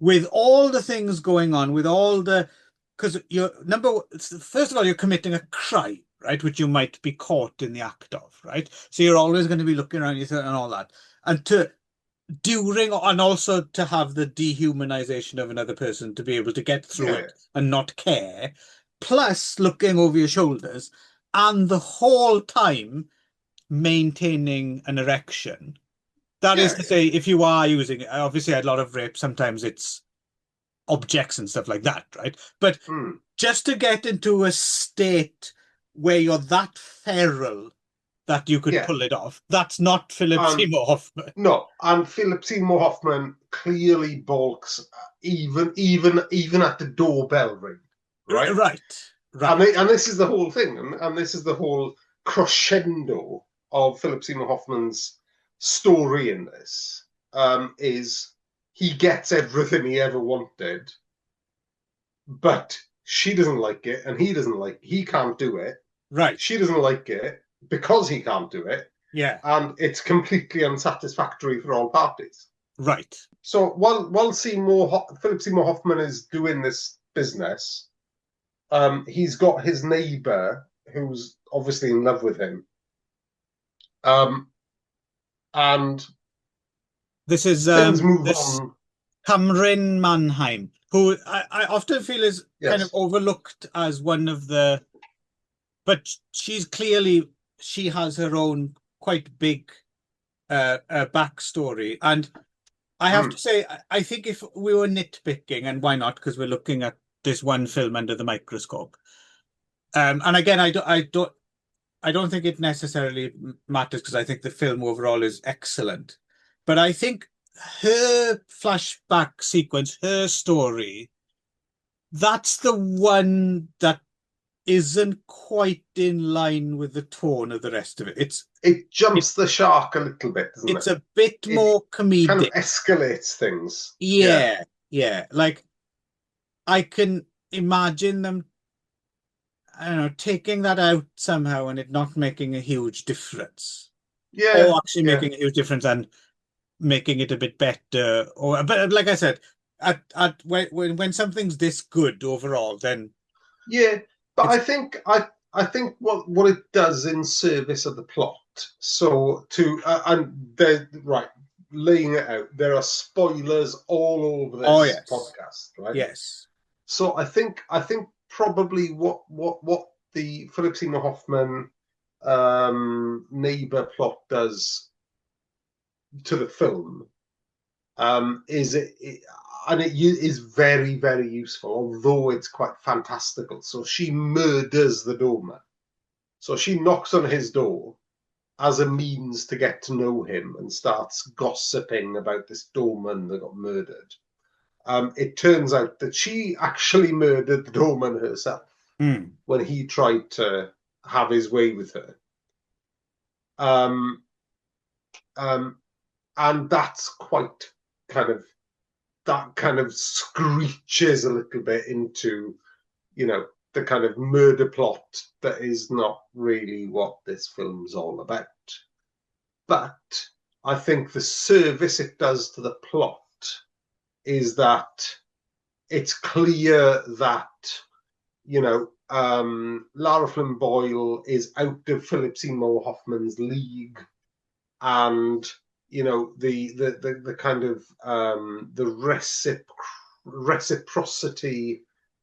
with all the things going on, with all the, because first of all, you're committing a crime, right, which you might be caught in the act of, right? So you're always going to be looking around you and all that. and to during and also to have the dehumanization of another person to be able to get through Yeah, it and not care, plus looking over your shoulders and the whole time maintaining an erection. That is yeah, to yeah. say, if you are using it, obviously a lot of rape, sometimes it's objects and stuff like that, right? But Mm, just to get into a state where you're that feral that you could yeah. pull it off, that's not Philip And Seymour Hoffman. no, and Philip Seymour Hoffman clearly balks even at the doorbell ring, right? Right, And right, this is the whole thing, and this is the whole crescendo of Philip Seymour Hoffman's story in this. Is he gets everything he ever wanted, but she doesn't like it, and he can't do it. right. She doesn't like it because he can't do it, Yeah, and it's completely unsatisfactory for all parties. right. So while Philip Seymour Hoffman is doing this business, he's got his neighbour who's obviously in love with him, um, and This is things move this on. Cameron Manheim, who I often feel is kind of Yes. overlooked as one of the, but she's clearly she has her own quite big backstory, and I have to Mm. say, I think if we were nitpicking, and why not, because we're looking at this one film under the microscope. And again, I don't think it necessarily matters because I think the film overall is excellent. But I think her flashback sequence, her story, that's the one that isn't quite in line with the tone of the rest of it. It It, jumps the shark a little bit, doesn't it's it? a bit It more kind of comedic. escalates things. Yeah. Yeah, yeah. Like I can imagine them, I don't know, taking that out somehow and it not making a huge difference. Or Yeah. actually Yeah. making a huge difference and making it a bit better. Or but like I said, at when something's this good overall, then Yeah. But it's I think what it does in service of the plot. So to and there right, laying it out, there are spoilers all over oh this yes. podcast, right? Yes. So I think probably what the Philip Seymour Hoffman neighbor plot does to the film is and it is very very useful, although it's quite fantastical. So she murders the doorman. So she knocks on his door as a means to get to know him and starts gossiping about this doorman that got murdered. It turns out that she actually murdered the doorman herself Hmm. when he tried to have his way with her. Um, um, and that's quite kind of that kind of screeches a little bit into, the kind of murder plot that is not really what this film's all about. But I think the service it does to the plot is that it's clear that Lara Flynn Boyle is out of Philip Seymour Hoffman's league, and the kind of the reciprocity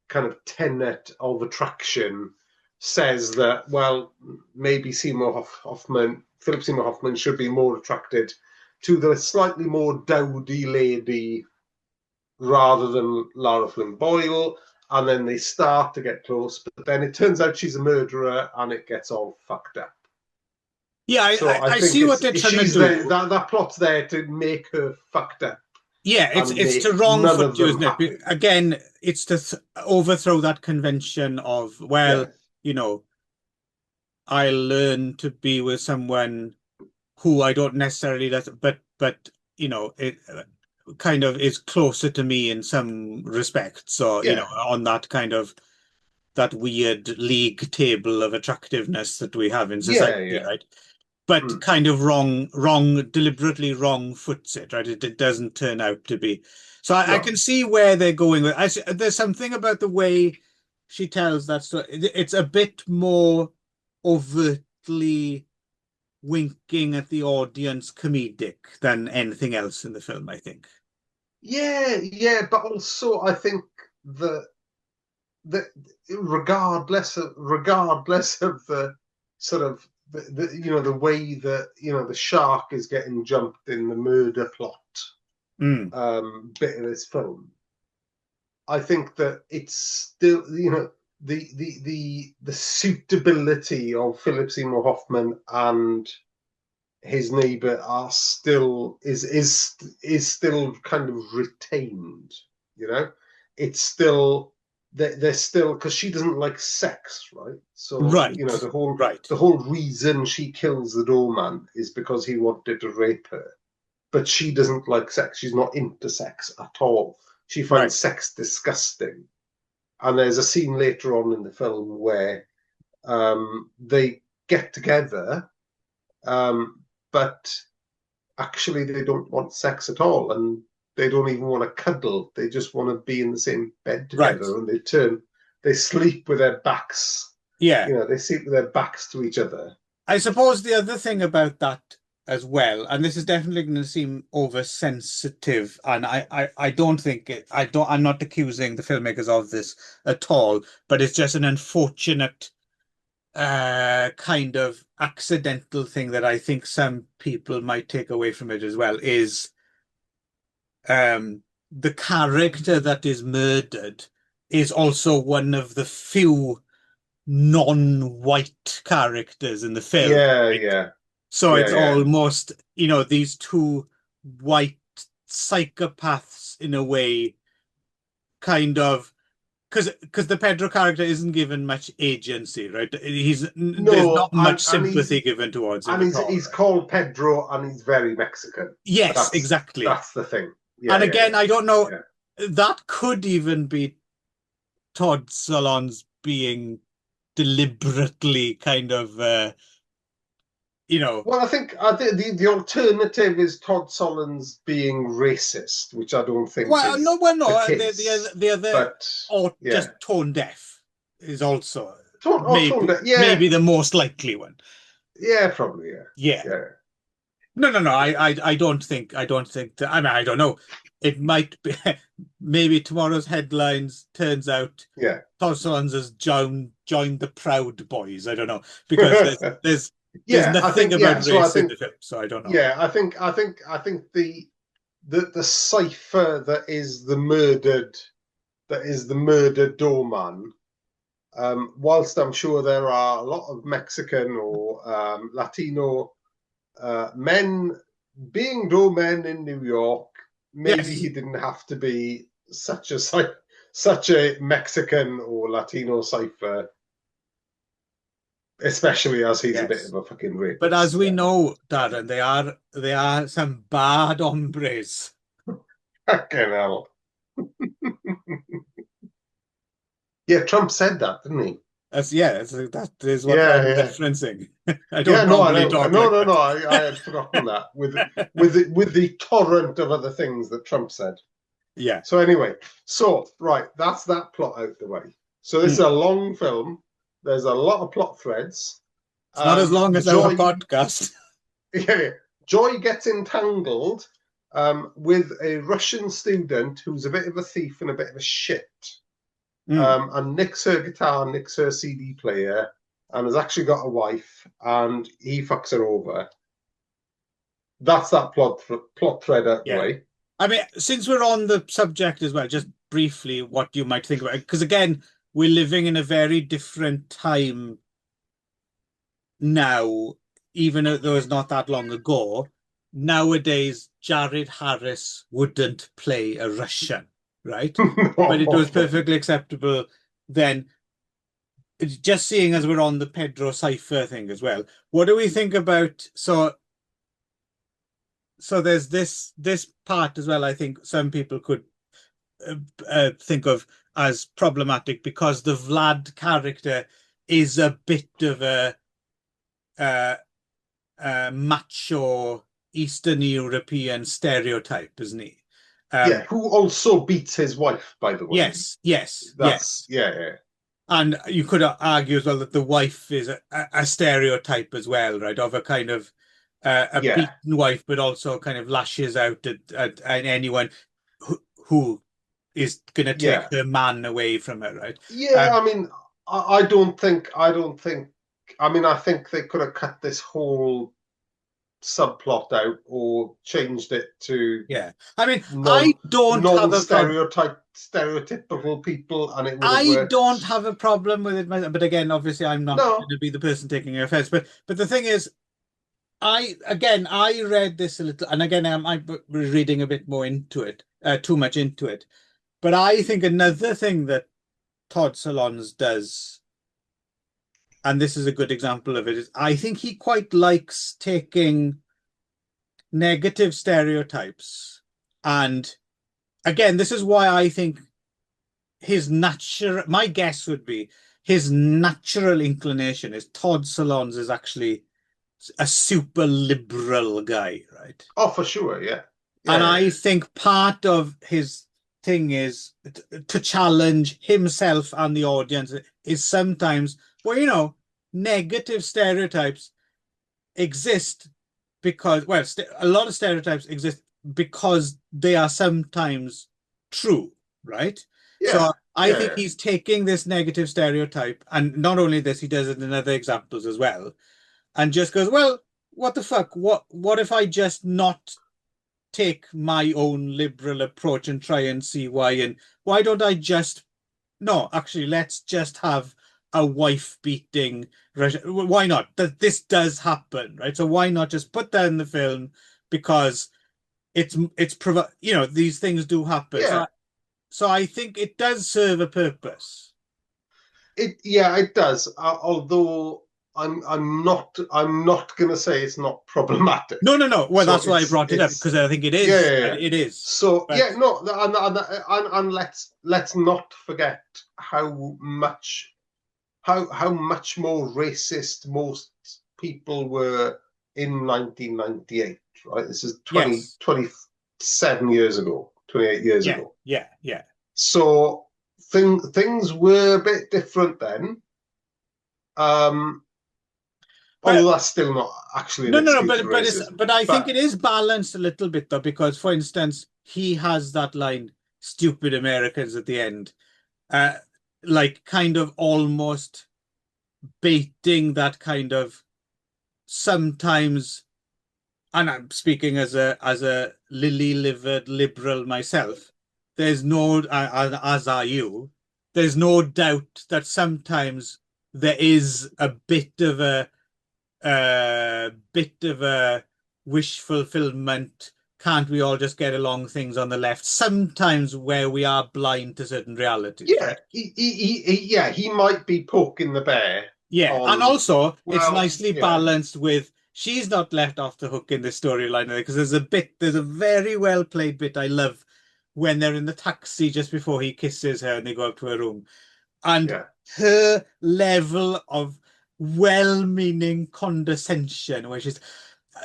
kind of tenet of attraction says that, well, maybe Philip Seymour Hoffman should be more attracted to the slightly more dowdy lady rather than Lara Flynn Boyle. And then they start to get close, but then it turns out she's a murderer and it gets all fucked up. Yeah, So I I think see what they're trying to she's there. do. That plot's there to make her fucked up Yeah, and it's to make wrong none foot of you, them isn't it? happy. Again, it's to th overthrow that convention of, well, Yeah, you know, I learn to be with someone who I don't necessarily but it kind of is closer to me in some respects. So, yeah, on that kind of that weird league table of attractiveness that we have in yeah, society, yeah. right? But Mm. kind of deliberately wrong foots it, right? It doesn't turn out to be. So I No, can see where they're going with. There's something about the way she tells that story. It's a bit more overtly. winking at the audience comedic than anything else in the film, I think. Yeah, yeah, but also I think that that regardless of the sort of the way that the shark is getting jumped in the murder plot Mm, bit of this film, I think that it's still the suitability of Philip Seymour Hoffman and his neighbor are still is still kind of retained. You know, it's still they're still, because she doesn't like sex, right? So right, right, the whole reason she kills the doorman is because he wanted to rape her, but she doesn't like sex. She's not into sex at all. She finds right, sex disgusting. And there's a scene later on in the film where they get together, um, but actually they don't want sex at all, and they don't even want to cuddle. They just want to be in the same bed right. together, and they sleep with their backs. Yeah. They sleep with their backs to each other. I suppose the other thing about that as well, and this is definitely going to seem oversensitive, and I don't think I'm not accusing the filmmakers of this at all, but it's just an unfortunate kind of accidental thing that I think some people might take away from it as well, is the character that is murdered is also one of the few non-white characters in the film. Yeah, Right? yeah, So yeah, it's yeah. almost, these two white psychopaths in a way, kind of, because the Pedro character isn't given much agency, right? There's No, not much sympathy given towards him and at all, he's right? called Pedro, and he's very Mexican. Yes, That's exactly. the thing. And Yeah, yeah, again, yeah, I don't know, yeah. that could even be Todd Solondz being deliberately kind of, you know, Well, I think the alternative is Todd Solondz being racist, which I don't think is well, no, the the other case. the other, But or yeah, just tone deaf is also Tone maybe Deaf, yeah, maybe the most likely one. yeah, probably, yeah, Yeah. yeah, No, no, no. I don't think that. I mean, I don't know. It might be maybe tomorrow's headlines turns out yeah, Todd Solondz has joined the Proud Boys. I don't know, because there's yeah. I nothing think about yeah. So I race in think the film, so I don't know. yeah. I think the cipher that is the murdered doorman. Whilst I'm sure there are a lot of Mexican or Latino men being doormen in New York, maybe he Yes, didn't have to be such a Mexican or Latino cipher, especially as he's a bit yes. of a fucking But as rapist. we Yeah, know, yeah. Darren, they are some bad hombres. Fucking hell. Yeah, Trump said that, didn't he? That is what Yeah, I'm yeah. referencing. I don't Yeah, no, I normally know. talk No, like no, no. that. I had forgotten that with the torrent of other things that Trump said. Yeah. So anyway, so right, that's that plot out the way. So this is Mm. a long film. There's a lot of plot threads. It's not as long as our Joy, podcast. yeah, Joy gets entangled with a Russian student who's a bit of a thief and a bit of a shit, Mm. and nicks her guitar, nicks her CD player, and has actually got a wife, and he fucks her over. That's that plot thread out the Yeah. way. I mean, since we're on the subject as well, just briefly what you might think about it. Because again, we're living in a very different time now, even though it's not that long ago. Nowadays, Jared Harris wouldn't play a Russian, right? But it was perfectly acceptable then. Just seeing as we're on the Pedro Cipher thing as well, what do we think about so there's this part as well. I think some people could think of as problematic because the Vlad character is a bit of uh, macho Eastern European stereotype, isn't he? Yeah, Um, who also beats his wife, by the way. yes, yes, That's yes. yeah, yeah. And you could argue as well that the wife is a stereotype as well, right? Of a kind of a Yeah, beaten wife, but also kind of lashes out at anyone who is going to take yeah, her man away from her, right? yeah. Um, I mean, I don't think. I mean, I think they could have cut this whole subplot out or changed it to yeah. I mean, I non don't have a problem. stereotypical people, and it would have I worked. don't have a problem with it, but again, obviously, I'm not going No, to be the person taking offense. But the thing is, I read this a little, and again, I was reading a bit more into it, too much into it. But I think another thing that Todd Solondz does, and this is a good example of it, is I think he quite likes taking negative stereotypes. And again, this is why I think my guess would be his natural inclination is Todd Solondz is actually a super liberal guy, right? oh for sure, yeah, And yeah, yeah, I think part of his thing is to challenge himself and the audience is sometimes, well, negative stereotypes exist because, well, a lot of stereotypes exist because they are sometimes true, right? yeah, So I yeah, think yeah, he's taking this negative stereotype, and not only this, he does it in other examples as well, and just goes, well, what the fuck? What if I just not take my own liberal approach and try and see why? And why don't I just no, actually, let's just have a wife beating. Why not? That this does happen, right? So why not just put that in the film because these things do happen. yeah. So I think it does serve a purpose. Yeah, it does. Although I'm not gonna say it's not problematic. No, no, no. Well, So that's why I brought it up it's because I think it yeah, is. yeah, yeah. It is. So But yeah, no, and let's not forget how much more racist most people were in 1998. Right, this is yes, 27 years ago, 28 years yeah, ago. yeah, yeah. So things were a bit different then. Um, But Although that's still not actually an no, no, no. excuse But for but it's racism. but I think But it is balanced a little bit though, because for instance, he has that line, "Stupid Americans" at the end, uh, like kind of almost baiting that kind of sometimes. And I'm speaking as a lily-livered liberal myself. There's no, as are you. There's no doubt that sometimes there is a bit of a wish fulfillment. Can't we all just get along things on the left? Sometimes where we are blind to certain realities, yeah, right? he might be poking the bear Yeah, and on. also it's Well, nicely yeah, balanced with she's not left off the hook in this storyline because there's a very well played bit I love when they're in the taxi just before he kisses her and they go up to her room. And yeah, her level of well-meaning condescension, where she's,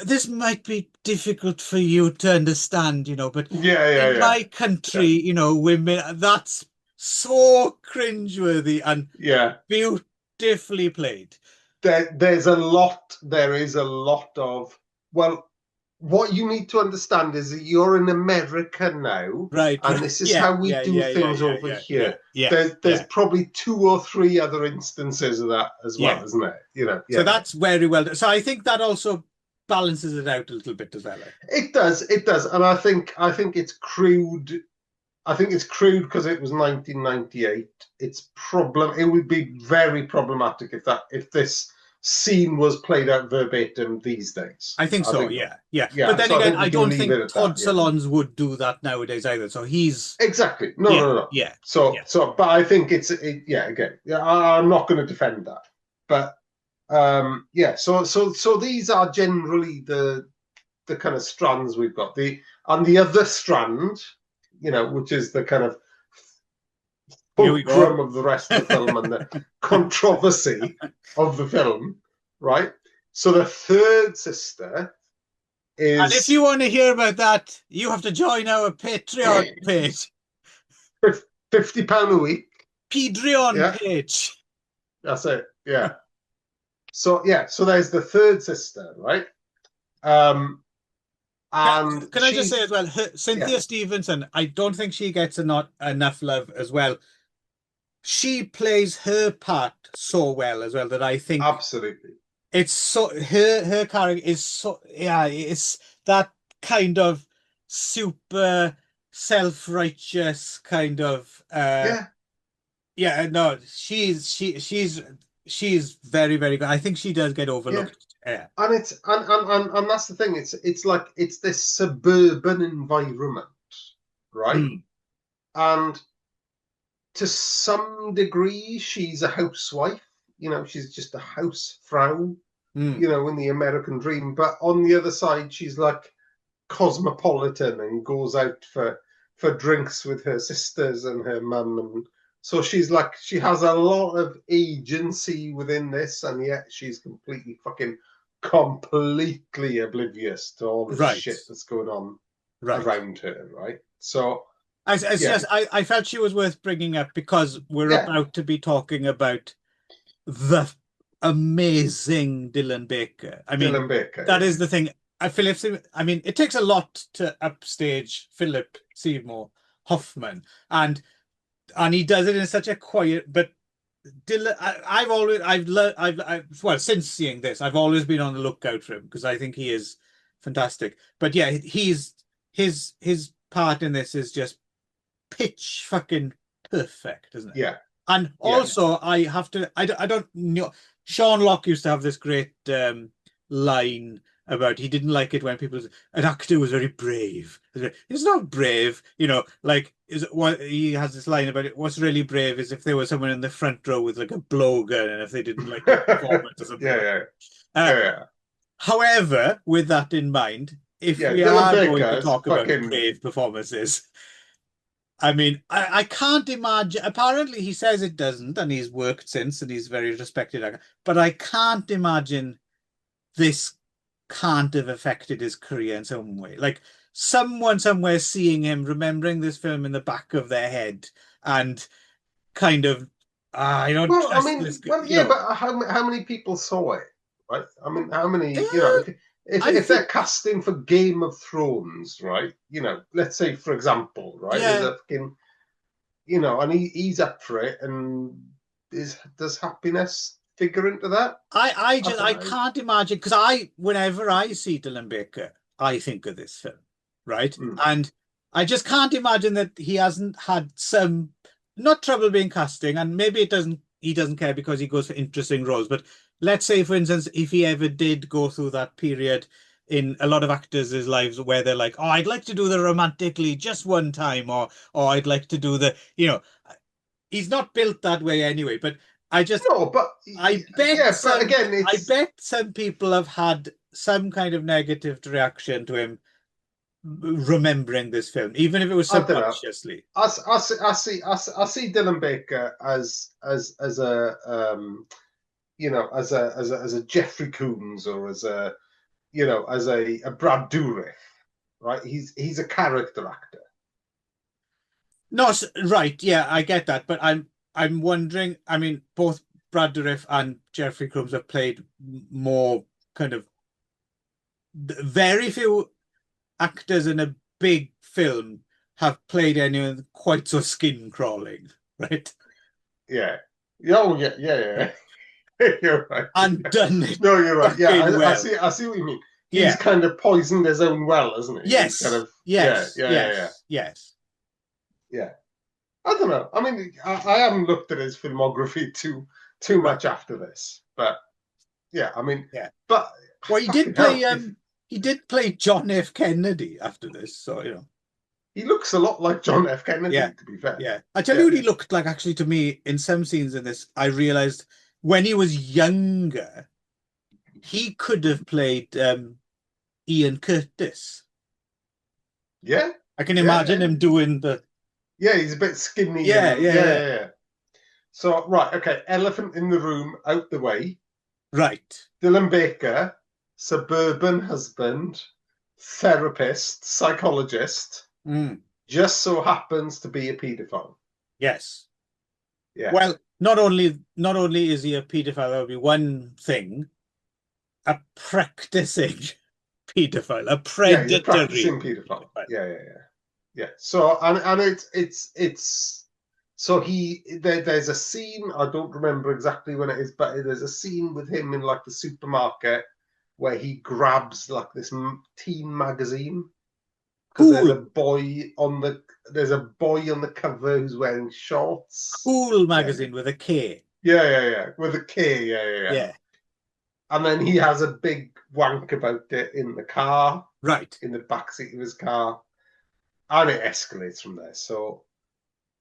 this might be difficult for you to understand, but yeah, yeah, in yeah, my country, yeah, women, that's so cringeworthy and yeah. beautifully played. There is a lot of, well, what you need to understand is that you're in America now, Right, and right. this is Yeah, how we yeah, do yeah, yeah, things yeah, over yeah, yeah, here. yeah, There's yeah, probably two or three other instances of that as well, yeah. isn't there? So Yeah. that's very well done. So I think that also balances it out a little bit as well. It does, and I think it's crude. I think it's crude because it was 1998. It would be very problematic if this scene was played out verbatim these days. I think I so, think, yeah, yeah. But yeah. then So I again, think I we can don't leave think it at that. Todd Yeah, Solondz would do that nowadays either. So he's, exactly. No, yeah, no, no. yeah, So, yeah, but I think yeah. Again, yeah. I'm not going to defend that, but yeah. So these are generally the kind of strands we've got. The other strand, which is the kind of here we go. fulcrum of the rest of the film and the controversy of the film, right? So the third sister And if you is want to hear about that, you have to join our Patreon page. £50 a week. Pedrion Yeah, Page. that's it. Yeah. So yeah, so there's the third sister, right? Um, Can, and can I just say as well, yeah, Cynthia Stevenson, I don't think she gets enough love as well. She plays her part so well as well that I think absolutely. it's so her character is so yeah, it's that kind of super self-righteous kind of Yeah, yeah, no, she's very, very good. I think she does get yeah. overlooked. Yeah. And and that's the thing. It's like it's this suburban environment, right? Mm, And to some degree, she's a housewife. She's just a housefrau. mm, In the American dream. But on the other side, she's like cosmopolitan and goes out for drinks with her sisters and her mum, and so she has a lot of agency within this, and yet she's completely oblivious to all the right, shit that's going on right. around her, right? So It's yeah, just I felt she was worth bringing up because we're yeah, about to be talking about the amazing Dylan Baker. I mean, Dylan Baker, that yeah. is the thing. I mean, it takes a lot to upstage Philip Seymour Hoffman, and he does it in such a quiet. But Dylan, I've always, well, since seeing this, I've always been on the lookout for him because I think he is fantastic. But yeah, his part in this is just pitch fucking perfect, isn't it? Yeah, And yeah. also, I don't know. Sean Locke used to have this great line about he didn't like it when people said an actor was very brave. It's not brave, like is what he has this line about it. What's really brave is if there was someone in the front row with like a blowgun and if they didn't like your Yeah, performance or something like yeah, that. yeah, yeah. However, with that in mind, if Yeah, we Dylan are going Baker to is talk about fucking brave performances, I mean, I can't imagine. Apparently, he says it doesn't, and he's worked since, and he's very respected actor. But I can't imagine this can't have affected his career in some way. Like someone somewhere seeing him, remembering this film in the back of their head, and kind of, I don't Well, I trust mean, this. well, yeah, but how many people saw it, right? I mean, how many? Yeah, I If they're think, casting for Game of Thrones, right? Let's say for example, right? There's yeah, a fucking, and he's up for it, and does happiness figure into that? I don't I know. can't imagine because whenever I see Dylan Baker, I think of this film, right? Hmm. And I just can't imagine that he hasn't had some not trouble being casting, and maybe he doesn't care because he goes for interesting roles. But let's say, for instance, if he ever did go through that period in a lot of actors' lives where they're like, "Oh, I'd like to do the romantic lead just one time," or I'd like to do he's not built that way anyway. But I just No, but yeah, but again, I it's bet some people have had some kind of negative reaction to him remembering this film, even if it was I don't know. subconsciously. I see Dylan Baker as a as a Jeffrey Combs, or as a Brad Dourif, right? He's a character actor. No, right, yeah, I get that, but I'm wondering. I mean, both Brad Dourif and Jeffrey Combs have played more kind of very few actors in a big film have played anyone quite so skin crawling, right? Yeah. Oh yeah, yeah, yeah. You're right. And done it No, you're right. Yeah, fucking well. I see what you mean. He's Yeah. kind of poisoned his own well, isn't he? He's kind Yes. of Yes. yeah. Yes. Yes. Yeah. I don't know. I mean, I haven't looked at his filmography too Right. much after this, but yeah, I mean, Yeah. but Well, fucking hell, if he did play John F. Kennedy after this, so he looks a lot like John F. yeah. Kennedy, to be fair. Yeah. I tell you Yeah. what he looked like actually to me in some scenes in this, I realized when he was younger, he could have played Ian Curtis. Yeah, I can yeah, imagine yeah. him doing the Yeah, he's a bit skinny yeah, and yeah, yeah. yeah. So right, okay, elephant in the room out the way. Right. Dylan Baker, suburban husband, therapist, psychologist, Mm. just so happens to be a paedophile. Yes. Yeah, Well, not only is he a paedophile, that would be one thing, a practicing paedophile, a yeah, he's a predatory practicing paedophile. paedophile. Yeah, yeah, yeah, yeah. So and it's so there's a scene, I don't remember exactly when it is, but there's a scene with him in like the supermarket where he grabs like this teen magazine because Cool, there's a boy on the cover who's wearing shorts. cool Yeah, magazine with a K. yeah, yeah, yeah, with a K. Yeah, yeah, yeah. Yeah, And then he has a big wank about it in the car, right. in the backseat of his car, and it escalates from there. So,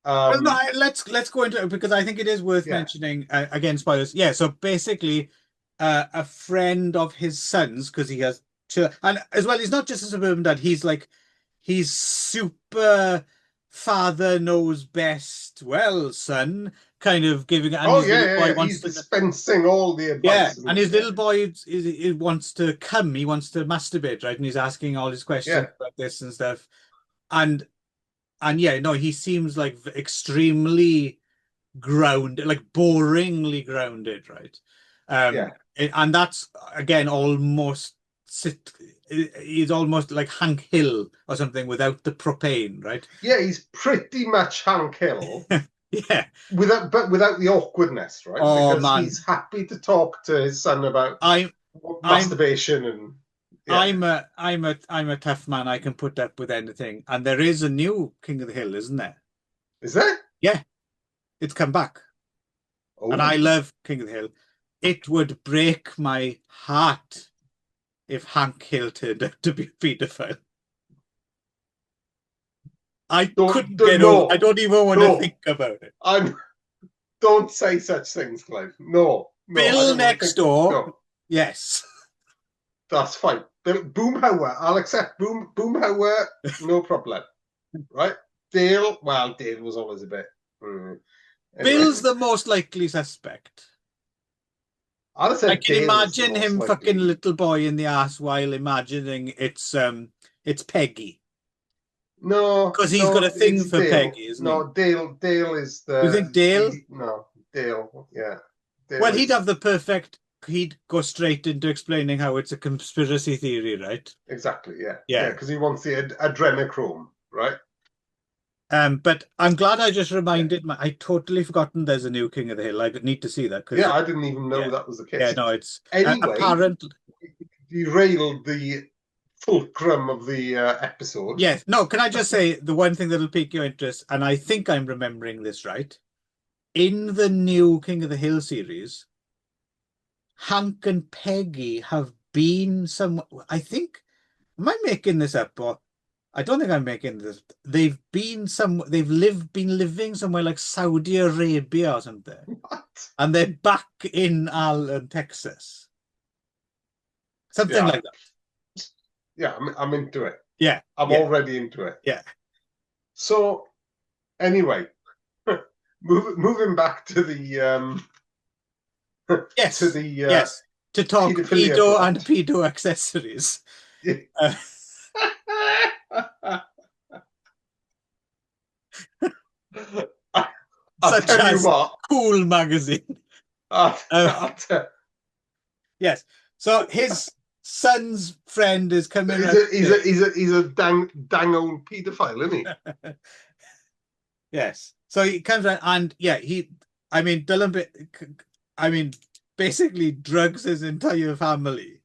Well, no, um, let's go into it because I think it is worth yeah. mentioning again, spoilers. Yeah, so basically, a friend of his son's because he has and as well, he's not just a suburban dad. He's super father knows best. Well, son, kind of giving, and Oh his yeah, little yeah, boy yeah. wants He's to. dispensing all the Yeah, advice, isn't and he? his Yeah, little boy wants to come. He wants to masturbate, right? And he's asking all his questions yeah, about this and stuff. And yeah, no, he seems like extremely grounded, like boringly grounded, right? yeah, And that's again almost sit. He's almost like Hank Hill or something without the propane, right? yeah. He's pretty much Hank Hill Yeah. without the awkwardness, right? Oh Because man, he's happy to talk to his son about I'm I'm masturbation and yeah. I'm a tough man. I can put up with anything. And there is a new King of the Hill, isn't there? Is there? Yeah, it's come back. And I Oh, love King of the Hill. It would break my heart if Hank Hill turned out to be a paedophile. I couldn't get over. I no, don't even want to no. think about it. I'm don't say such things, Clive. No, no, I Bill don't even next think. door, No, yes. that's fine. Boomhauer, I'll accept Boomhauer, no problem. Right? Dale, well, Dale was always a bit. Anyway, Bill's the most likely suspect. I'd have I said can Dale was the imagine most him fucking likely. little boy in the ass while imagining it's Peggy. No, Because he's got a no, thing it's for Dale. Peggy, isn't he? No, Dale is You think the Dale? he. No, Dale. Yeah, Well, Dale he'd is have the perfect. He'd go straight into explaining how it's a conspiracy theory, right? exactly. Yeah, yeah, Yeah. because he wants the adrenochrome, right? But I'm glad I just Yeah, reminded I totally forgotten there's a new King of the Hill. I need to see that because yeah. I didn't even know yeah, that was the yeah, case. no, it's Anyway, apparent. derailed the fulcrum of the episode. Yes, no. Can I just say the one thing that'll pique your interest, and I think I'm remembering this right. In the new King of the Hill series, Hank and Peggy have been some. I think. Am I making this up, or I don't think I'm making this. They've been some. Been living somewhere like Saudi Arabia or something, What? and they're back in Allen, Texas, something Yeah, like that. yeah. I'm into it. Yeah, I'm yeah, already into it. yeah. So anyway, moving back to the to Yes, the yes. To talk paedophilia pedo and plot. pedo accessories, uh, I'll such tell you as what. Cool magazine. I'll, Uh, I'll tell, yes. So his son's friend is coming he's around a he's a today. he's a dang old paedophile, isn't he? Yes. So he comes around and yeah, I mean, Dylan, I mean, basically drugs his entire family,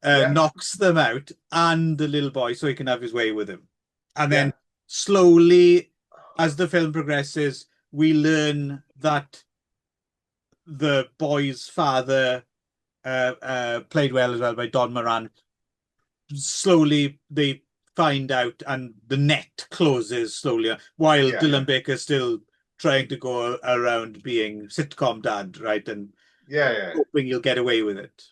Yeah, knocks them out and the little boy so he can have his way with him. And yeah, then slowly, as the film progresses, we learn that the boy's father, played well as well by Don Moran, slowly they find out and the net closes slowly while yeah, Dylan yeah, Baker's still trying to go around being sitcom dad, right? And yeah, yeah. hoping he'll get away with it.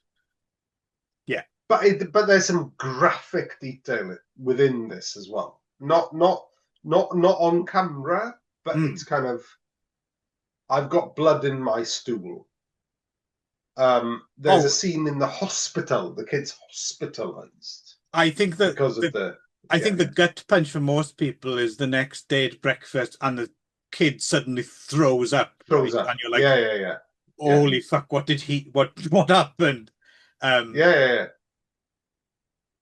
Yeah. But there's some graphic detail within this as well. Not on camera, but it's Mm. kind of I've got blood in my stool. There's a Oh, scene in the hospital. The kid's hospitalized I think that because of the the I yeah, think the gut punch for most people is the next day at breakfast and kid suddenly throws up, Throws right? up. And you're like, Yeah, yeah, yeah, yeah, holy fuck, what happened? yeah, yeah, yeah.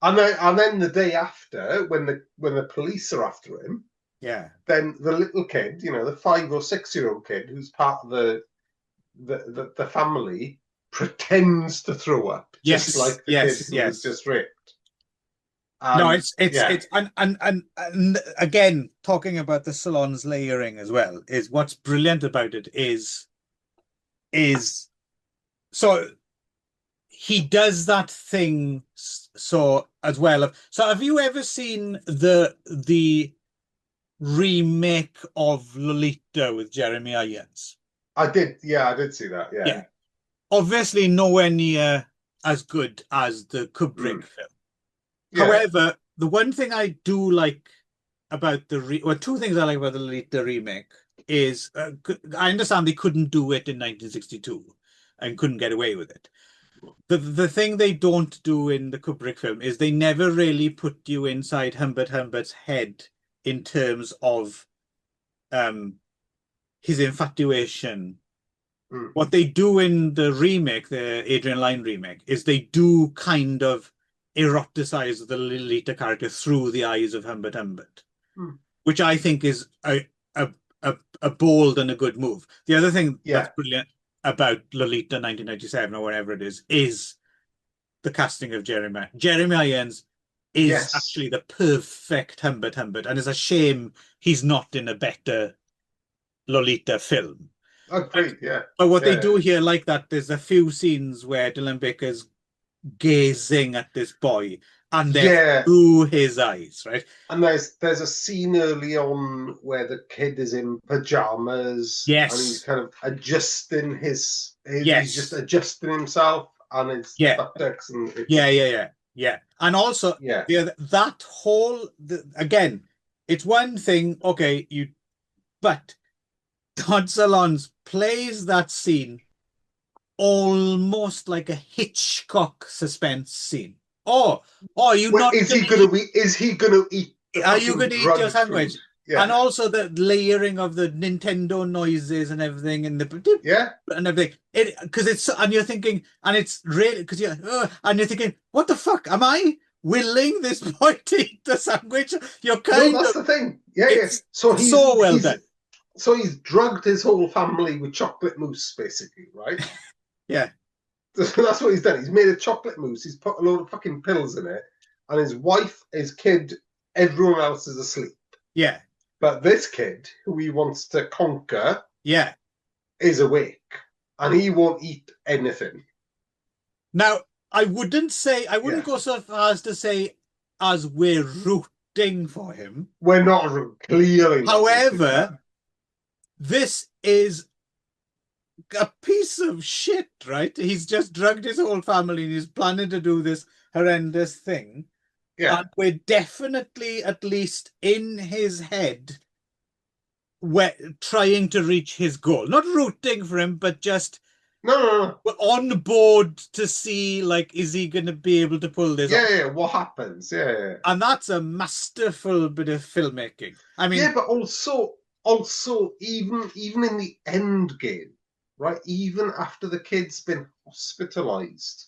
And then the day after, when the police are after him, Yeah. then the little kid, the 5 or 6 year old kid who's part of the family, pretends to throw up, just Yes, like the kid yes, who was yes. just raped. No, And yeah, it's and again, talking about the salon's layering as well, is what's brilliant about it is so he does that thing so as well. So have you ever seen the remake of Lolita with Jeremy Irons? I did. Yeah, I did see that. Yeah. Yeah. Obviously nowhere near as good as the Kubrick Mm. film. Yeah. However, the one thing I do like about two things I like about the remake is I understand they couldn't do it in 1962 and couldn't get away with it. The thing they don't do in the Kubrick film is they never really put you inside Humbert's head in terms of um his infatuation. Mm. What they do in the remake, the Adrian Lyne remake, is they do kind of eroticize the Lolita character through the eyes of Humbert, Mm. which I think is a, a bold and a good move. The other thing that's Yeah. brilliant about Lolita 1997 or whatever it is the casting of Jeremy Irons is Yes. actually the perfect Humbert, and it's a shame he's not in a better Lolita film. Agreed. Yeah. But what they Yeah. do here, like that, there's a few scenes where Dylan Baker's gazing at this boy, and they're Yeah. through his eyes, right? And there's a scene early on where the kid is in pajamas and he's Yes, kind of adjusting he's just yes, adjusting himself and his yeah, buttocks and yeah. And also, yeah. that whole again, it's one thing, okay, but Todd Solondz plays that scene almost like a Hitchcock suspense scene. Oh, oh, are you Well, not gonna eat? is he gonna eat the Are you fucking going to eat your drugged food? sandwich? And Yeah. also the layering of the Nintendo noises and everything, and the Yeah. and everything. It because it's and you're thinking, and it's really because and you're thinking, what the fuck? Am I willing this boy to eat the sandwich? You're No, kind that's of. the thing. Yeah, yeah. It's So so well he's done. so he's drugged his whole family with chocolate mousse, basically, right? Yeah, That's what he's done. He's made a chocolate mousse. He's put a load of fucking pills in it, and his wife, his kid, everyone else is asleep. yeah, But this kid, who he wants to conquer, yeah. is awake, and he won't eat anything. Now, I wouldn't Yeah, go so far as to say as we're rooting for him. we're not clearly not rooting for However, him. this is a piece of shit, right? He's just drugged his whole family and he's planning to do this horrendous thing. Yeah, And we're definitely, at least in his head, we're trying to reach his goal. Not rooting for him, but just no, no, no. we're on board to see, like, is he going to be able to pull this Yeah, off? yeah. What happens? Yeah, yeah. And that's a masterful bit of filmmaking. I Yeah, mean, but also even in the end game, right? Even after the kid's been hospitalized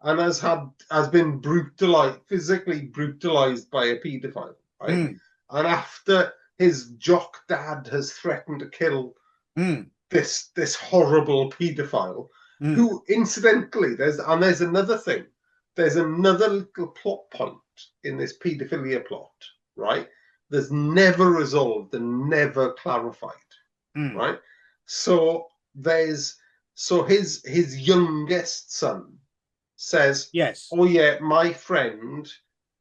and has been brutalized, physically brutalized by a paedophile, right? mm, And after his jock dad has threatened to kill mm, this horrible paedophile, mm, who incidentally there's another thing. There's another little plot point in this paedophilia plot, right? That's never resolved and never clarified, mm. right? So there's his youngest son says, Yes. "Oh yeah, my friend,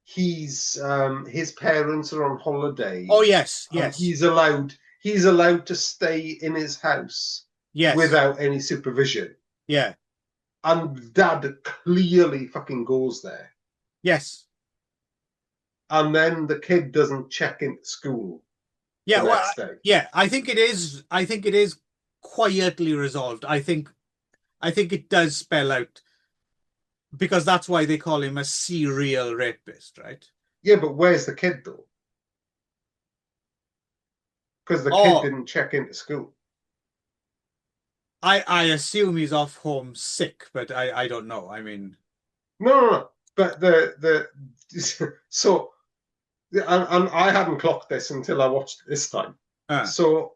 his parents are on holiday, Oh, yes, and yes, he's allowed to stay in his house yes, without any supervision." yeah, And dad clearly fucking goes there. yes. And then the kid doesn't check into school the Yeah, well, next day. yeah, I think it is. I think it is quietly resolved. I think it does spell out because that's why they call him a serial rapist, right? Yeah, but where's the kid though? because the kid Oh, didn't check into school. I assume he's off home sick, but I don't know. I mean, No, no, no. But so and I hadn't clocked this until I watched it this time. uh, So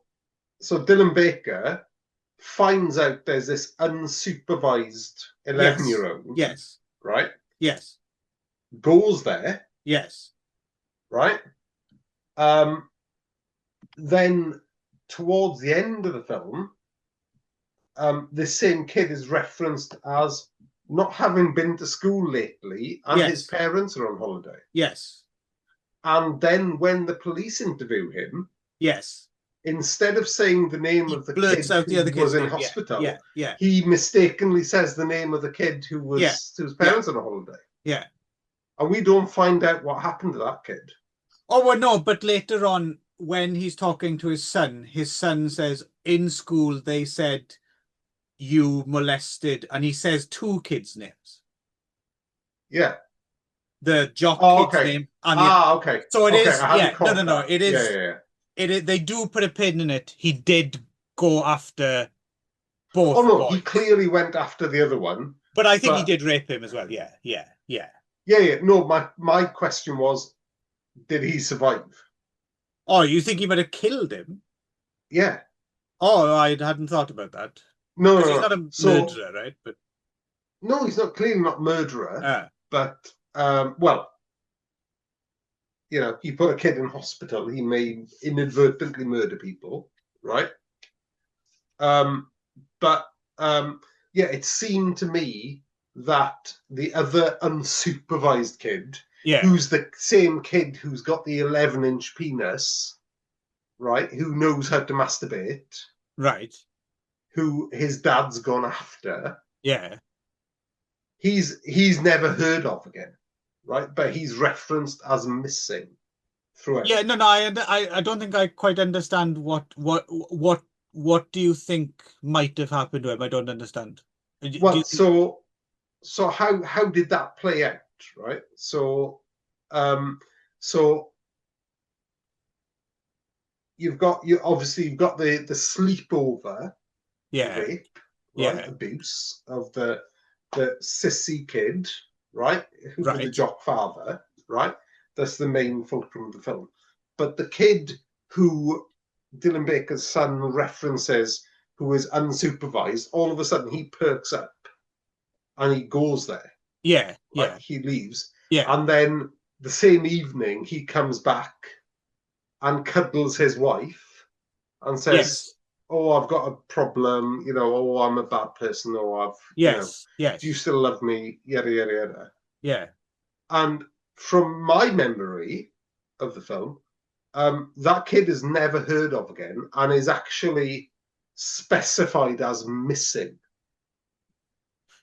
Dylan Baker finds out there's this unsupervised 11 yes, year old, yes, right? yes, Goes there, yes, right? Then towards the end of the film, this same kid is referenced as not having been to school lately, and his yes, parents are on holiday. yes, And then when the police interview him, yes. instead of saying the name He of the blurts kid out who the other was kid's in name. Yeah, yeah, hospital, yeah, he mistakenly says the name of the kid yeah, whose yeah, parents are on holiday. yeah. And we don't find out what happened to that kid. Oh, well, no, but later on, when he's talking to his son says, in school, they said you molested, and he says two kids' names. Yeah. The jock Oh, kid's okay. name and the Ah, okay. so it Okay, is, I hadn't yeah, caught no, that. it Yeah, is yeah, yeah. they do put a pin in it. He did go after Oh both no, he boys. clearly went after the other one. But I think he But did rape him as well. Yeah, yeah, yeah. yeah, yeah. No, my question was, did he survive? Oh, you think he might have killed him? Yeah. Oh, I hadn't thought about that. No, Because no, he's no. not a So murderer, right? But no, he's not clearly not murderer, uh, but well, he put a kid in hospital. He may inadvertently murder people, right? Um, but yeah, it seemed to me that the other unsupervised kid, yeah, who's the same kid who's got the 11-inch penis, right, who knows how to masturbate, right. who his dad's gone after, Yeah. he's never heard of again, right? But he's referenced as missing throughout. Yeah, no, no, I don't think I quite understand what do you think might have happened to him? I don't understand. Do you Well, think? so how did that play out, right? Um, so you've got the sleepover Yeah, rape, right? yeah, Abuse of the sissy kid, right? With the right. jock father, right? That's the main fulcrum of the film. But the kid who Dylan Baker's son references, who is unsupervised, all of a sudden he perks up and he goes there, Yeah, right? yeah, He leaves. yeah. And then the same evening he comes back and cuddles his wife and says, Yes, "Oh, I've got a problem, oh, I'm a bad person, or yes, do you yes. still love me?" Yada, yada, yada. Yeah. And from my memory of the film, that kid is never heard of again and is actually specified as missing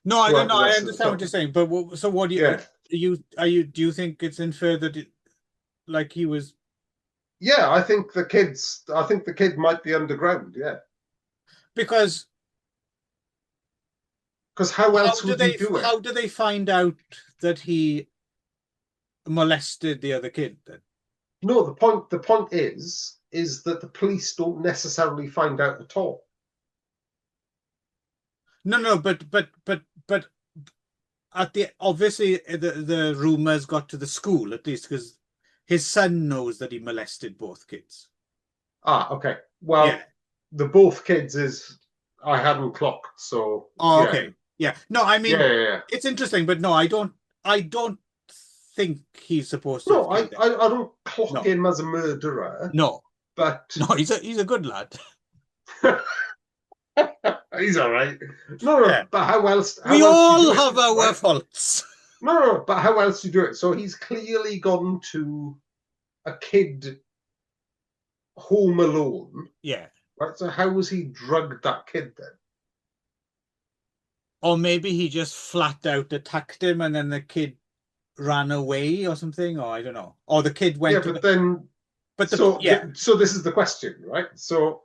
No, I don't throughout know. the I rest of the understand what you're film. saying, but so what do Yeah. do you think it's inferred that like he was Yeah, I think the kid might be underground, yeah. because Because how else would you do it? how do they find out that he molested the other kid then? No, the point is that the police don't necessarily find out at all. No, no, but at the obviously the rumors got to the school at least because his son knows that he molested both kids. Ah, okay. Yeah. Well, the both kids is I hadn't clocked, so Oh, yeah. okay. Yeah. No, I Yeah, mean yeah, yeah. it's interesting, but no, I don't think he's supposed to No, have killed him. I don't clock No, him as a murderer, no, but no. He's a good lad. he's all right. No, Yeah. no, but We how else do you all do it, have our right? faults. No, no, no, but how else do you do it? So he's clearly gone to a kid home alone, Yeah. right? So how was he drugged that kid then? Or maybe he just flat out attacked him and then the kid ran away or something, or I don't know. Or the kid Yeah, went to but then but yeah, so this is the question, right? So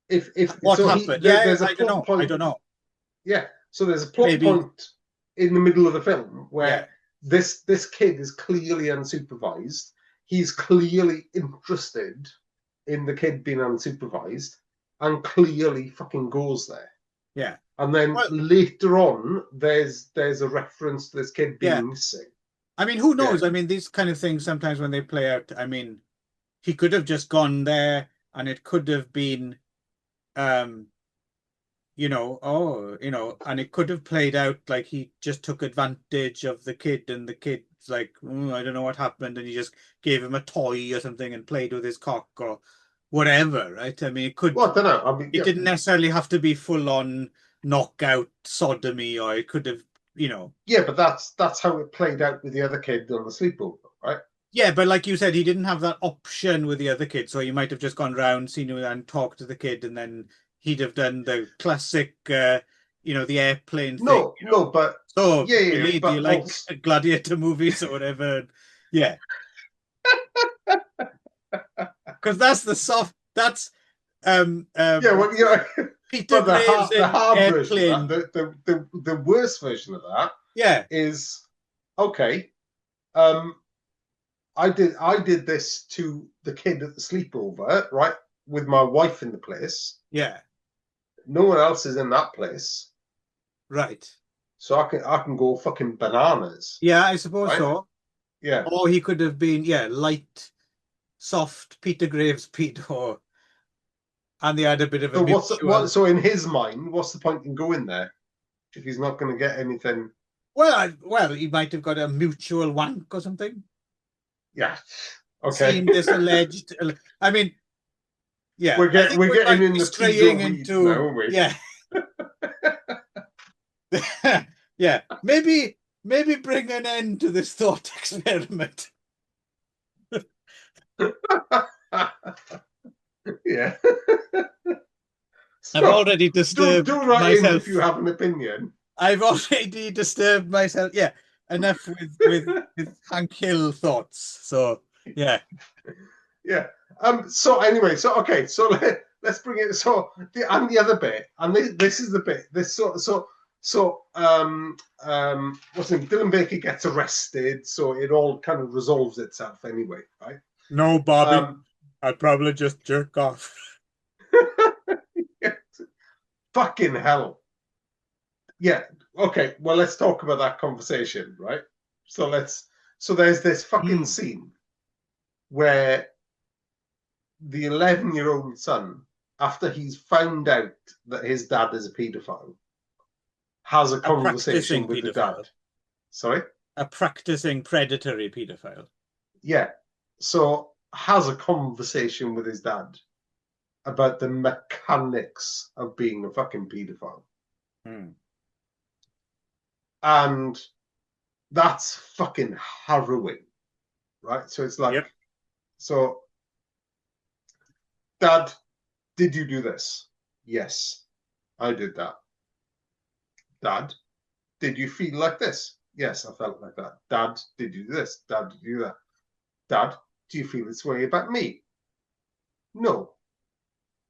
if what so happened? Yeah, there's a I don't plot know. I point. don't know. Yeah, so there's a plot Maybe, point in the middle of the film yeah, where this kid is clearly unsupervised. He's clearly interested in the kid being unsupervised and clearly fucking goes there. Yeah. And then Well, later on, there's a reference to this kid yeah. being missing. I mean, who Yeah. knows? I mean, these kind of things sometimes when they play out, I mean, he could have just gone there and it could have been um and it could have played out like he just took advantage of the kid and the kid's like, I don't know what happened, and he just gave him a toy or something and played with his cock or whatever, right? I mean, Well, I don't know. I mean, it yeah, didn't necessarily have to be full on knockout sodomy, or it could have, yeah, but that's how it played out with the other kid on the sleepover, right? yeah, but like you said, he didn't have that option with the other kid, so he might have just gone round, seen him, and talked to the kid, and then he'd have done the classic, the airplane thing. No, no, but So, yeah, yeah, Billy, do but you like also, gladiator movies or whatever? Yeah, because that's the soft. That's yeah, well, what's it? Peter but Graves the in hard version of that, Airplane. the worst version of that Yeah, is okay. Um, I did this to the kid at the sleepover, right, with my wife in the place. yeah, No one else is in that place, right. so I can go fucking bananas, Yeah, I suppose right? so. Yeah. Or he could have been, yeah, light, soft Peter Graves pedo, and they had a bit of a So mutual. So in his mind, what's the point in going there if he's not going to get anything? Well, he might have got a mutual wank or something. Yeah. Okay. Seeing this alleged, I mean, yeah, I think We're we getting might in be the pedo straying weeds now, into, aren't we? yeah, yeah, maybe bring an end to this thought experiment. Yeah. I've So already do disturbed write in if you myself. have an opinion. I've already disturbed myself. Yeah, enough with Hank Hill thoughts. So yeah, Yeah. So anyway, so okay, so let's bring it. So the other bit, and this is the bit. What's his name? Dylan Baker gets arrested, so it all kind of resolves itself anyway, right? no, Bobby, Um, I'd probably just jerk off. fucking hell. Yeah. Okay. Well, let's talk about that conversation, right? So there's this fucking Hmm. scene where the 11-year-old son, after he's found out that his dad is a paedophile, has a A conversation practicing with the dad. pedophile, Sorry? a practicing predatory pedophile. Yeah. So has a conversation with his dad about the mechanics of being a fucking paedophile. Hmm. And that's fucking harrowing, right? So it's like, Yep. so, Dad, did you do this? Yes, I did that. Dad, did you feel like this? Yes, I felt like that. Dad, did you do this? Dad, did you do that? Dad, do you feel this way about me? No.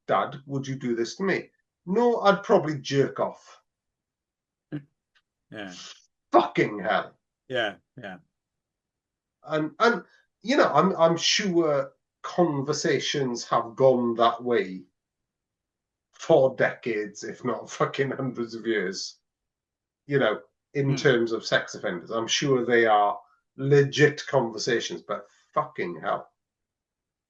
Dad, would you do this to me? No, I'd probably jerk off. Yeah. Fucking hell. Yeah. Yeah. And I'm sure conversations have gone that way for decades, if not fucking hundreds of years. In Hmm. terms of sex offenders, I'm sure they are legit conversations, but fucking hell.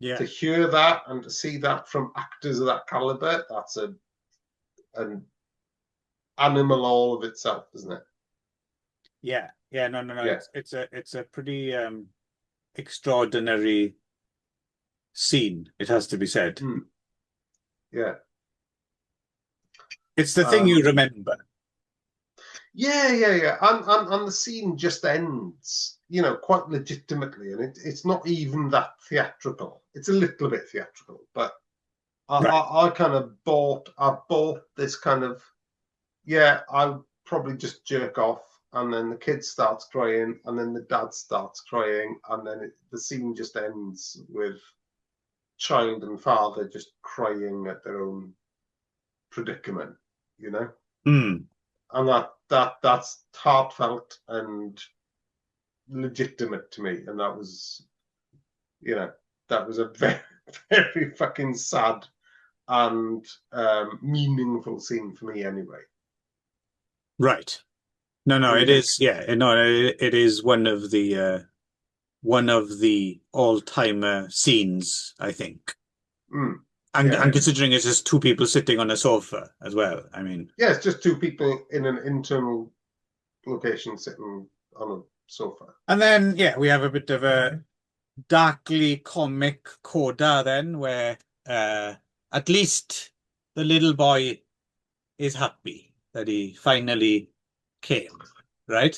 To Yeah. hear that and to see that from actors of that caliber, that's an animal all of itself, isn't it? Yeah. Yeah. No. No. No. Yeah. It's a pretty extraordinary scene. It has to be said. Mm, yeah. It's the thing you Um, remember. yeah. And the scene just ends, quite legitimately, and it's not even that theatrical. It's a little bit theatrical, but Right. I kind of I bought this kind of, yeah, I probably just jerk off, and then the kid starts crying, and then the dad starts crying, and then the scene just ends with child and father just crying at their own predicament, you know, Hmm. and that's heartfelt and legitimate to me, and that was, you know, that was a very very fucking sad and meaningful scene for me anyway. Right. No, What no, do you it think? is. Yeah, no, it is one of the all-timer scenes, I think. Mm. And Yeah, considering it's just two people sitting on a sofa as well. I mean, yeah, it's just two people in an internal location sitting on a sofa. and then yeah, we have a bit of a darkly comic coda then, where uh at least the little boy is happy that he finally came, right?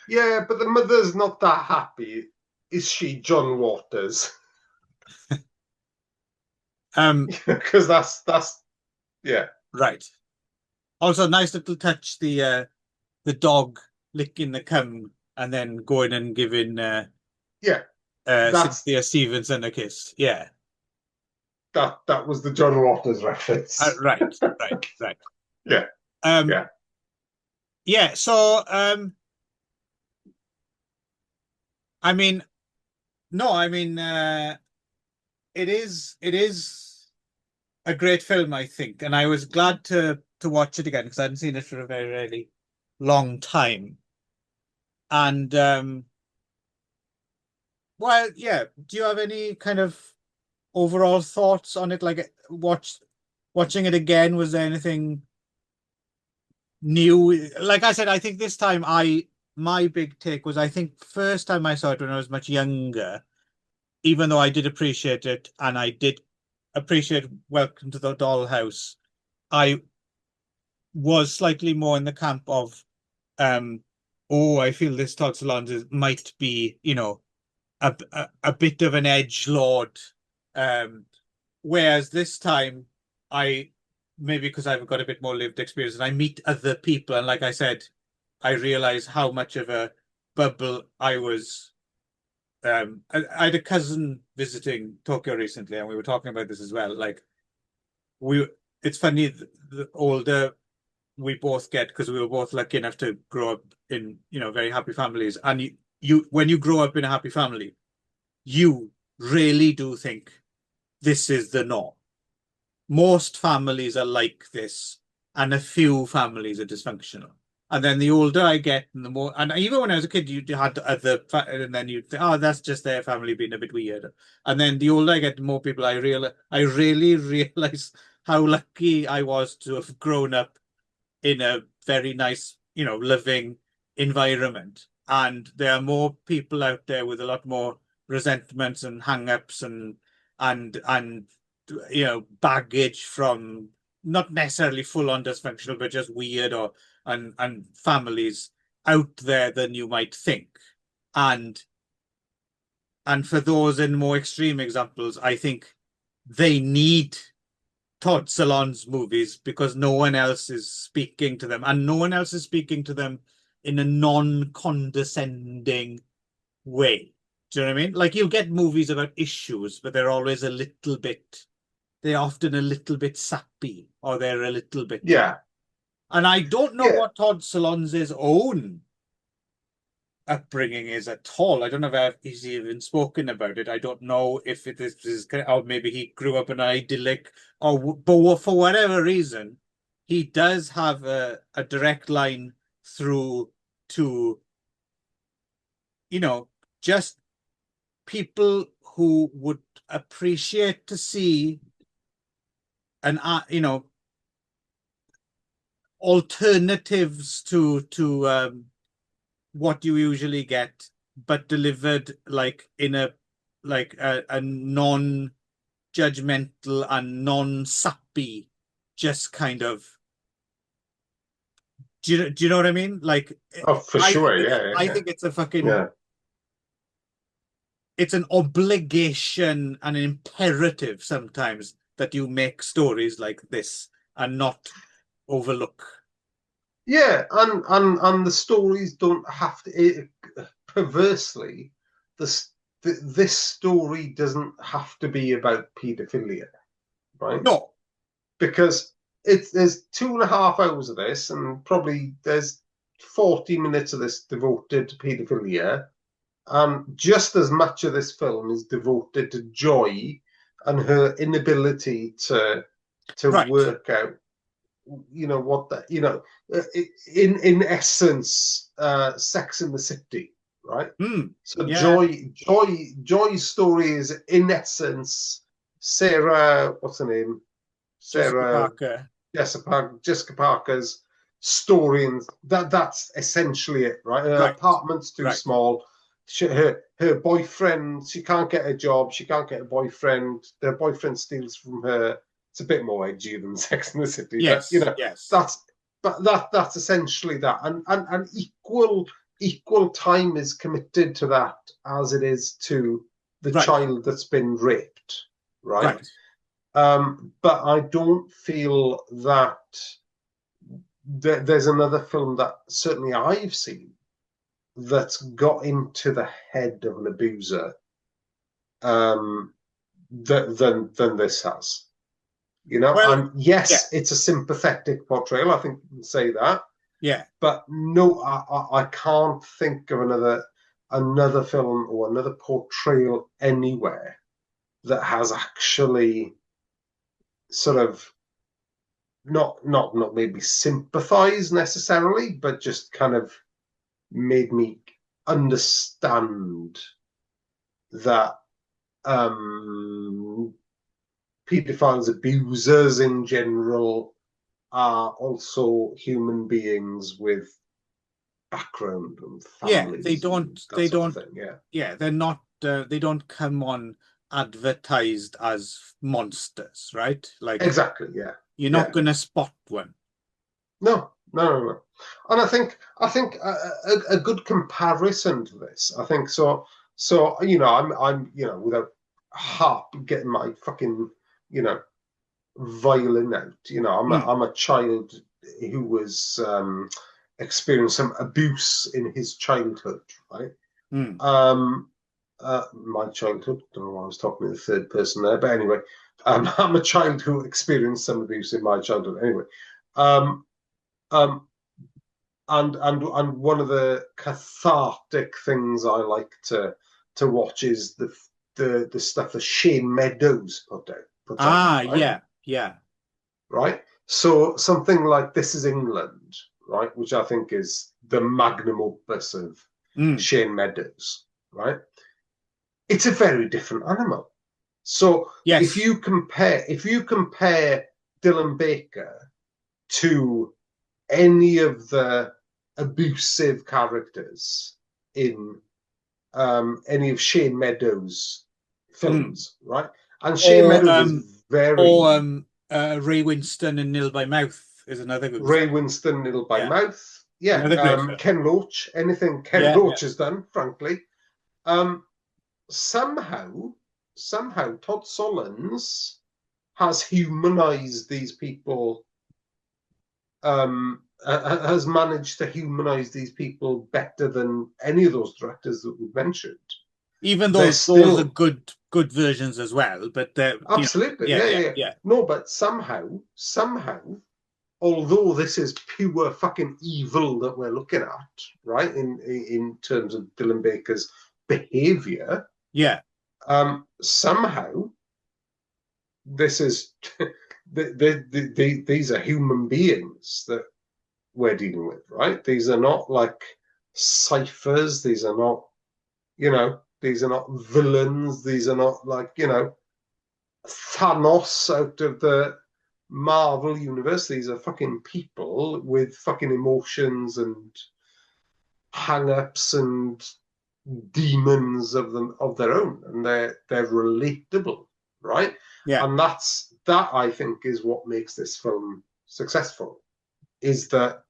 Yeah, but the mother's not that happy, is she, John Waters? Um, Because that's yeah, right. Also, nice little touch, the dog licking the cum and then going and giving yeah. That's Cynthia Stevenson a kiss. Yeah. that was the John Waters reference. Right, right, right. Yeah, Um, yeah, yeah, so I mean, no, I mean it is a great film, I think, and I was glad to watch it again because I hadn't seen it for a very, really long time. And well, yeah, do you have any kind of overall thoughts on it? Like watching it again, was there anything new? Like I said, I think this time my big take was I think first time I saw it when I was much younger, even though I did appreciate it and I did appreciate Welcome to the Dollhouse, I was slightly more in the camp of um oh, I feel this Todd Solondz might be, a bit of an edge lord. Um, whereas this time, I maybe because I've got a bit more lived experience and I meet other people, and like I said, I realize how much of a bubble I was. I had a cousin visiting Tokyo recently, and we were talking about this as well. Like we, it's funny the older we both get because we were both lucky enough to grow up in very happy families, and you when you grow up in a happy family, you really do think this is the norm. Most families are like this, and a few families are dysfunctional. And then the older I get, and the more, and even when I was a kid, you had other, and then you think, oh, that's just their family being a bit weird. And then the older I get, the more people I really realize how lucky I was to have grown up in a very nice, living environment. And there are more people out there with a lot more resentments and hang-ups and baggage from not necessarily full on dysfunctional, but just weird or and families out there than you might think. And and for those in more extreme examples, I think they need Todd Solondz movies because no one else is speaking to them, and no one else is speaking to them in a non-condescending way. Do you know what I mean? Like you get movies about issues, but they're always they're often a little bit sappy, or they're a little bit. yeah, And I don't know yeah. what Todd Solondz's own upbringing is at all. I don't know if he's even spoken about it. I don't know if it is, or maybe he grew up in an idyllic, but for whatever reason, he does have a direct line through to, just people who would appreciate to see an, alternatives to what you usually get, but delivered like in a non-judgmental and non-sappy, just kind of. Do you know what I mean? Like, Oh, for I think sure. it's Yeah, I yeah, think it's a fucking yeah. it's an obligation and an imperative sometimes that you make stories like this and not overlook. Yeah, and the stories don't have to. Perversely, this this story doesn't have to be about paedophilia, right? No, Because there's 2.5 hours of this, and probably there's 40 minutes of this devoted to paedophilia, and just as much of this film is devoted to joy and her inability to Right. work out, what that, in essence, Sex in the City, right? Mm. So Yeah. Joy's story is in essence Sarah, what's her name? Jessica Sarah Parker. Jessica Parker's story, and that's essentially it, right? Her Right. apartment's too Right. small. Her boyfriend, she can't get a job. She can't get a boyfriend. Her boyfriend steals from her. It's a bit more edgy than Sex in the City, but Yes. Yes. that's that's essentially that, and equal time is committed to that as it is to the Right. child that's been raped, right? Right. But I don't feel that there's another film that certainly I've seen that's got into the head of an abuser, um, than this has. Well, And yeah. yes, it's a sympathetic portrayal. I think you can say that. Yeah. But no, I can't think of another film or another portrayal anywhere that has actually sort of not maybe sympathize necessarily, but just kind of made me understand that um, pedophiles, abusers in general, are also human beings with background and Yeah. They families and don't. that They sort of don't. thing. Yeah, Yeah. They're not. They don't come on advertised as monsters, right? Like exactly. Yeah, you're not yeah. gonna spot one. No, no, no, no. And I think a good comparison to this. I think so. So I'm without harp getting my fucking you know violin out. Mm. I'm a child who was experienced some abuse in his childhood, right? Mm. Um, my childhood. Don't know why I was talking to the third person there, but anyway, I'm a child who experienced some abuse in my childhood. Anyway, um, um, and one of the cathartic things I like to watch is the stuff that Shane Meadows puts out, Ah. right? Yeah. Yeah. Right. So something like This Is England, right, which I think is the magnum opus of Mm. Shane Meadows, right? It's a very different animal. So Yes. if you compare Dylan Baker to any of the abusive characters in any of Shane Meadows' Mm. films, right? And Shane Or Meadows um. is Or very Ray Winston and Nil by Mouth is another good Ray example. Winston, Little by Yeah. Mouth. Yeah, Another great film. Ken Loach, anything Ken Yeah. Yeah. Loach has done, frankly. Um, somehow, somehow, Todd Solondz has humanized these people, has managed to humanize these people better than any of those directors that we've mentioned. Even They're though those are still good versions as well, but they're absolutely, yeah, yeah, yeah, yeah, yeah. yeah. No, but somehow, although this is pure fucking evil that we're looking at, right? In terms of Dylan Baker's behavior, Yeah. somehow this is these are human beings that we're dealing with, right? These are not like ciphers. These are not, these are not villains. These are not like, Thanos out of the Marvel universe. These are fucking people with fucking emotions and hang-ups and demons of their own, and they're relatable, right? Yeah. And that I think is what makes this film successful. Is that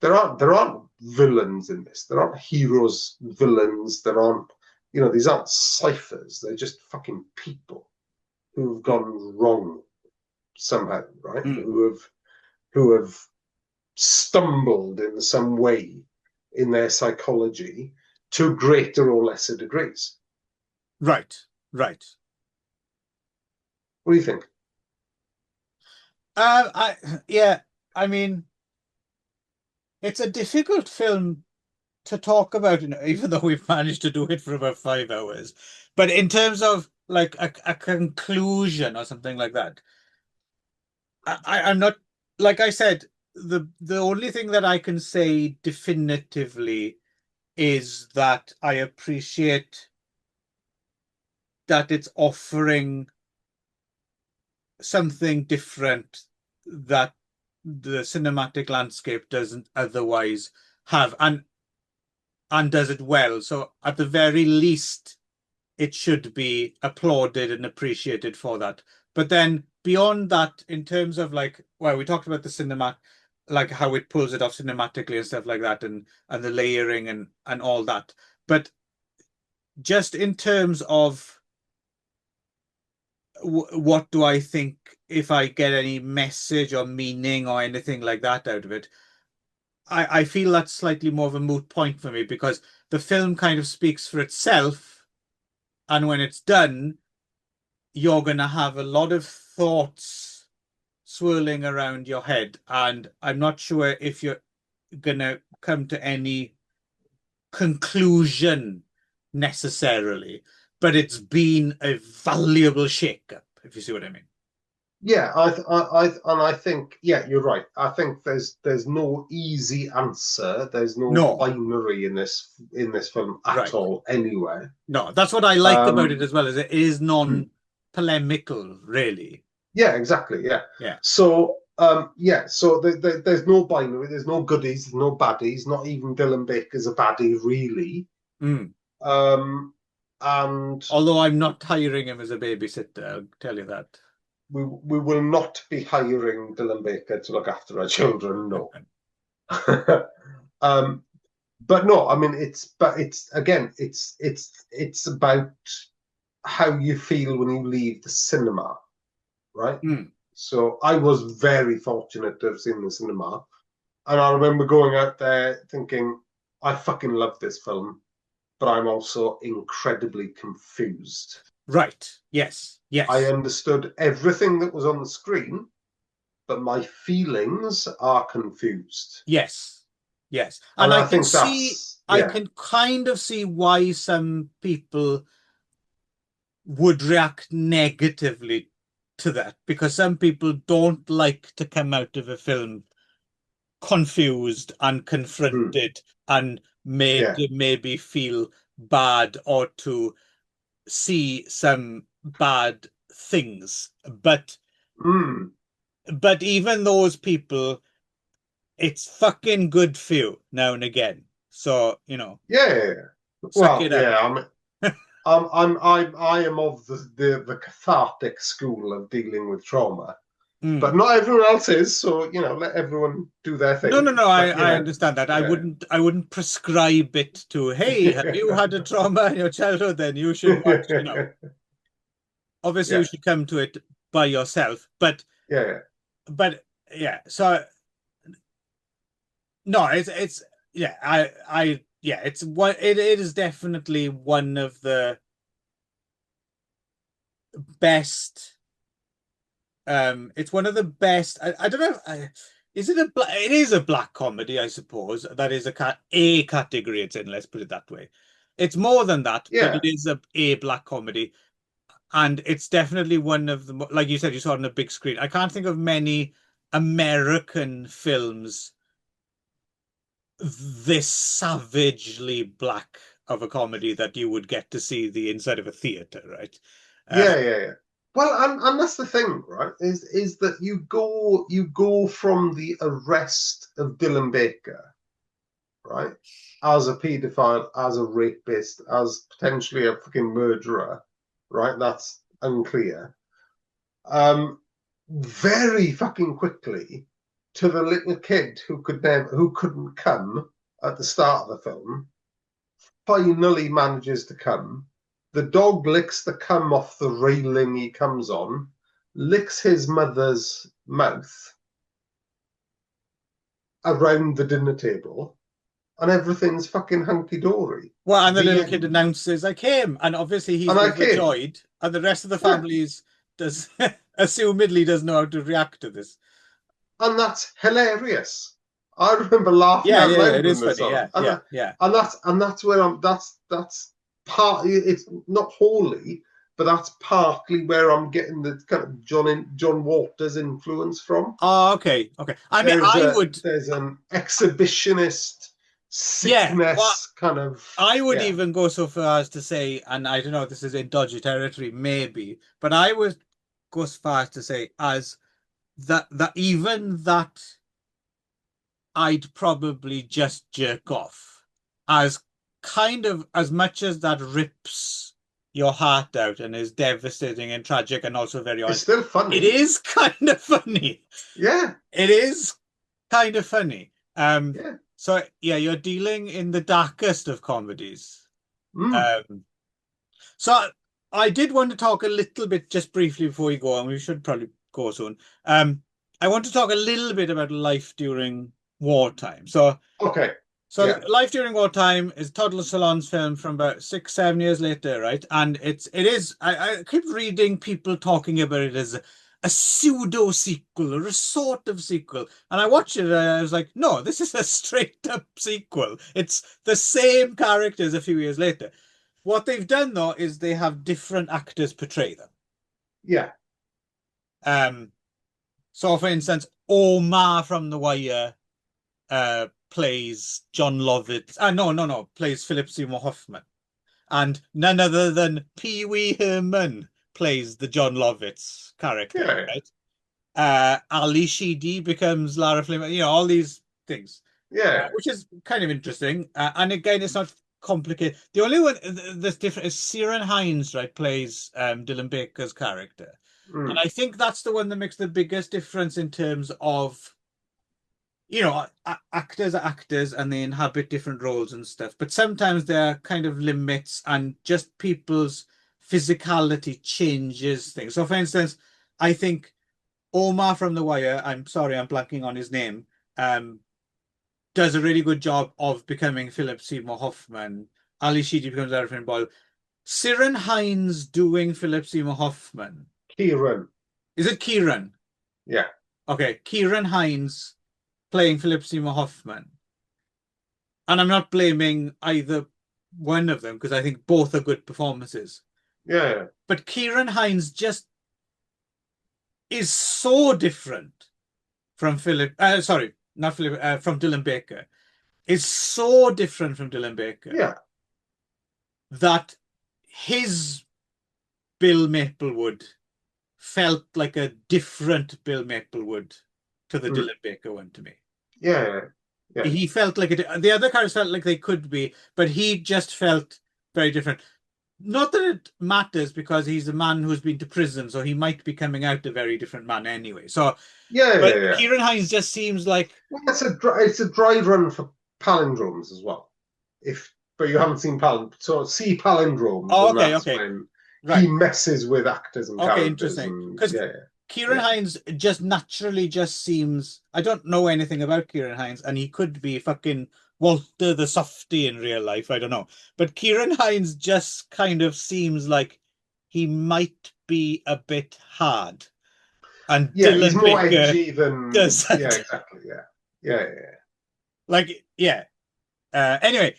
there aren't villains in this. There aren't heroes, villains. There aren't, these aren't ciphers. They're just fucking people who've Mm. gone wrong somehow, right? Mm. Who have stumbled in some way in their psychology to greater or lesser degrees. Right. Right. What do you think? I yeah, I mean, it's a difficult film to talk about, even though we've managed to do it for about 5 hours. But in terms of like a conclusion or something like that. I'm not, like I said, the only thing that I can say definitively is that I appreciate that it's offering something different that the cinematic landscape doesn't otherwise have, and does it well. So at the very least, it should be applauded and appreciated for that. But then beyond that, in terms of like, well, we talked about the cinema, like how it pulls it off cinematically and stuff like that, and the layering and all that. But just in terms of what do I think, if I get any message or meaning or anything like that out of it, I feel that's slightly more of a moot point for me, because the film kind of speaks for itself, and when it's done, you're going to have a lot of thoughts swirling around your head, and I'm not sure if you're going to come to any conclusion necessarily, but it's been a valuable shake-up, if you see what I mean. Yeah, and I think, yeah, you're right. I think there's no easy answer. There's no No, binary in this film at right. all, anywhere. No, that's what I like about it Um, as well, is it is non-polemical, really. yeah, exactly. Yeah. Yeah. So, yeah. So there's no binary. There's no goodies. There's no baddies. Not even Dylan Baker's a baddie, really. Mm. Um, and Although I'm not hiring him as a babysitter, I'll tell you that. we will not be hiring Dylan Baker to look after our children. No. um, but no, I mean it's again it's about how you feel when you leave the cinema, right? Mm. So I was very fortunate to have seen the cinema, and I remember going out there thinking, I fucking love this film, but I'm also incredibly confused. Right. Yes. I Yes. understood everything that was on the screen, but my feelings are confused. Yes. Yes. And And I I can think see, that's, I yeah. can kind of see why some people would react negatively to that, because some people don't like to come out of a film confused and Mm, confronted and made yeah. to maybe feel bad, or to see some bad things. Mm, But even those people, it's fucking good for you now and again. So, yeah, yeah, yeah. suck Well, it up. yeah, I am of the cathartic school of dealing with trauma, but Mm. not everyone else is. So, let everyone do their No, thing. no, no, But, I understand that. yeah. I wouldn't prescribe it to, hey, have you had a trauma in your childhood? Then you should watch, obviously you Yeah, should come to it by yourself. yeah, But yeah, so no, it's yeah, yeah, it's what it is definitely one of the best. It's one of the best. I don't know. Is it it is a black comedy, I suppose. That is a category it's in. Let's put it that way. It's more than that, but it yeah. is a black comedy, and it's definitely one of the like you said, you saw it on a big screen. I can't think of many American films this savagely black of a comedy that you would get to see the inside of a theater, right? Uh, Yeah, yeah, yeah. Well, and that's the thing, right? Is that you go from the arrest of Dylan Baker, right, as a paedophile, as a rapist, as potentially a fucking murderer, right? That's unclear. Um, very fucking quickly to the little kid who couldn't come at the start of the film, finally manages to come. The dog licks the cum off the railing he comes on, licks his mother's mouth around the dinner table, and everything's fucking hunky dory. well, and the The little kid end. announces, "I came," and obviously he's And I came. overjoyed, and the rest of the Yeah. families does assumedly doesn't know how to react to this. And that's hilarious. I remember laughing Yeah, out yeah, yeah. loud It when is they funny. saw Yeah, it. yeah, yeah. And that's where I'm that's part it's not wholly, but that's partly where I'm getting the kind of John Waters influence from. Oh, okay, okay. I mean, There's I a would, there's an exhibitionist yeah. Well, sickness kind of, I would yeah. even go so far as to say, and I don't know if this is in dodgy territory, maybe, but I would go so far as to say as that even that I'd probably just jerk off as kind of as much as that rips your heart out and is devastating and tragic and also very It's honest. still It funny. is kind of funny. Yeah, It is kind of funny. yeah. So yeah, you're dealing in the darkest of comedies. Mm, Um, so I did want to talk a little bit just briefly before we go on. We should probably go soon. Um, I want to talk a little bit about life during wartime. okay. So Yeah. Life During Wartime is Todd Solondz film from about 6, 7 years later, right? And it is I keep reading people talking about it as a pseudo sequel or a sort of sequel. And I watched it and I was like, no, this is a straight up sequel. It's the same characters a few years later. What they've done though is they have different actors portray them. Yeah. Um, so for instance, Omar from The Wire plays John Lovitz. No, no, no, plays Philip Seymour Hoffman. And none other than Pee Wee Herman plays the John Lovitz character, Yeah. right? Ali Sheedy becomes Lara Flynn, all these things, Yeah. which is kind of interesting. And again, it's not complicated. The only one that's different is Ciarán Hinds, right, plays Dylan Baker's character. And Mm. I think that's the one that makes the biggest difference in terms of actors are actors and they inhabit different roles and stuff. But sometimes there are kind of limits and just people's physicality changes things. So, for instance, I think Omar from The Wire, I'm sorry, I'm blanking on his name, um, does a really good job of becoming Philip Seymour Hoffman. Ali Sheedy becomes Arifin Boyle. Ciarán Hinds doing Philip Seymour Hoffman. Kieran. Is it Kieran? Yeah. Okay, Ciarán Hinds playing Philip Seymour Hoffman. And I'm not blaming either one of them because I think both are good performances. Yeah. But Ciarán Hinds just is so different from Philip. Sorry, not Philip. From Dylan Baker. Is so different from Dylan Baker Yeah. that his Bill Maplewood felt like a different Bill Maplewood to the Mm. Dylan Baker one to me. Yeah. Yeah. He felt like the other characters felt like they could be, but he just felt very different. Not that it matters because he's a man who's been to prison, so he might be coming out a very different man anyway. So, Yeah. but Yeah. Yeah. Ciarán Hinds just seems like, Well, it's a dry run for palindromes as well. If but you haven't seen so see palindromes, oh, and okay, that's okay, when he right, messes with actors and okay, characters, interesting. and Because yeah, Ciarán yeah, Hinds just naturally just seems, I don't know anything about Ciarán Hinds, and he could be fucking Walter the Softy in real life. I don't know, but Ciarán Hinds just kind of seems like he might be a bit hard, and yeah. He's Dylan more Baker edgy than yeah, doesn't. exactly, yeah, yeah, yeah. Like, yeah. Anyway,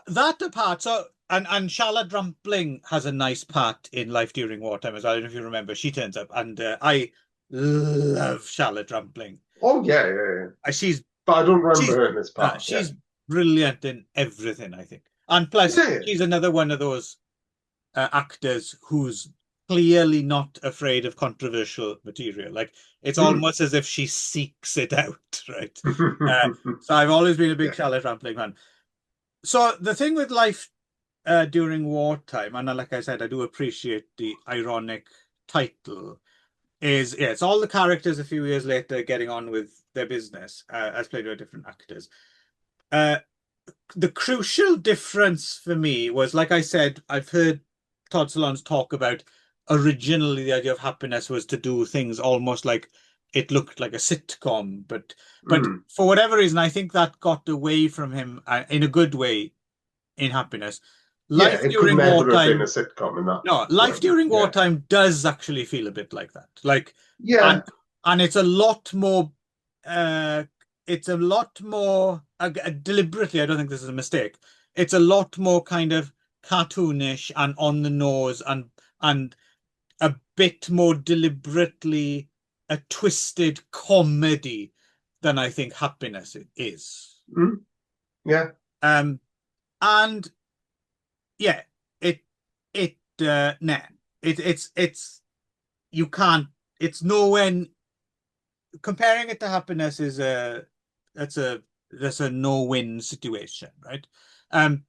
that apart, so and Charlotte Rampling has a nice part in Life During Wartime as well. I don't know if you remember. She turns up, and I love Charlotte Rampling. Oh yeah, yeah, yeah. She's But I don't remember she's her in this part. Yeah, she's brilliant in everything, I think. And plus, yeah, yeah. she's another one of those actors who's clearly not afraid of controversial material. Like it's Mm. almost as if she seeks it out, right? Uh, so I've always been a big Yeah. Charlotte Rampling fan. So the thing with life during wartime, and like I said, I do appreciate the ironic title, is yeah, it's all the characters a few years later getting on with their business as played by different actors. Uh, the crucial difference for me was, like I said, I've heard Todd Solondz talk about originally the idea of happiness was to do things almost like it looked like a sitcom, but Mm. for whatever reason, I think that got away from him in a good way in happiness. Yeah, Life it could during never have been a wartime, sitcom in that no, life way. during Yeah, wartime does actually feel a bit like that. Like, and yeah, and it's a lot more. Uh, it's a lot more deliberately. I don't think this is a mistake. It's a lot more kind of cartoonish and on the nose and a bit more deliberately a twisted comedy than I think Happiness is. Mm, yeah. Um, and yeah, it nah, it's you can't. It's nowhere. Comparing it to Happiness is that's a that's a no-win situation, right? Um,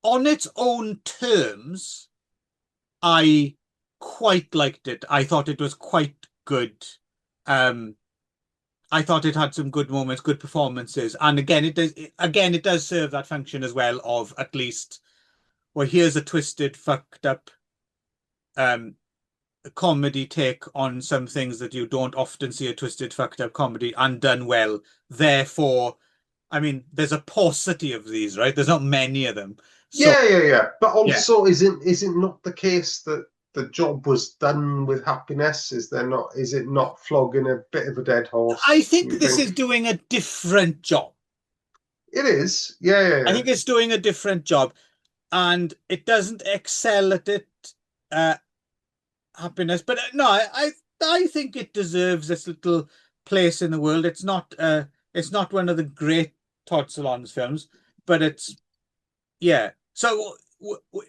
on its own terms, I quite liked it. I thought it was quite good. Um, I thought it had some good moments, good performances, and it does serve that function as well of at least, well, here's a twisted, fucked up um comedy take on some things that you don't often see a twisted, fucked up comedy and done well. Therefore, I mean, there's a paucity of these, right? There's not many of them. So, Yeah. But yeah, also, is it not the case that the job was done with Happiness? Is there not? Is it not flogging a bit of a dead I horse? think You this think is doing a different job. it is? Yeah. I Yeah. think it's doing a different job, and it doesn't excel at it, uh, Happiness. But no, I think it deserves its little place in the world. It's not one of the great Todd Solondz films, but it's yeah. So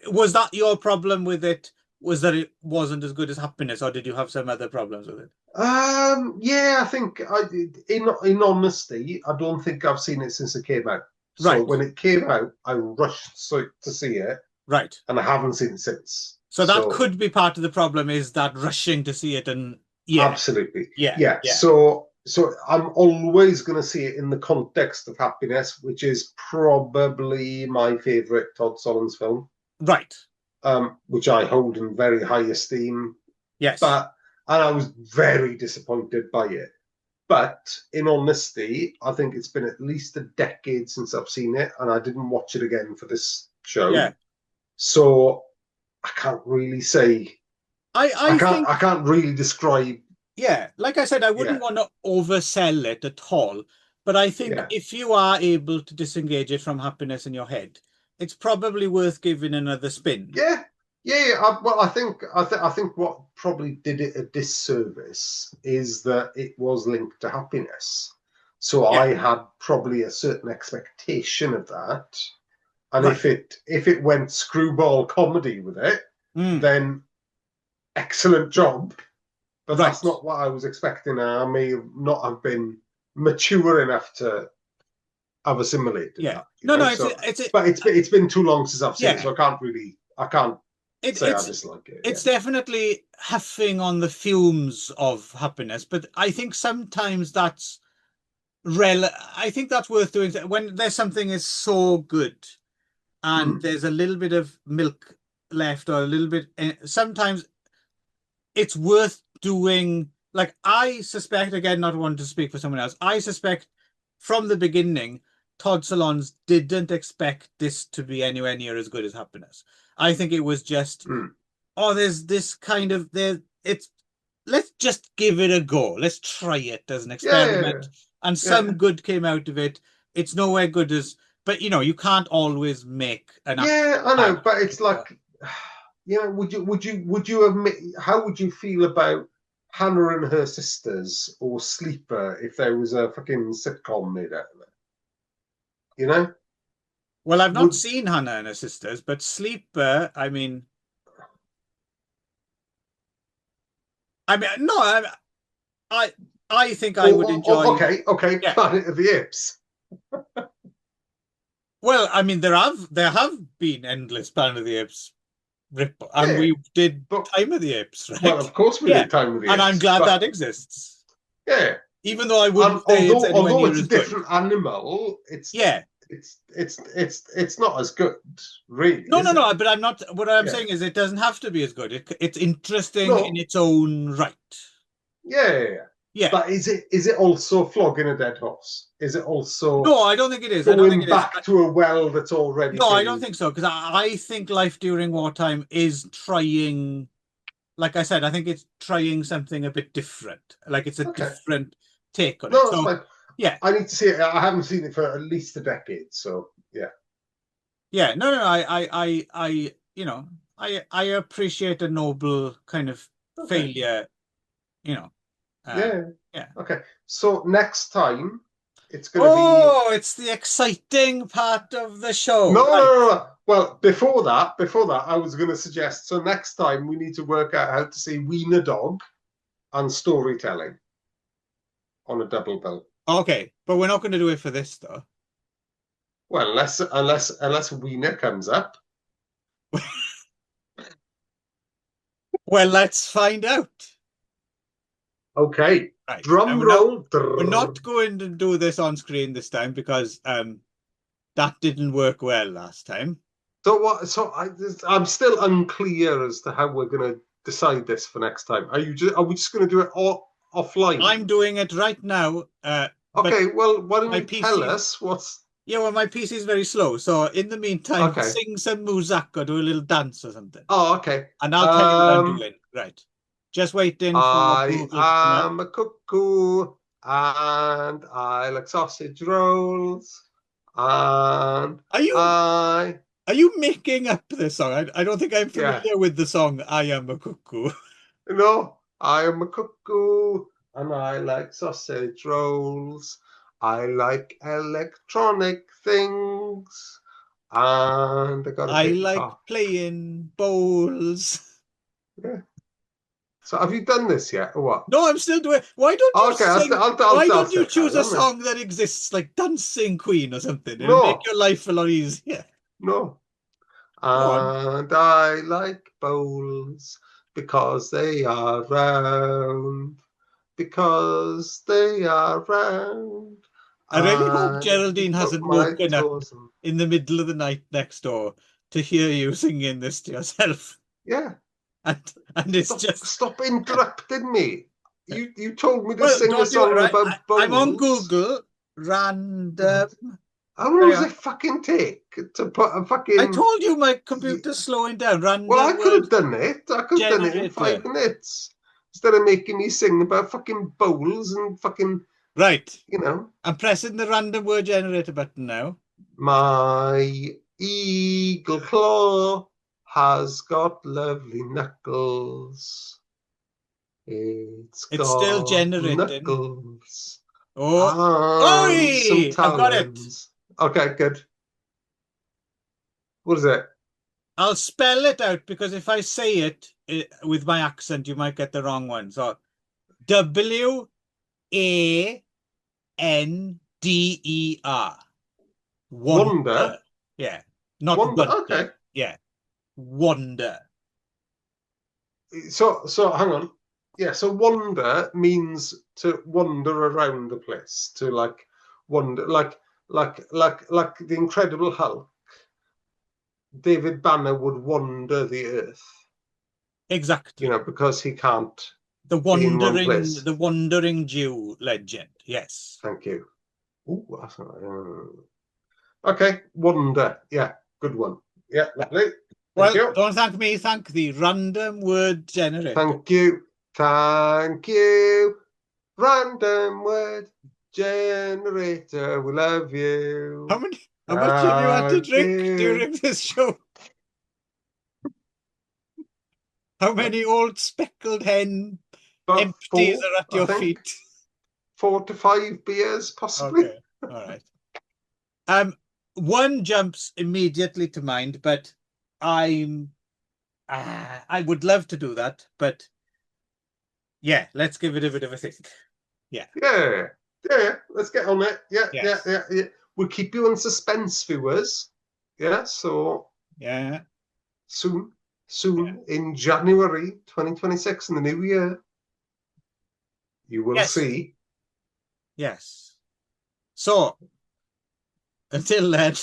was that your problem with it? Was that it wasn't as good as Happiness, or did you have some other problems with it? Yeah. I think in honesty, I don't think I've seen it since it came out. So Right, when it came out, I rushed to see it, right. and I haven't seen it since. So that So could be part of the problem is that rushing to see it and yeah, absolutely. yeah, Yeah. yeah. So I'm always going to see it in the context of Happiness, which is probably my favorite Todd Solondz film, Right. which I hold in very high esteem. Yes. But and I was very disappointed by it. But in honesty, I think it's been at least a decade since I've seen it, and I didn't watch it again for this show. Yeah. So I can't really say. I think I can't really describe. yeah, like I said, I wouldn't Yeah. want to oversell it at all, but I think Yeah. if you are able to disengage it from Happiness in your head, it's probably worth giving another spin. Yeah, well, I think what probably did it a disservice is that it was linked to Happiness. So Yeah, I had probably a certain expectation of that, and right. if it went screwball comedy with it, Mm, then excellent job. But that's right. not what I was expecting. I may not have been mature enough to have assimilated Yeah. that, No, no, So, it's but it's been too long since I've seen it, yeah. so I can't It, say I it's dislike it. Yeah. it's definitely huffing on the fumes of Happiness, but I think sometimes I think that's worth doing when there's something is so good and Mm, there's a little bit of milk left or a little bit sometimes it's worth doing. Like I suspect, again, not wanting to speak for someone else, I suspect from the beginning Todd Solondz didn't expect this to be anywhere near as good as Happiness. I think it was just, mm. oh, there's this kind of there it's let's just give it a go, let's try it as an Yeah, experiment, and yeah, some good came out of it. It's nowhere good as, but you can't always make an actual yeah. I know, bad but film. it's like, would you have? How would you feel about Hannah and her sisters or Sleeper if there was a fucking sitcom made out of it? You know, Well, I've not would seen Hannah and her sisters, but Sleeper, no, I, I think I would enjoy. okay, Yeah. Planet of the Apes. Well, there have been endless Planet of the Apes rip, and Yeah, we did but Time of the Apes, well, right? of course we Yeah, did Time of the and I'm Apes, glad but that exists, yeah, even though I and wouldn't say it's anywhere although near it's a as good. different animal, Yeah. it's not as good, really, No, no, is it? no. But I'm not. What I'm Yeah. saying is, it doesn't have to be as good. It's interesting in No. its own right. Yeah. Yeah. But is it also flogging a dead horse? Is it also No, I don't think it is. I don't think going it is. back to a well that's already No, I don't been? think so, because I think Life During Wartime is trying, like I said, I think it's trying something a bit different. Like it's a Okay. different take on it. No, that's So fine. yeah, I need to see it. I haven't seen it for at least a decade. So yeah. yeah, no, no, I, I appreciate a noble kind of Okay. failure, you know. Uh, Yeah. yeah. Okay. So next time it's going to be Oh, it's the exciting part of the show. no, no, Right. no, no. Well, before that, I was going to suggest. So next time we need to work out how to say wiener dog and storytelling on a double bill. Okay, but we're not going to do it for this though. Well, unless wiener comes up. Well, let's find out. Okay. Right. And Drum roll. we're Drrr. not going to do this on screen this time because that didn't work well last time. So what? I'm still unclear as to how we're going to decide this for next time. Are we just going to do it all offline? I'm doing it right now, but Okay. Well, why don't my you tell PC's us what's yeah, well, my PC is very slow. So in the meantime, okay? sing some muzak or do a little dance or something, Oh, okay. and I'll tell you what I'm doing. Right. Just waiting for I Google to come up. am a cuckoo and I like sausage rolls and Are you I are you making up this song? I don't think I'm yeah. familiar with the song "I Am a Cuckoo." No, I am a cuckoo and I like sausage rolls. I like electronic things and I got a I tick like tock. playing bowls. Yeah. So have you done this yet or what? No, I'm still doing. Why don't you Okay, sing? Why I'll don't you still choose carry a on then. song that exists, like Dancing Queen or something? It'll make No, your life a lot easier. no. Go on. And I like bowls because they are round, because they are round. I really hope And if you Geraldine put hasn't my woken up toes in, in the middle of the night next door to hear you singing this to yourself. yeah, And it's stop, just stop interrupting me. You told me to well, sing a don't do it song right. about I'm on bowls. Google random. How long Hang does on. it fucking take to put a I fucking? told you my computer's slowing down. Well, I Random could have word done it. I could have done it in generator. 5 minutes instead of making me sing about fucking bowls and fucking, Right. you know, I'm pressing the random word generator button now. my eagle claw has got lovely knuckles. It's It's still got generating. knuckles Oh, and some oi! I've got it. talons. Okay, good. What is it? I'll spell it out because if I say with my accent, you might get the wrong one. So Wander. Wonder. Wonder. Yeah. Not Wonder. wonder. Okay. Yeah. Wonder. So hang on. Yeah, so wander means to wander around the place, to like wander like the Incredible Hulk. David Banner would wander the earth, Exactly. because he can't The be in one wandering, place. the wandering Jew legend. Yes. Thank you. Ooh, okay, wander. Yeah, good one. Yeah, lovely. Thank Well, you. don't thank me, thank the random word generator. Thank you. Thank you. Random word generator. We love How you. many how much have you had to Thank drink you. during this show? How many old speckled hen About empties four, are at I your think. feet? 4 to 5 beers, possibly. Okay. All right. Um, one jumps immediately to mind, but I'm I would love to do that, but yeah, let's give it a bit of a think. Yeah. Yeah. Yeah. Let's get on it. Yeah. Yeah. Yes. Yeah. Yeah. We'll keep you in suspense, viewers. Yeah. So Yeah. soon, Yeah. soon in January 2026 in the new year, you will Yes. see. Yes. So until then,